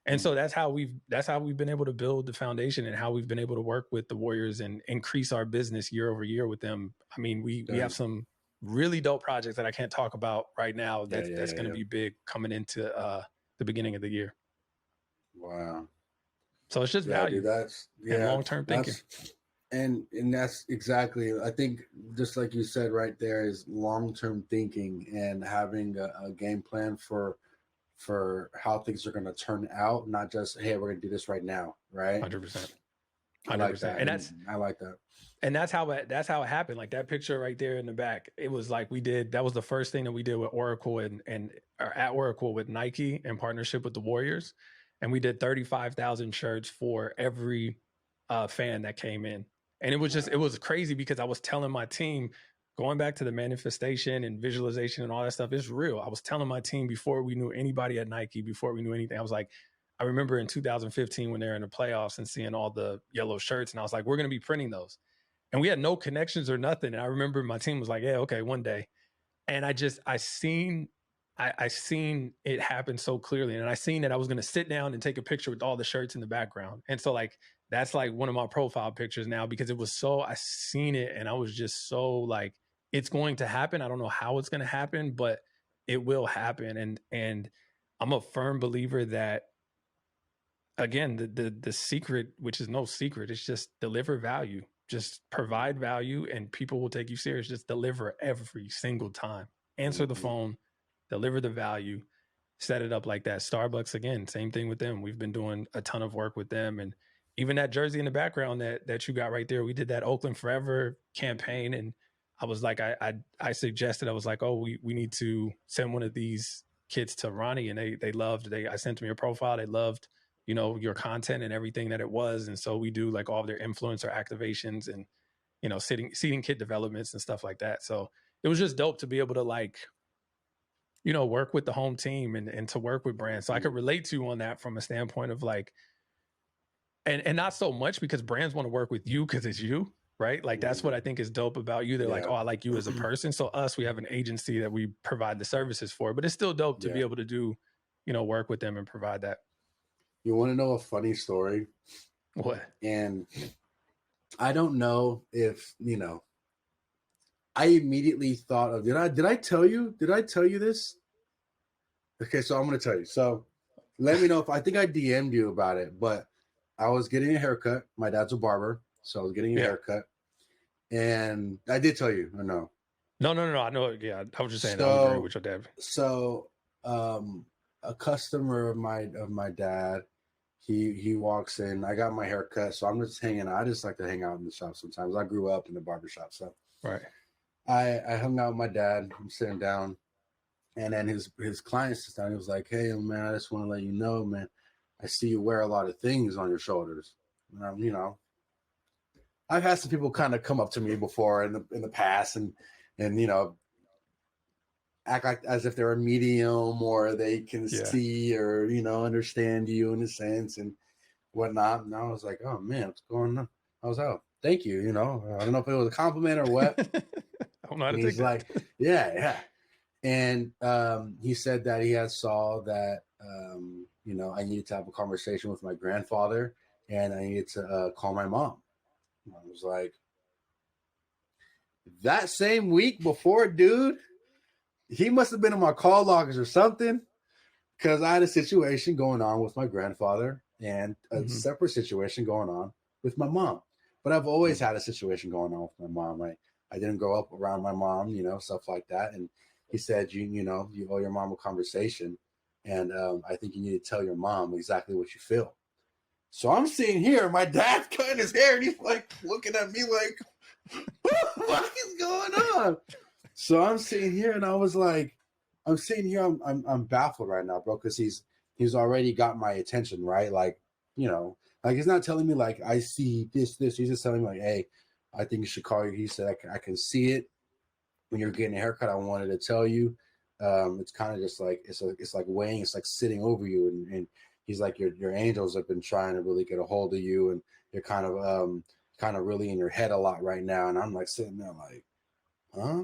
And so that's how we've been able to build the foundation and how we've been able to work with the Warriors and increase our business year over year with them. I mean, we have some really dope projects that I can't talk about right now. That's going to be big coming into the beginning of the year. Wow. So it's just Yeah, value dude, and long-term thinking. And that's exactly, I think, just like you said right there, is long-term thinking and having a game plan for how things are going to turn out, not just, hey, we're going to do this right now, right? 100%. I like 100%. that. And I like that. And that's how it happened. Like that picture right there in the back. It was like that was the first thing that we did with Oracle and or at Oracle with Nike in partnership with the Warriors. And we did 35,000 shirts for every fan that came in. And it was crazy because I was telling my team, going back to the manifestation and visualization and all that stuff, it's real. I was telling my team before we knew anybody at Nike, before we knew anything, I was like, I remember in 2015 when they're in the playoffs and seeing all the yellow shirts, and I was like, we're going to be printing those. And we had no connections or nothing. And I remember my team was like, yeah, okay, one day. And I seen it happen so clearly. And I seen that I was going to sit down and take a picture with all the shirts in the background. And so like, that's like one of my profile pictures now, because it was so, I seen it and I was just so like, it's going to happen. I don't know how it's going to happen, but it will happen. And I'm a firm believer that, again, the secret, which is no secret, it's just deliver value, just provide value, and people will take you serious. Just deliver every single time. Answer the phone, deliver the value, set it up like that. Starbucks, again, same thing with them. We've been doing a ton of work with them, and even that jersey in the background that you got right there, we did that Oakland Forever campaign, and I was like, I suggested, I was like, oh, we need to send one of these kids to Ronnie, and they loved. I sent them your profile, they loved, you know, your content and everything that it was. And so we do like all of their influencer activations and, you know, seeding kit developments and stuff like that. So it was just dope to be able to like, you know, work with the home team and to work with brands. So I could relate to you on that from a standpoint of like, and not so much because brands want to work with you because it's you, right? Like that's what I think is dope about you. They're like, oh, I like you as a person. So us, we have an agency that we provide the services for, but it's still dope to be able to do, you know, work with them and provide that. You want to know a funny story? What? And I don't know if, you know, I immediately thought of, did I tell you this? Okay, so I'm going to tell you. So let me know if, I think I DM'd you about it, but I was getting a haircut. My dad's a barber, so I was getting a haircut. And I did tell you, or no? No. I know. Yeah, I was just saying, I was agreeing with your dad. So a customer of my dad, he walks in. I got my hair cut, so I'm just hanging out. I just like to hang out in the shop sometimes. I grew up in the barbershop, so right. I hung out with my dad. I'm sitting down, and then his client sits down. He was like, "Hey, man, I just want to let you know, man, I see you wear a lot of things on your shoulders." And you know, I've had some people kind of come up to me before in the past, and you know, act like as if they're a medium or they can see or, you know, understand you in a sense and whatnot. And I was like, oh man, what's going on? I was, oh, thank you. You know, I don't know if it was a compliment or what. I don't know how to and he's like, yeah. And he said that he had saw that, you know, I needed to have a conversation with my grandfather and I needed to call my mom. And I was like, that same week before, dude, he must have been in my call logs or something, because I had a situation going on with my grandfather and a separate situation going on with my mom. But I've always had a situation going on with my mom. I didn't grow up around my mom, you know, stuff like that. And he said, you know, you owe your mom a conversation. And I think you need to tell your mom exactly what you feel. So I'm sitting here, my dad's cutting his hair, and he's like looking at me like, what is going on? So I'm sitting here, and I was like, I'm baffled right now, bro, because he's already got my attention, right? Like, you know, like he's not telling me like I see this. He's just telling me like, hey, I think you should call you. He said I can see it when you're getting a haircut. I wanted to tell you. It's kind of just like it's like weighing. It's like sitting over you, and he's like your angels have been trying to really get a hold of you, and you're kind of really in your head a lot right now. And I'm like sitting there like, huh?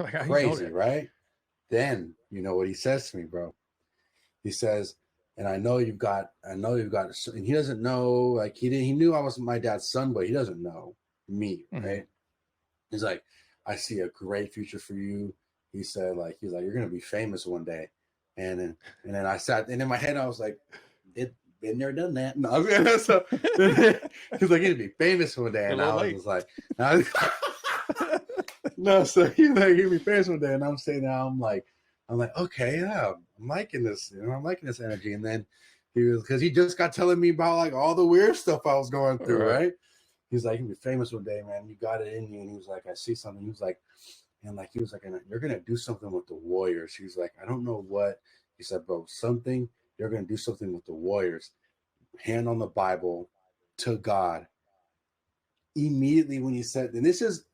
Like, crazy, right? Then you know what he says to me, bro. He says, and I know you've got, and he doesn't know, like he knew I was my dad's son, but he doesn't know me, right? He's like, I see a great future for you. He said, he's like, you're gonna be famous one day. And then I sat, and in my head I was like, been there, done that. No, so he's like, you'd be famous one day, and I was like, no, so he's like, he'd be famous one day, and I'm saying now, I'm like, okay, yeah, I'm liking this, you know, I'm liking this energy. And then because he just got telling me about like all the weird stuff I was going through, right? He's like, you'll be famous one day, man. You got it in you. And he was like, I see something. He was like, and you're gonna do something with the Warriors. He was like, I don't know what. He said, bro, you're gonna do something with the Warriors. Hand on the Bible to God. Immediately when he said, and this was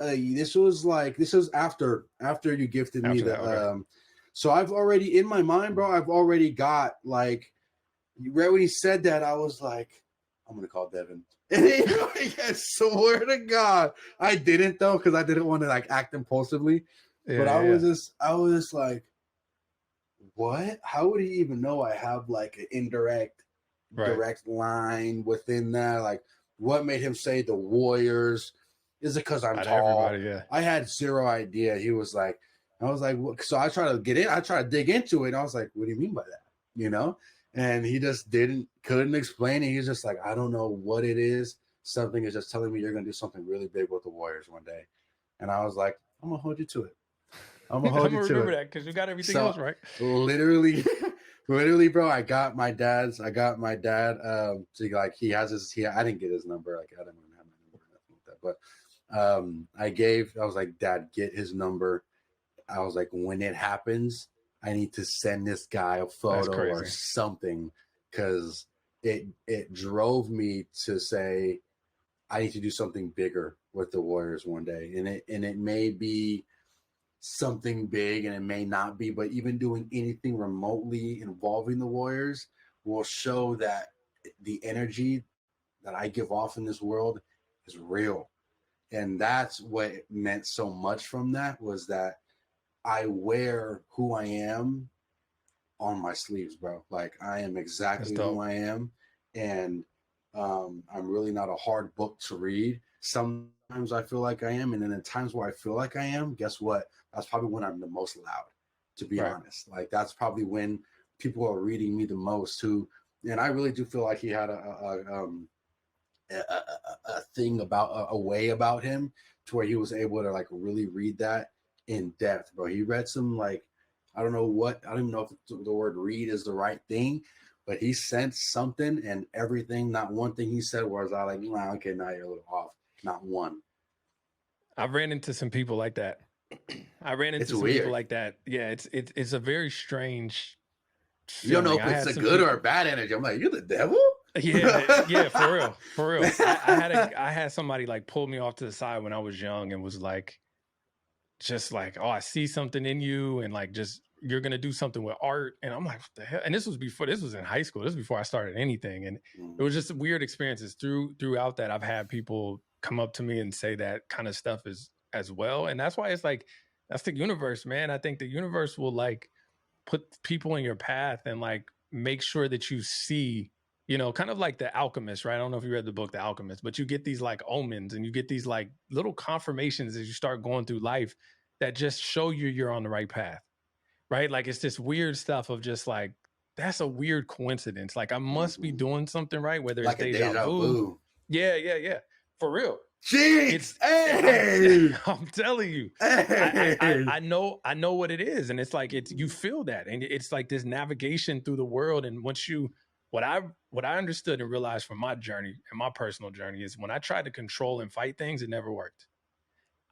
after you gifted me the so I've already in my mind, bro, I've already got like right when he said that, I was like, I'm gonna call Devin. And I swear to God, I didn't though, because I didn't want to like act impulsively. But Yeah, yeah. I was just like, what? How would he even know I have like an Right. direct line within that? Like, what made him say the Warriors? Is it because I'm Out of tall? everybody, yeah. I had zero idea. He was like, I was like, what? So I try to get in, I try to dig into it. And I was like, what do you mean by that? You know? And he just couldn't explain it. He's just like, I don't know what it is. Something is just telling me you're going to do something really big with the Warriors one day. And I was like, I'm going to hold you to it. I'm I'm going to hold gonna you to remember it. that because you got everything So else right. literally, literally, bro, I got my dad. So like he has I didn't get his number. Like I didn't have my number or nothing like that. But I was like, Dad, get his number. I was like, when it happens, I need to send this guy a That's photo or crazy. something, because it drove me to say I need to do something bigger with the Warriors one day. And it may be something big and it may not be, but even doing anything remotely involving the Warriors will show that the energy that I give off in this world is real. And that's what meant so much from that, was that I wear who I am on my sleeves, bro. Like I am That's exactly who dope. I am. And I'm really not a hard book to read. Sometimes I feel like I am. And then in times where I feel like I am, guess what? That's probably when I'm the most loud, to be Right. honest. Like that's probably when people are reading me the most, and I really do feel like he had a thing about a way about him to where he was able to like really read that in depth, bro. He read some like, I don't even know if the word read is the right thing, but he sensed something, and everything, not one thing he said was I like, nah, okay, now you're a little off. Not one. I ran into some people like that. I ran It's into some people weird. like that. Yeah, it's a very strange You don't know feeling. if I it's had a some good or a people. bad energy. I'm like, you're the devil? Yeah, yeah, for real, for real. I had somebody like pull me off to the side when I was young and was like, just like, oh, I see something in you, and like, just you're gonna do something with art. And I'm like, what the hell? And this was in high school. This was before I started anything, and it was just weird experiences throughout that. I've had people come up to me and say that kind of stuff as well, and that's why it's like that's the universe, man. I think the universe will like put people in your path and like make sure that you see, kind of like The Alchemist, right? I don't know if you read the book The Alchemist, but you get these like omens and you get these like little confirmations as you start going through life that just show you're on the right path, right? Like it's this weird stuff of just like, that's a weird coincidence. Like I must be doing something right, whether it's Like a deja deja vu. vu. Yeah, yeah, yeah. For real. Jinx! It's Hey! I'm telling you, Hey! I know what it is, and it's like you feel that, and it's like this navigation through the world. And once you, what I understood and realized from my journey and my personal journey is when I tried to control and fight things, it never worked.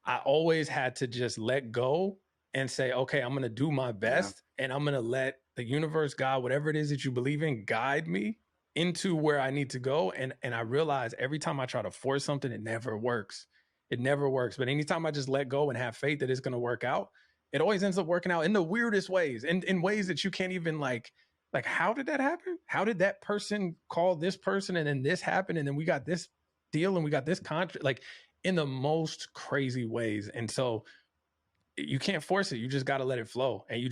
I always had to just let go and say, okay, I'm going to do my Yeah. best, and I'm going to let the universe, God, whatever it is that you believe in, guide me into where I need to go. And I realize every time I try to force something, it never works. It never works. But anytime I just let go and have faith that it's going to work out, it always ends up working out in the weirdest ways, and in ways that you can't even like, how did that happen? How did that person call this person, and then this happened, and then we got this deal, and we got this contract? Like in the most crazy ways. And so you can't force it. You just got to let it flow. And you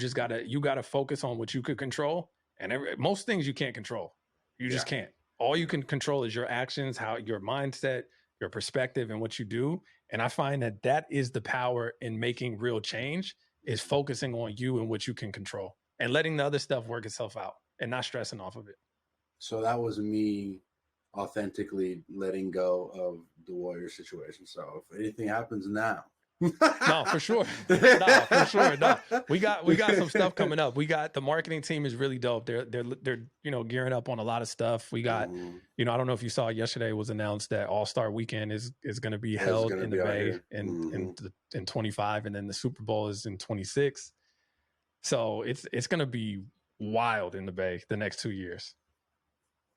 got to focus on what you could control. And most things you can't control. You Yeah. just can't. All you can control is your actions, how your mindset, your perspective, and what you do. And I find that is the power in making real change, is focusing on you and what you can control and letting the other stuff work itself out and not stressing off of it. So that was me authentically letting go of the Warrior situation. So if anything happens now, No, for sure. No, for sure. No, we got some stuff coming up. We got the marketing team is really dope. They're gearing up on a lot of stuff. We got, I don't know if you saw yesterday, it was announced that All-Star Weekend is going to be held in the Bay in 25, and then the Super Bowl is in 26. So it's going to be wild in the Bay the next 2 years.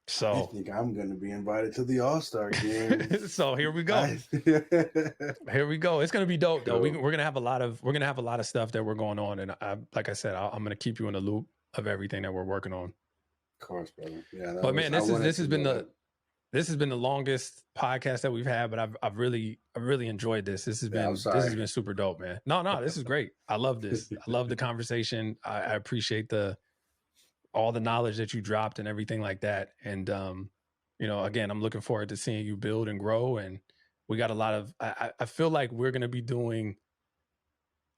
So I think I'm going to be invited to the All-Star game. so here we go. Here we go. It's gonna be dope though. Cool. We're gonna have a lot of stuff that we're going on, and like I said, I'm gonna keep you in the loop of everything that we're working on. course, brother. Yeah, But man, this has been the longest podcast that we've had, but I've really enjoyed this. This has been super dope, man. No, this is great. I love this. I love the conversation. I appreciate all the knowledge that you dropped and everything like that. And again, I'm looking forward to seeing you build and grow. And we got a lot of I feel like we're gonna be doing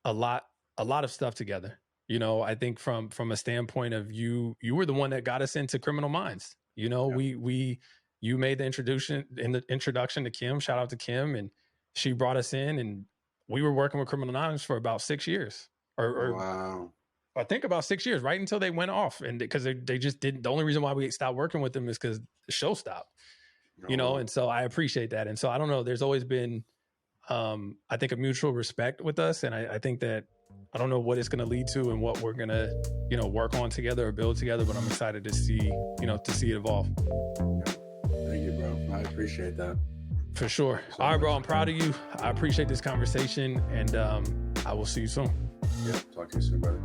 a lot of stuff together. I think from a standpoint of you were the one that got us into Criminal Minds. You made the introduction to Kim. Shout out to Kim, and she brought us in, and we were working with Criminal Minds for about 6 years, wow. I think about 6 years, right until they went off, and because they just didn't. The only reason why we stopped working with them is because the show stopped. And so I appreciate that, and so I don't know. There's always been, I think, a mutual respect with us, and I think that I don't know what it's going to lead to and what we're going to, work on together or build together, but I'm excited to see it evolve. Thank you, bro. I appreciate that. For sure. All right, bro. I'm proud of you. I appreciate this conversation, and I will see you soon. Yeah. Talk to you soon, brother.